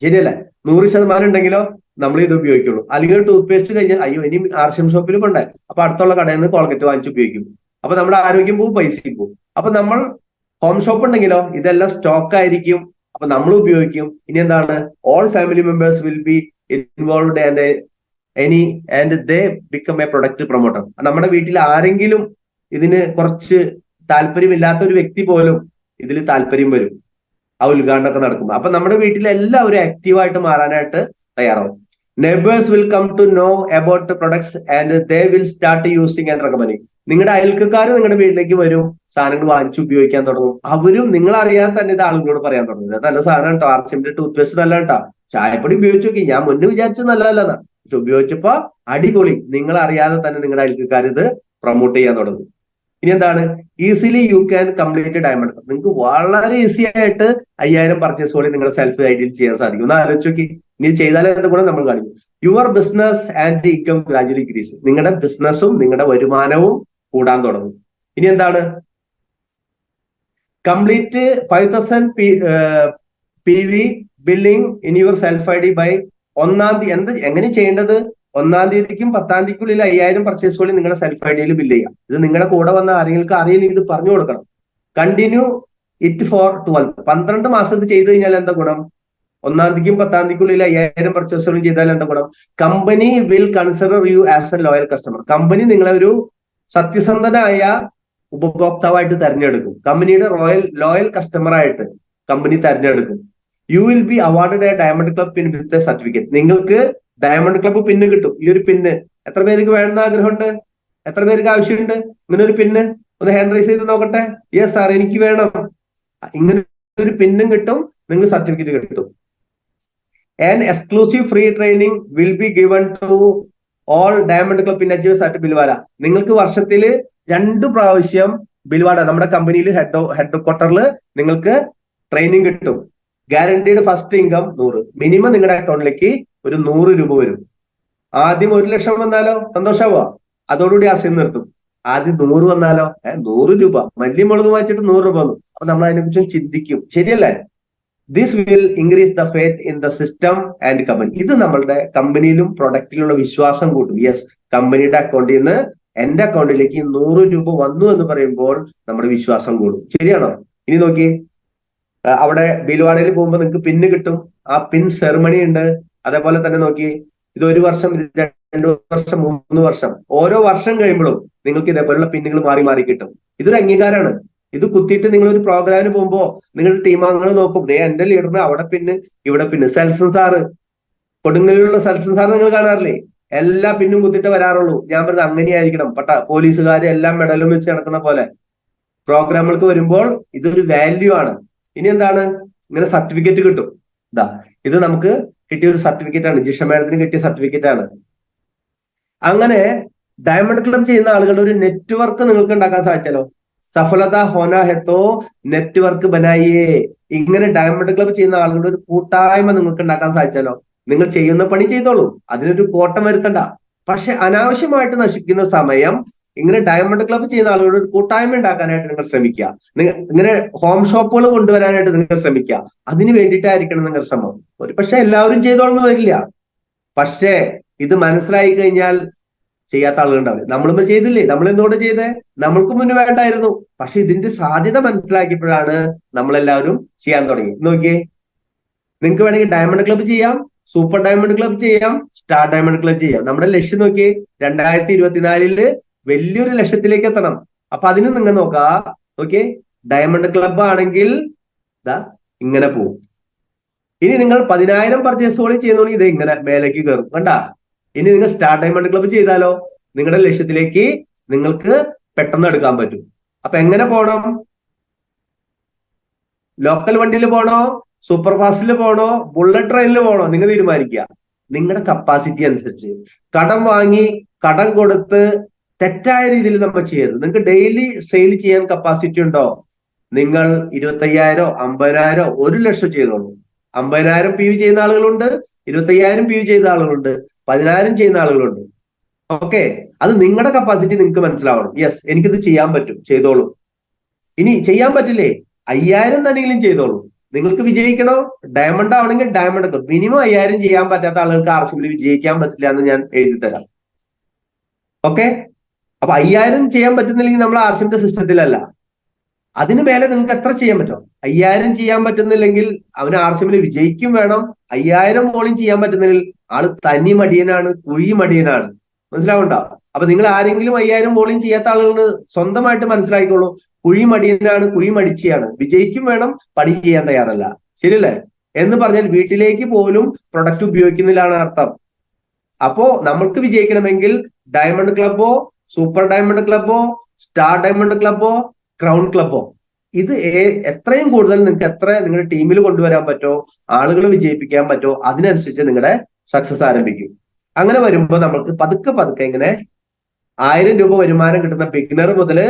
ശരിയല്ലേ? 100% ഉണ്ടെങ്കിലോ നമ്മൾ ഇത് ഉപയോഗിക്കുള്ളൂ. അല്ലെങ്കിൽ ഒരു ടൂത്ത് പേസ്റ്റ് കഴിഞ്ഞാൽ അയ്യോ ഇനി ആർസിഎം ഷോപ്പിൽ കൊണ്ടേ, അപ്പൊ അടുത്തുള്ള കടയിൽ നിന്ന് കോൾഗേറ്റ് വാങ്ങിച്ച് ഉപയോഗിക്കും. അപ്പൊ നമ്മുടെ ആരോഗ്യം പോവും, പൈസയും പോവും. അപ്പൊ നമ്മൾ ഹോം ഷോപ്പ് ഉണ്ടെങ്കിലോ ഇതെല്ലാം സ്റ്റോക്ക് ആയിരിക്കും, അപ്പൊ നമ്മൾ ഉപയോഗിക്കും. ഇനി എന്താണ്? All family members will be involved and they become A product promoter. നമ്മുടെ വീട്ടിൽ ആരെങ്കിലും ഇതിന് കുറച്ച് താല്പര്യമില്ലാത്ത ഒരു വ്യക്തി പോലും ഇതിൽ താല്പര്യം വരും ആ ഉദ്ഘാടനമൊക്കെ നടക്കുമ്പോൾ. അപ്പൊ നമ്മുടെ വീട്ടിൽ എല്ലാവരും ആക്റ്റീവായിട്ട് മാറാനായിട്ട് തയ്യാറാവും. Neighbours will come to know about the products and they will start using and recommending. നിങ്ങളുടെ അയൽക്കാർ നിങ്ങളുടെ വീട്ടിലേക്ക് വരും, സാധനങ്ങൾ വാങ്ങിച്ച് ഉപയോഗിക്കാൻ തുടങ്ങും. അവരും നിങ്ങൾ അറിയാതെ തന്നെ ഇത് ആളുകളോട് പറയാൻ തുടങ്ങും. നല്ല സാധനം കേട്ടോ, ആർസിഎമ്മിന്റെ ടൂത്ത് പേസ്റ്റ് നല്ല കേട്ടോ, ചായപ്പൊടി ഉപയോഗിച്ച് നോക്കി, ഞാൻ മുന്നേ വിചാരിച്ചു നല്ലതല്ലെന്നാ, പക്ഷെ ഉപയോഗിച്ചപ്പോ അടിപൊളി. നിങ്ങൾ അറിയാതെ തന്നെ നിങ്ങളുടെ അയൽക്കാർ ഇത് പ്രൊമോട്ട് ചെയ്യാൻ തുടങ്ങും. ഇനി എന്താണ്? Easily you can complete diamond. നിങ്ങൾക്ക് വളരെ ഈസി ആയിട്ട് 5,000 പർച്ചേസ് വോളിയം നിങ്ങളുടെ സെൽഫ് ഐഡിയിൽ ചെയ്യാൻ സാധിക്കും. ഒന്ന് ആലോചിച്ച് നോക്കി. ഇനി ചെയ്താൽ എന്താ കൂടെ നമ്മൾ കാണിക്കും. Your business and income gradually increase. നിങ്ങളുടെ ബിസിനസ്സും നിങ്ങളുടെ വരുമാനവും കൂടാൻ തുടങ്ങും. ഇനി എന്താണ്? Complete 5,000 PV billing in your self I D by 1-ാം തീയതി. എങ്ങനെ ചെയ്യേണ്ടത്? 1-ാം തീയതിക്കും 10-ാം തീയതിക്കുള്ളിൽ 5,000 പർച്ചേസ് വോളിയം നിങ്ങളുടെ സെൽഫ് ഐ ഡിയിൽ ബില്ല് ചെയ്യാം. ഇത് നിങ്ങളുടെ കൂടെ വന്ന ആരെങ്കിലും അറിയില്ലെങ്കിൽ ഇത് പറഞ്ഞു കൊടുക്കണം. കണ്ടിന്യൂ ഇറ്റ് ഫോർ 12 മാസം ഇത് ചെയ്ത് കഴിഞ്ഞാൽ എന്താ ഗുണം? 1-ാം തീയതിക്കും 10-ാം തീയതിക്കുള്ളിൽ 5,000 പർച്ചേസ് വോളിയം ചെയ്താൽ എന്താ ഗുണം? Company will consider U as A loyal customer. Company നിങ്ങളെ ഒരു സത്യസന്ധനായ ഉപഭോക്താവായിട്ട് തെരഞ്ഞെടുക്കും. കമ്പനിയുടെ ലോയൽ കസ്റ്റമർ ആയിട്ട് കമ്പനി തെരഞ്ഞെടുക്കും. You will be awarded A diamond club pin with a certificate. നിങ്ങൾക്ക് ഡയമണ്ട് ക്ലബ് പിന്ന് കിട്ടും. ഈ ഒരു പിന്ന് എത്ര പേർക്ക് വേണമെന്ന് ആഗ്രഹമുണ്ട്? എത്ര പേർക്ക് ആവശ്യമുണ്ട് ഇങ്ങനെ ഒരു പിന്ന്? ഒന്ന് ഹാൻഡ് റൈസ് ചെയ്ത് നോക്കട്ടെ. യെസ് സാർ, എനിക്ക് വേണം. ഇങ്ങനെ ഒരു പിന്നും കിട്ടും, നിങ്ങൾക്ക് സർട്ടിഫിക്കറ്റ് കിട്ടും. And exclusive free training will be given to all diamond club pin achievers at Bhilwara. നിങ്ങൾക്ക് വർഷത്തിൽ 2 പ്രാവശ്യം ബിൽവാര നമ്മുടെ കമ്പനിയിൽ ഹെഡ് ക്വാർട്ടറിൽ നിങ്ങൾക്ക് ട്രെയിനിങ് കിട്ടും. Guaranteed first income 100. മിനിമം നിങ്ങളുടെ അക്കൗണ്ടിലേക്ക് ഒരു 100 രൂപ വരും. ആദ്യം 1 ലക്ഷം വന്നാലോ സന്തോഷാവോ? അതോടുകൂടി ആശയം നിർത്തും. ആദ്യം 100 വന്നാലോ 100 രൂപ മല്ലി മുളക് വാങ്ങിച്ചിട്ട് 100 രൂപ വന്നു. അപ്പൊ നമ്മൾ അതിനെക്കുറിച്ച് ചിന്തിക്കും, ശരിയല്ലേ? This will increase the faith in the system and company. ഇത് നമ്മളുടെ കമ്പനിയിലും പ്രൊഡക്റ്റിലുള്ള വിശ്വാസം കൂട്ടും. യെസ്, കമ്പനിയുടെ അക്കൗണ്ടിൽ നിന്ന് എന്റെ അക്കൗണ്ടിലേക്ക് 100 രൂപ വന്നു എന്ന് പറയുമ്പോൾ നമ്മുടെ വിശ്വാസം കൂടും. ശരിയാണോ? ഇനി നോക്കി, അവിടെ ബിൽവാടയിൽ പോകുമ്പോൾ നിങ്ങൾക്ക് പിന്ന് കിട്ടും. ആ പിൻ സെറിമണി ഉണ്ട്. അതേപോലെ തന്നെ നോക്കി, ഇത് 1 വർഷം, ഇത് 2 വർഷം, 3 വർഷം, ഓരോ വർഷം കഴിയുമ്പോഴും നിങ്ങൾക്ക് ഇതേപോലുള്ള പിന്നുകൾ മാറി മാറി കിട്ടും. ഇതൊരു അംഗീകാരമാണ്. ഇത് കുത്തിയിട്ട് നിങ്ങൾ ഒരു പ്രോഗ്രാമിന് പോകുമ്പോൾ നിങ്ങളുടെ ടീമാംഗങ്ങൾ നോക്കും, എന്റെ ലീഡറിന് അവിടെ പിന്ന്, ഇവിടെ പിന്ന്. സെൽസൺ സാറ്, കൊടുങ്ങല്ലൂരിലുള്ള സെൽസൺ സാർ നിങ്ങൾ കാണാറില്ലേ? എല്ലാ പിന്നും കുത്തിയിട്ട് വരാറുള്ളൂ. ഞാൻ പറഞ്ഞത് അങ്ങനെയായിരിക്കണം. പോലീസുകാർ എല്ലാം മെഡലും വെച്ച് നടക്കുന്ന പോലെ പ്രോഗ്രാമുകൾക്ക് വരുമ്പോൾ ഇതൊരു വാല്യൂ ആണ്. ഇനി എന്താണ്, ഇങ്ങനെ സർട്ടിഫിക്കറ്റ് കിട്ടും. ഇത് നമുക്ക് കിട്ടിയ ഒരു സർട്ടിഫിക്കറ്റ് ആണ്, ജിഷ മാഡത്തിന് കിട്ടിയ സർട്ടിഫിക്കറ്റ് ആണ്. അങ്ങനെ ഡയമണ്ട് ക്ലബ് ചെയ്യുന്ന ആളുകളുടെ ഒരു നെറ്റ്വർക്ക് നിങ്ങൾക്ക് ഉണ്ടാക്കാൻ സാധിച്ചാലോ? സഫലത ഹോന ഹെത്തോ നെറ്റ്വർക്ക് ബനായിയേ. ഇങ്ങനെ ഡയമണ്ട് ക്ലബ് ചെയ്യുന്ന ആളുകളുടെ ഒരു കൂട്ടായ്മ നിങ്ങൾക്ക് ഉണ്ടാക്കാൻ സാധിച്ചാലോ? നിങ്ങൾ ചെയ്യുന്ന പണി ചെയ്തോളൂ, അതിനൊരു കോട്ടം വരുത്തണ്ട. പക്ഷെ അനാവശ്യമായിട്ട് നശിക്കുന്ന സമയം ഇങ്ങനെ ഡയമണ്ട് ക്ലബ് ചെയ്യുന്ന ആളുകളുടെ ഒരു കൂട്ടായ്മ ഉണ്ടാക്കാനായിട്ട് നിങ്ങൾ ശ്രമിക്കുക. ഇങ്ങനെ ഹോം ഷോപ്പുകൾ കൊണ്ടുവരാനായിട്ട് നിങ്ങൾ ശ്രമിക്കുക. അതിന് വേണ്ടിയിട്ടായിരിക്കണം നിങ്ങളുടെ ശ്രമം. ഒരു പക്ഷെ എല്ലാവരും ചെയ്തോളന്ന് വരില്ല. പക്ഷേ ഇത് മനസ്സിലായി കഴിഞ്ഞാൽ ചെയ്യാത്ത ആളുകളുണ്ടാവില്ല. നമ്മളിപ്പോ ചെയ്തില്ലേ? നമ്മൾ എന്തുകൊണ്ട് ചെയ്തേ? നമ്മൾക്ക് മുന്നേ വേണ്ടായിരുന്നു. പക്ഷെ ഇതിന്റെ സാധ്യത മനസ്സിലാക്കിയപ്പോഴാണ് നമ്മളെല്ലാവരും ചെയ്യാൻ തുടങ്ങി. നോക്കിയേ, നിങ്ങൾക്ക് വേണമെങ്കിൽ ഡയമണ്ട് ക്ലബ് ചെയ്യാം, സൂപ്പർ ഡയമണ്ട് ക്ലബ് ചെയ്യാം, സ്റ്റാർ ഡയമണ്ട് ക്ലബ് ചെയ്യാം. നമ്മുടെ ലക്ഷ്യം നോക്കിയേ, 2024 വലിയൊരു ലക്ഷ്യത്തിലേക്ക് എത്തണം. അപ്പൊ അതിന് നിങ്ങൾ നോക്കിയേ, ഡയമണ്ട് ക്ലബ് ആണെങ്കിൽ ഇങ്ങനെ പോവും. ഇനി നിങ്ങൾ 10,000 പർച്ചേസുകൾ ചെയ്യുന്നോണെങ്കിൽ ഇത് ഇങ്ങനെ മേലേക്ക് കയറും, കണ്ടാ? ഇനി നിങ്ങൾ സ്റ്റാർ ഡയമണ്ട് ക്ലബ് ചെയ്താലോ നിങ്ങളുടെ ലക്ഷ്യത്തിലേക്ക് നിങ്ങൾക്ക് പെട്ടെന്ന് എടുക്കാൻ പറ്റും. അപ്പൊ എങ്ങനെ പോണം? ലോക്കൽ വണ്ടിയിൽ പോണോ, സൂപ്പർ ഫാസ്റ്റിൽ പോണോ, ബുള്ളറ്റ് ട്രെയിനിൽ പോണോ? നിങ്ങൾ തീരുമാനിക്കുക, നിങ്ങളുടെ കപ്പാസിറ്റി അനുസരിച്ച്. കടം വാങ്ങി കടം കൊടുത്ത് തെറ്റായ രീതിയിൽ നമ്മൾ ചെയ്യരുത്. നിങ്ങൾക്ക് ഡെയിലി സെയിൽ ചെയ്യാൻ കപ്പാസിറ്റി ഉണ്ടോ? നിങ്ങൾ 25,000, 50,000, 1 ലക്ഷം ചെയ്തോളൂ. 50,000 PV ചെയ്യുന്ന ആളുകളുണ്ട്, 25,000 PV ചെയ്ത ആളുകളുണ്ട്, 10,000 ചെയ്യുന്ന ആളുകളുണ്ട്. ഓക്കെ, അത് നിങ്ങളുടെ കപ്പാസിറ്റി നിങ്ങൾക്ക് മനസ്സിലാവണം. യെസ്, എനിക്കിത് ചെയ്യാൻ പറ്റും, ചെയ്തോളൂ. ഇനി ചെയ്യാൻ പറ്റില്ലേ, 5,000 തന്നെങ്കിലും ചെയ്തോളൂ. നിങ്ങൾക്ക് വിജയിക്കണോ? ഡയമണ്ട് ആവണമെങ്കിൽ ഡയമണ്ട് മിനിമം 5,000 ചെയ്യാൻ പറ്റാത്ത ആളുകൾക്ക് ആർസിബിൽ വിജയിക്കാൻ പറ്റില്ല എന്ന് ഞാൻ എഴുതി തരാം. ഓക്കെ, അപ്പൊ 5,000 ചെയ്യാൻ പറ്റുന്നില്ലെങ്കിൽ നമ്മൾ ആർസിബിന്റെ സിസ്റ്റത്തിലല്ല. അതിന് മേലെ നിങ്ങൾക്ക് എത്ര ചെയ്യാൻ പറ്റും? 5,000 ചെയ്യാൻ പറ്റുന്നില്ലെങ്കിൽ അവന് ആർസിബിൽ വിജയിക്കും വേണം. 5,000 മോളിൽ ചെയ്യാൻ പറ്റുന്നില്ലെങ്കിൽ ആള് തനി മടിയനാണ്, കുഴി മടിയനാണ്. മനസ്സിലാവണ്ട? അപ്പൊ നിങ്ങൾ ആരെങ്കിലും 5,000 മോളിൽ ചെയ്യാത്ത ആളുകൾ സ്വന്തമായിട്ട് മനസ്സിലാക്കിക്കോളൂ, കുഴി മടിയനാണ്, കുഴി മടിച്ചിയാണ്. വിജയിക്കും വേണം, പണി ചെയ്യാൻ തയ്യാറല്ല. ശരിയല്ലേ? എന്ന് പറഞ്ഞാൽ വീട്ടിലേക്ക് പോലും പ്രൊഡക്റ്റ് ഉപയോഗിക്കുന്നില്ലാണ് അർത്ഥം. അപ്പോ നമ്മൾക്ക് വിജയിക്കണമെങ്കിൽ ഡയമണ്ട് ക്ലബോ, സൂപ്പർ ഡയമണ്ട് ക്ലബോ, സ്റ്റാർ ഡയമണ്ട് ക്ലബോ, ക്രൗൺ ക്ലബോ, ഇത് എത്രയും കൂടുതൽ നിങ്ങൾക്ക് എത്ര നിങ്ങളുടെ ടീമിൽ കൊണ്ടുവരാൻ പറ്റോ, ആളുകളെ വിജയിപ്പിക്കാൻ പറ്റോ, അതിനനുസരിച്ച് നിങ്ങളുടെ സക്സസ് ആരംഭിക്കും. അങ്ങനെ വരുമ്പോൾ നമ്മൾക്ക് പതുക്കെ പതുക്കെ ഇങ്ങനെ 1,000 രൂപ വരുമാനം കിട്ടുന്ന ബിഗിനർ മുതല്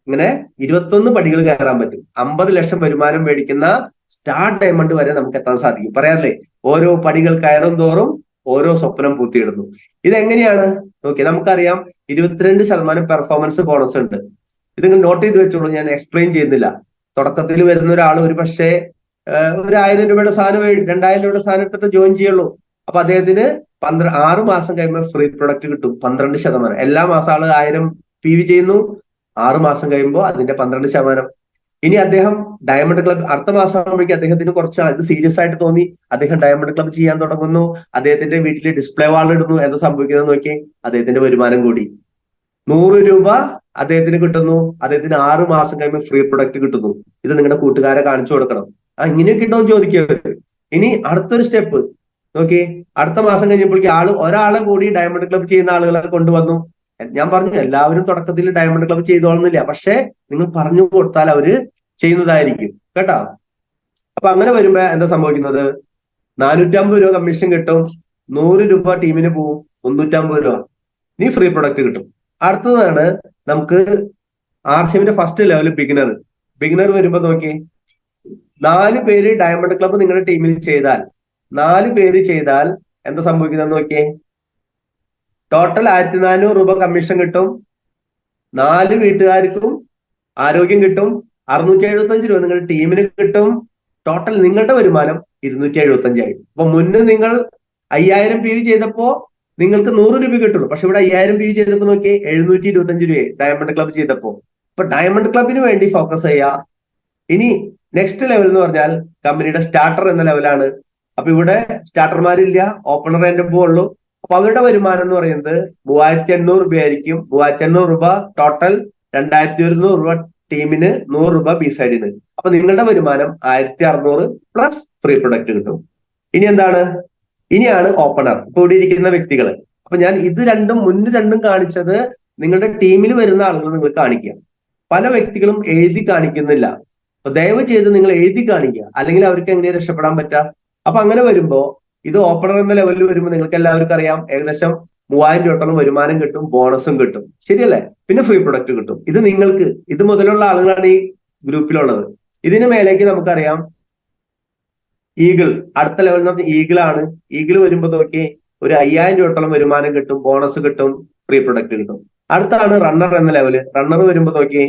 ഇങ്ങനെ 21 പടികൾ കയറാൻ പറ്റും. 50 ലക്ഷം വരുമാനം മേടിക്കുന്ന സ്റ്റാർ ഡയമണ്ട് വരെ നമുക്ക് എത്താൻ സാധിക്കും. പറയാറില്ലേ, ഓരോ പടികൾ കയറും തോറും ഓരോ സ്വപ്നം പൂത്തിയിടുന്നു. ഇതെങ്ങനെയാണ്? നോക്കി, നമുക്കറിയാം 22% പെർഫോമൻസ് ബോണസ് ഉണ്ട്. ഇത് നിങ്ങൾ നോട്ട് ചെയ്ത് വെച്ചോളൂ, ഞാൻ എക്സ്പ്ലെയിൻ ചെയ്യുന്നില്ല. തുടക്കത്തിൽ വരുന്ന ഒരാൾ ഒരു പക്ഷേ 1,000 രൂപയുടെ സാധനം 2,000 രൂപയുടെ സാധനം എടുത്തിട്ട് ജോയിൻ ചെയ്യുള്ളൂ. അപ്പൊ അദ്ദേഹത്തിന് 6 മാസം കഴിയുമ്പോൾ ഫ്രീ പ്രൊഡക്റ്റ് കിട്ടും 12%. എല്ലാ മാസം ആള് 1,000 PV ചെയ്യുന്നു, 6 മാസം കഴിയുമ്പോൾ അതിന്റെ 12%. ഇനി അദ്ദേഹം ഡയമണ്ട് ക്ലബ് അടുത്ത മാസം ആകുമ്പോഴേക്കും അദ്ദേഹത്തിന് കുറച്ച് ഇത് സീരിയസ് ആയിട്ട് തോന്നി, അദ്ദേഹം ഡയമണ്ട് ക്ലബ് ചെയ്യാൻ തുടങ്ങുന്നു, അദ്ദേഹത്തിന്റെ വീട്ടിൽ ഡിസ്പ്ലേ വാൾ ഇടുന്നു. എന്താ സംഭവിക്കുന്നത് നോക്കി, അദ്ദേഹത്തിന്റെ വരുമാനം കൂടി. 100 രൂപ അദ്ദേഹത്തിന് കിട്ടുന്നു, അദ്ദേഹത്തിന് 6 മാസം കഴിയുമ്പോൾ ഫ്രീ പ്രൊഡക്റ്റ് കിട്ടുന്നു. ഇത് നിങ്ങളുടെ കൂട്ടുകാരെ കാണിച്ചു കൊടുക്കണം. ഇങ്ങനെയൊക്കെ ഉണ്ടോ എന്ന് ചോദിക്കരുത്. ഇനി അടുത്തൊരു സ്റ്റെപ്പ് നോക്കി, അടുത്ത മാസം കഴിഞ്ഞപ്പോഴേക്കും ഒരാളെ കൂടി ഡയമണ്ട് ക്ലബ് ചെയ്യുന്ന ആളുകളെ കൊണ്ടുവന്നു. ഞാൻ പറഞ്ഞു, എല്ലാവരും തുടക്കത്തിൽ ഡയമണ്ട് ക്ലബ് ചെയ്തോളുന്നില്ല, പക്ഷെ നിങ്ങൾ പറഞ്ഞു കൊടുത്താൽ അവര് ചെയ്യുന്നതായിരിക്കും കേട്ടോ. അപ്പൊ അങ്ങനെ വരുമ്പോ എന്താ സംഭവിക്കുന്നത്, 450 രൂപ കമ്മീഷൻ കിട്ടും, 100 രൂപ ടീമിന് പോവും, 350 രൂപ ഇനി ഫ്രീ പ്രൊഡക്റ്റ് കിട്ടും. അടുത്തതാണ് നമുക്ക് ആർസിഎമ്മിന്റെ ഫസ്റ്റ് ലെവൽ ബിഗിനർ വരുമ്പോ നോക്കി, 4 പേര് ഡയമണ്ട് ക്ലബ്ബ് നിങ്ങളുടെ ടീമിൽ ചെയ്താൽ 4 പേര് ചെയ്താൽ എന്താ സംഭവിക്കുന്നത് നോക്കിയേ. ടോട്ടൽ 1400 രൂപ കമ്മീഷൻ കിട്ടും. 4 വീട്ടുകാർക്കും ആരോഗ്യം കിട്ടും. 675 രൂപ നിങ്ങളുടെ ടീമിന് കിട്ടും. ടോട്ടൽ നിങ്ങളുടെ വരുമാനം 275 ആയി. അപ്പൊ മുന്നേ നിങ്ങൾ 5000 PV ചെയ്തപ്പോ നിങ്ങൾക്ക് 100 രൂപ കിട്ടുള്ളൂ. പക്ഷെ ഇവിടെ 5000 PV ചെയ്തപ്പോ നോക്കി 725 രൂപയായി ഡയമണ്ട് ക്ലബ്ബ് ചെയ്തപ്പോ. അപ്പൊ ഡയമണ്ട് ക്ലബിന് വേണ്ടി ഫോക്കസ് ചെയ്യുക. ഇനി നെക്സ്റ്റ് ലെവൽ എന്ന് പറഞ്ഞാൽ കമ്പനിയുടെ സ്റ്റാർട്ടർ എന്ന ലെവലാണ്. അപ്പൊ ഇവിടെ സ്റ്റാർട്ടർമാരില്ല, ഓപ്പണർ എന്റെ ഉള്ളൂ. അപ്പൊ അവരുടെ വരുമാനം എന്ന് പറയുന്നത് 3800 രൂപ ആയിരിക്കും. 3800 രൂപ ടോട്ടൽ, 2100 രൂപ ടീമിന്, 100 രൂപ ബി സൈഡിന്. അപ്പൊ നിങ്ങളുടെ വരുമാനം 1600 പ്ലസ് ഫ്രീ പ്രൊഡക്റ്റ് കിട്ടും. ഇനി എന്താണ്? ഇനിയാണ് ഓപ്പണർ, ഇപ്പൊ ഇവിടെ ഇരിക്കുന്ന വ്യക്തികൾ. അപ്പൊ ഞാൻ ഇത് രണ്ടും കാണിച്ചത് നിങ്ങളുടെ ടീമിൽ വരുന്ന ആളുകൾ നിങ്ങൾ കാണിക്കുക. പല വ്യക്തികളും എഴുതി കാണിക്കുന്നില്ല. അപ്പൊ ദയവ് ചെയ്ത് നിങ്ങൾ എഴുതി കാണിക്കുക, അല്ലെങ്കിൽ അവർക്ക് എങ്ങനെയാണ് രക്ഷപ്പെടാൻ പറ്റുക? അപ്പൊ അങ്ങനെ വരുമ്പോ ഇത് ഓപ്പണർ എന്ന ലെവലിൽ വരുമ്പോൾ നിങ്ങൾക്ക് എല്ലാവർക്കും അറിയാം ഏകദേശം 3000 രൂപയോളം വരുമാനം കിട്ടും, ബോണസും കിട്ടും. ശരിയല്ലേ? പിന്നെ ഫ്രീ പ്രൊഡക്റ്റ് കിട്ടും. ഇത് നിങ്ങൾക്ക്, ഇത് മുതലുള്ള ആളുകളാണ് ഈ ഗ്രൂപ്പിലുള്ളത്. ഇതിന് മേലേക്ക് നമുക്കറിയാം ഈഗിൾ, അടുത്ത ലെവൽ എന്ന് പറഞ്ഞാൽ ഈഗിൾ ആണ്. ഈഗിൾ വരുമ്പോൾ നോക്കി ഒരു 5000 രൂപയോളം വരുമാനം കിട്ടും, ബോണസ് കിട്ടും, ഫ്രീ പ്രൊഡക്റ്റ് കിട്ടും. അടുത്താണ് റണ്ണർ എന്ന ലെവല്. റണ്ണർ വരുമ്പോൾ നോക്കി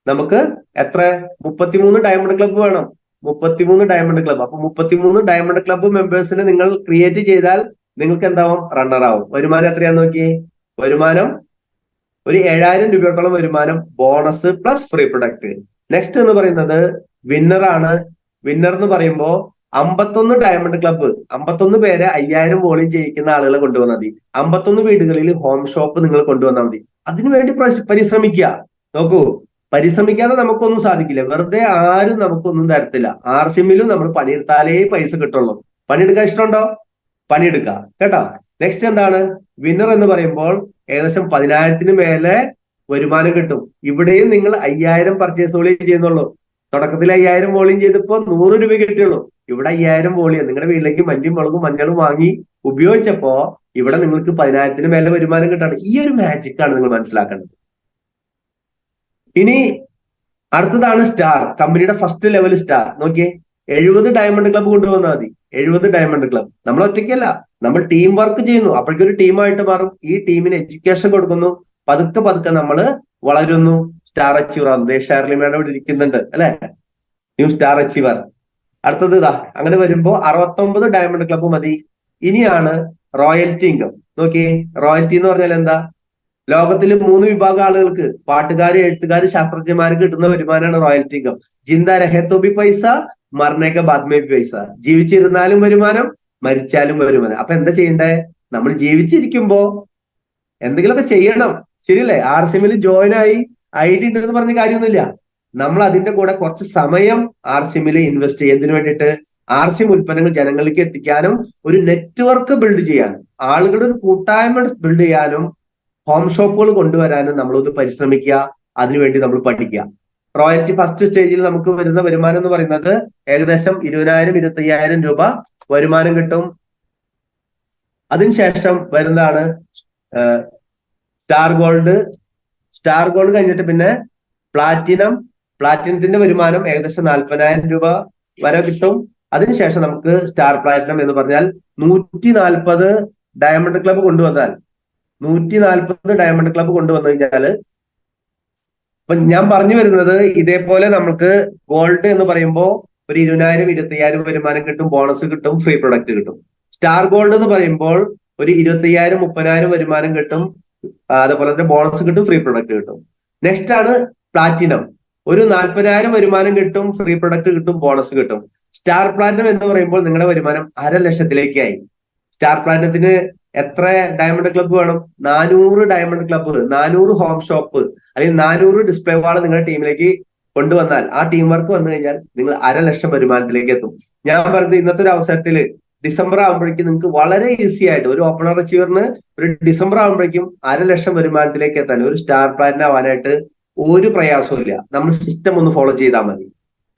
നമുക്ക് എത്ര 33 ഡയമണ്ട് ക്ലബ്ബ് വേണം. 33 ഡയമണ്ട് ക്ലബ്ബ്. അപ്പൊ 33 ഡയമണ്ട് ക്ലബ്ബ് മെമ്പേഴ്സിനെ നിങ്ങൾ ക്രിയേറ്റ് ചെയ്താൽ നിങ്ങൾക്ക് എന്താവും? റണ്ണർ ആവും. വരുമാനം എത്രയാന്ന് നോക്കി. വരുമാനം ഒരു 7000 രൂപയോളം വരുമാനം, bonus plus free product. Next എന്ന് പറയുന്നത് വിന്നർ ആണ്. വിന്നർ എന്ന് പറയുമ്പോ 51 ഡയമണ്ട് ക്ലബ്ബ്, 51 പേരെ 5000 വോളിയം ചെയ്യിക്കുന്ന ആളുകളെ കൊണ്ടുവന്നാൽ മതി. 51 വീടുകളിൽ ഹോം ഷോപ്പ് നിങ്ങൾ കൊണ്ടുവന്നാൽ മതി. അതിനുവേണ്ടി പരിശ്രമിക്കുക. നോക്കൂ, പരിശ്രമിക്കാതെ നമുക്കൊന്നും സാധിക്കില്ല. വെറുതെ ആരും നമുക്കൊന്നും തരത്തില്ല. ആർസിഎമ്മിലും നമ്മൾ പണിയെടുത്താലേ പൈസ കിട്ടുള്ളൂ. പണിയെടുക്കാൻ ഇഷ്ടമുണ്ടോ? പണിയെടുക്കുക കേട്ടോ. നെക്സ്റ്റ് എന്താണ്? വിന്നർ എന്ന് പറയുമ്പോൾ ഏകദേശം 10000-ന് മേലെ വരുമാനം കിട്ടും. ഇവിടെയും നിങ്ങൾ 5000 പർച്ചേസ് വോളിയം ചെയ്യുന്നുള്ളൂ. തുടക്കത്തിൽ 5000 വോളിയം ചെയ്തപ്പോ 100 രൂപ കിട്ടിയുള്ളൂ. ഇവിടെ 5000 വോളിയം നിങ്ങളുടെ വീട്ടിലേക്ക് മല്ലിയും മുളകും മഞ്ഞളും വാങ്ങി ഉപയോഗിച്ചപ്പോ ഇവിടെ നിങ്ങൾക്ക് 10000-ന് മേലെ വരുമാനം കിട്ടാണ്. ഈ ഒരു മാജിക് ആണ് നിങ്ങൾ മനസ്സിലാക്കേണ്ടത്. ഇനി അടുത്തതാണ് സ്റ്റാർ, കമ്പനിയുടെ ഫസ്റ്റ് ലെവൽ സ്റ്റാർ. നോക്കിയേ, 70 ഡയമണ്ട് ക്ലബ്ബ് കൊണ്ടുവന്നാൽ മതി. 70 ഡയമണ്ട് ക്ലബ്ബ്. നമ്മൾ ഒറ്റയ്ക്കല്ല, നമ്മൾ ടീം വർക്ക് ചെയ്യുന്നു. അപ്പോഴേക്കൊരു ടീമായിട്ട് മാറും. ഈ ടീമിന് എഡ്യൂക്കേഷൻ കൊടുക്കുന്നു. പതുക്കെ പതുക്കെ നമ്മൾ വളരുന്നു. സ്റ്റാർ അച്ചീവർ ആണ്. ഷേർലി മാഡം ഇവിടെ ഇരിക്കുന്നുണ്ട് അല്ലെ, ന്യൂ സ്റ്റാർ അച്ചീവർ. അടുത്തത് ഇതാ. അങ്ങനെ വരുമ്പോ 69 ഡയമണ്ട് ക്ലബ്ബ് മതി. ഇനിയാണ് റോയൽറ്റി ഇൻകം. നോക്കിയേ, റോയൽറ്റി എന്ന് പറഞ്ഞാൽ എന്താ? ലോകത്തില് 3 വിഭാഗം ആളുകൾക്ക്, പാട്ടുകാര്, എഴുത്തുകാര്, ശാസ്ത്രജ്ഞന്മാർക്ക് കിട്ടുന്ന വരുമാനമാണ് റോയൽറ്റി ഇൻകം. ജിന്ദ രഹേ തോ ഭി പൈസ, മർനേക്ക ബാദ് മേ ഭി പൈസ. ജീവിച്ചിരുന്നാലും വരുമാനം, മരിച്ചാലും വരുമാനം. അപ്പൊ എന്താ ചെയ്യണ്ടേ? നമ്മൾ ജീവിച്ചിരിക്കുമ്പോ എന്തെങ്കിലുമൊക്കെ ചെയ്യണം. ശരിയല്ലേ? ആർസിഎമ്മിൽ ജോയിൻ ആയി ID ഉണ്ടെന്ന് പറഞ്ഞ കാര്യമൊന്നുമില്ല. നമ്മൾ അതിന്റെ കൂടെ കുറച്ച് സമയം ആർസിഎമ്മിൽ ഇൻവെസ്റ്റ് ചെയ്യും. എന്തിനു വേണ്ടിയിട്ട്? ആർസിഎം ഉൽപ്പന്നങ്ങൾ ജനങ്ങളിലേക്ക് എത്തിക്കാനും ഒരു നെറ്റ്വർക്ക് ബിൽഡ് ചെയ്യാനും ആളുകളുടെ ഒരു കൂട്ടായ്മ ബിൽഡ് ചെയ്യാനും ഹോം ഷോപ്പുകൾ കൊണ്ടുവരാനും നമ്മളൊന്ന് പരിശ്രമിക്കുക. അതിനുവേണ്ടി നമ്മൾ പഠിക്കുക. റോയൽറ്റി ഫസ്റ്റ് സ്റ്റേജിൽ നമുക്ക് വരുന്ന വരുമാനം എന്ന് പറയുന്നത് ഏകദേശം 20000-25000 രൂപ വരുമാനം കിട്ടും. അതിനുശേഷം വരുന്നതാണ് സ്റ്റാർ ഗോൾഡ്. സ്റ്റാർ ഗോൾഡ് കഴിഞ്ഞിട്ട് പിന്നെ പ്ലാറ്റിനം. പ്ലാറ്റിനത്തിന്റെ വരുമാനം ഏകദേശം 40000 രൂപ വരെ കിട്ടും. അതിനുശേഷം നമുക്ക് സ്റ്റാർ പ്ലാറ്റിനം എന്ന് പറഞ്ഞാൽ 140 ഡയമണ്ട് ക്ലബ്ബ് കൊണ്ടുവന്നാൽ 140 ഡയമണ്ട് ക്ലബ്ബ് കൊണ്ടുവന്നു കഴിഞ്ഞാൽ, അപ്പൊ ഞാൻ പറഞ്ഞു വരുന്നത് ഇതേപോലെ നമുക്ക് ഗോൾഡ് എന്ന് പറയുമ്പോൾ ഒരു 20000-25000 വരുമാനം കിട്ടും, ബോണസ് കിട്ടും, ഫ്രീ പ്രൊഡക്റ്റ് കിട്ടും. സ്റ്റാർ ഗോൾഡ് എന്ന് പറയുമ്പോൾ ഒരു 25000-30000 വരുമാനം കിട്ടും, അതുപോലെ തന്നെ ബോണസ് കിട്ടും, ഫ്രീ പ്രൊഡക്റ്റ് കിട്ടും. നെക്സ്റ്റ് ആണ് പ്ലാറ്റിനം. ഒരു 40000 വരുമാനം കിട്ടും, ഫ്രീ പ്രൊഡക്റ്റ് കിട്ടും, ബോണസ് കിട്ടും. സ്റ്റാർ പ്ലാറ്റിനം എന്ന് പറയുമ്പോൾ നിങ്ങളുടെ വരുമാനം 500,000-ലേക്കായി. സ്റ്റാർ പ്ലാറ്റിനത്തിന് എത്ര ഡയമണ്ട് ക്ലബ്ബ് വേണം? 400 ഡയമണ്ട് ക്ലബ്ബ്, 400 ഹോം ഷോപ്പ്, അല്ലെങ്കിൽ 400 ഡിസ്പ്ലേ വാൾ നിങ്ങളുടെ ടീമിലേക്ക് കൊണ്ടുവന്നാൽ, ആ ടീം വർക്ക് വന്നു കഴിഞ്ഞാൽ നിങ്ങൾ 500,000 വരുമാനത്തിലേക്ക് എത്തും. ഞാൻ പറഞ്ഞത് ഇന്നത്തെ ഒരു അവസരത്തിൽ ഡിസംബർ ആകുമ്പോഴേക്കും നിങ്ങൾക്ക് വളരെ ഈസി ആയിട്ട് ഒരു ഓപ്പണർ അച്ചീവറിന് ഒരു ഡിസംബർ ആകുമ്പോഴേക്കും 500,000 വരുമാനത്തിലേക്ക് എത്താൻ, ഒരു സ്റ്റാർ പ്ലാറ്റിനം ആവാനായിട്ട് ഒരു പ്രയാസവും ഇല്ല. നമ്മൾ സിസ്റ്റം ഒന്ന് ഫോളോ ചെയ്താൽ മതി.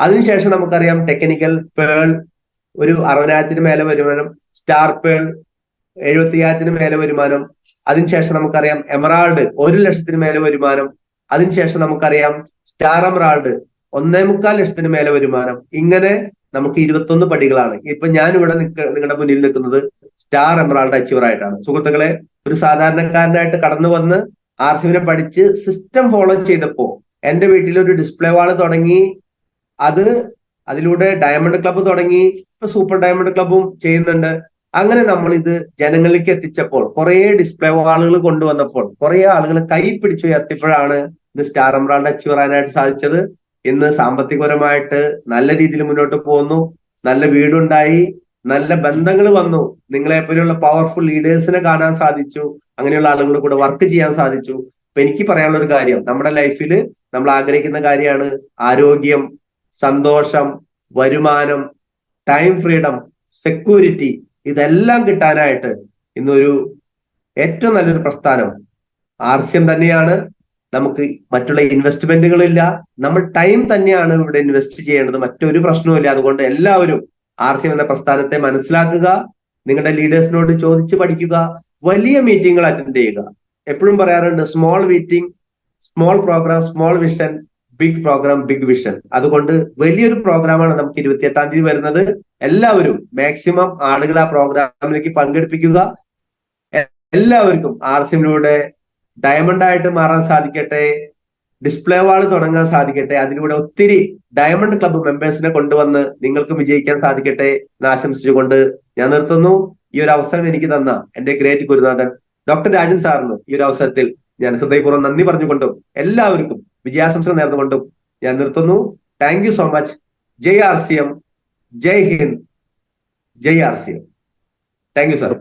അതിനുശേഷം നമുക്കറിയാം ടെക്നിക്കൽ പേൾ ഒരു 60,000-ന് മേലെ വരുമാനം, സ്റ്റാർ പേൾ 75,000-ന് മേലെ വരുമാനം. അതിനുശേഷം നമുക്കറിയാം എമറാൾഡ് 1,00,000-ന് മേലെ വരുമാനം. അതിനുശേഷം നമുക്കറിയാം സ്റ്റാർ എമറാൾഡ് 1.25 ലക്ഷത്തിന് മേലെ വരുമാനം. ഇങ്ങനെ നമുക്ക് 21 പടികളാണ്. ഇപ്പൊ ഞാൻ ഇവിടെ നിങ്ങളുടെ മുന്നിൽ നിൽക്കുന്നത് സ്റ്റാർ എമറാൾഡ് അച്ചീവർ ആയിട്ടാണ്. സുഹൃത്തുക്കളെ, ഒരു സാധാരണക്കാരനായിട്ട് കടന്നു വന്ന് RCM പഠിച്ച് സിസ്റ്റം ഫോളോ ചെയ്തപ്പോ എന്റെ വീട്ടിൽ ഒരു ഡിസ്പ്ലേ വാള് തുടങ്ങി. അതിലൂടെ ഡയമണ്ട് ക്ലബ്ബ് തുടങ്ങി. ഇപ്പൊ സൂപ്പർ ഡയമണ്ട് ക്ലബ്ബും ചെയ്യുന്നുണ്ട്. അങ്ങനെ നമ്മൾ ഇത് ജനങ്ങളിലേക്ക് എത്തിച്ചപ്പോൾ, കുറെ ഡിസ്പ്ലേ വാളുകൾ കൊണ്ടുവന്നപ്പോൾ, കുറെ ആളുകൾ കൈ പിടിച്ചുയർത്തിയപ്പോഴാണ് ഇന്ന് സ്റ്റാർ എമറാൾഡ് അച്ചീവർ ആകാനായിട്ട് സാധിച്ചത്. ഇന്ന് സാമ്പത്തികപരമായിട്ട് നല്ല രീതിയിൽ മുന്നോട്ട് പോകുന്നു. നല്ല വീടുണ്ടായി, നല്ല ബന്ധങ്ങൾ വന്നു. നിങ്ങളെ പോലെയുള്ള പവർഫുൾ ലീഡേഴ്സിനെ കാണാൻ സാധിച്ചു. അങ്ങനെയുള്ള ആളുകളുടെ കൂടെ വർക്ക് ചെയ്യാൻ സാധിച്ചു. അപ്പൊ എനിക്ക് പറയാനുള്ള ഒരു കാര്യം, നമ്മുടെ ലൈഫിൽ നമ്മൾ ആഗ്രഹിക്കുന്ന കാര്യമാണ് ആരോഗ്യം, സന്തോഷം, വരുമാനം, ടൈം ഫ്രീഡം, സെക്യൂരിറ്റി. ഇതെല്ലാം കിട്ടാനായിട്ട് ഇന്നൊരു ഏറ്റവും നല്ലൊരു പ്രസ്ഥാനം RCM തന്നെയാണ്. നമുക്ക് മറ്റുള്ള ഇൻവെസ്റ്റ്മെന്റുകളില്ല. നമ്മൾ ടൈം തന്നെയാണ് ഇവിടെ ഇൻവെസ്റ്റ് ചെയ്യേണ്ടത്. മറ്റൊരു പ്രശ്നവുമില്ല. അതുകൊണ്ട് എല്ലാവരും RCM എന്ന പ്രസ്ഥാനത്തെ മനസ്സിലാക്കുക. നിങ്ങളുടെ ലീഡേഴ്സിനോട് ചോദിച്ച് പഠിക്കുക. വലിയ മീറ്റിങ്ങുകൾ അറ്റൻഡ് ചെയ്യുക. എപ്പോഴും പറയാറുണ്ട്, small meeting, small programme, small vision, big programme, big vision. അതുകൊണ്ട് വലിയൊരു പ്രോഗ്രാമാണ് നമുക്ക് 28-ാം തീയതി വരുന്നത്. എല്ലാവരും മാക്സിമം ആളുകൾ ആ പ്രോഗ്രാമിലേക്ക് പങ്കെടുപ്പിക്കുക. എല്ലാവർക്കും RCMലൂടെ ഡയമണ്ട് ആയിട്ട് മാറാൻ സാധിക്കട്ടെ. ഡിസ്പ്ലേ വാൾ തുടങ്ങാൻ സാധിക്കട്ടെ. അതിലൂടെ ഒത്തിരി ഡയമണ്ട് ക്ലബ്ബ് മെമ്പേഴ്സിനെ കൊണ്ടുവന്ന് നിങ്ങൾക്ക് വിജയിക്കാൻ സാധിക്കട്ടെ എന്ന് ആശംസിച്ചുകൊണ്ട് ഞാൻ നിർത്തുന്നു. ഈ ഒരു അവസരം എനിക്ക് തന്ന എന്റെ ഗ്രേറ്റ് ഗുരുനാഥൻ ഡോക്ടർ രാജൻ സാറിന് ഈ ഒരു അവസരത്തിൽ ഞാൻ ഹൃദയപൂർവ്വം നന്ദി പറഞ്ഞുകൊണ്ടും എല്ലാവർക്കും വിജയാശംസകൾ നേർന്നുകൊണ്ടും ഞാൻ നിർത്തുന്നു. Thank you so much. ജയ് RCM, ജയ് ഹിന്ദ്, ജയ് RCM. Thank you sir.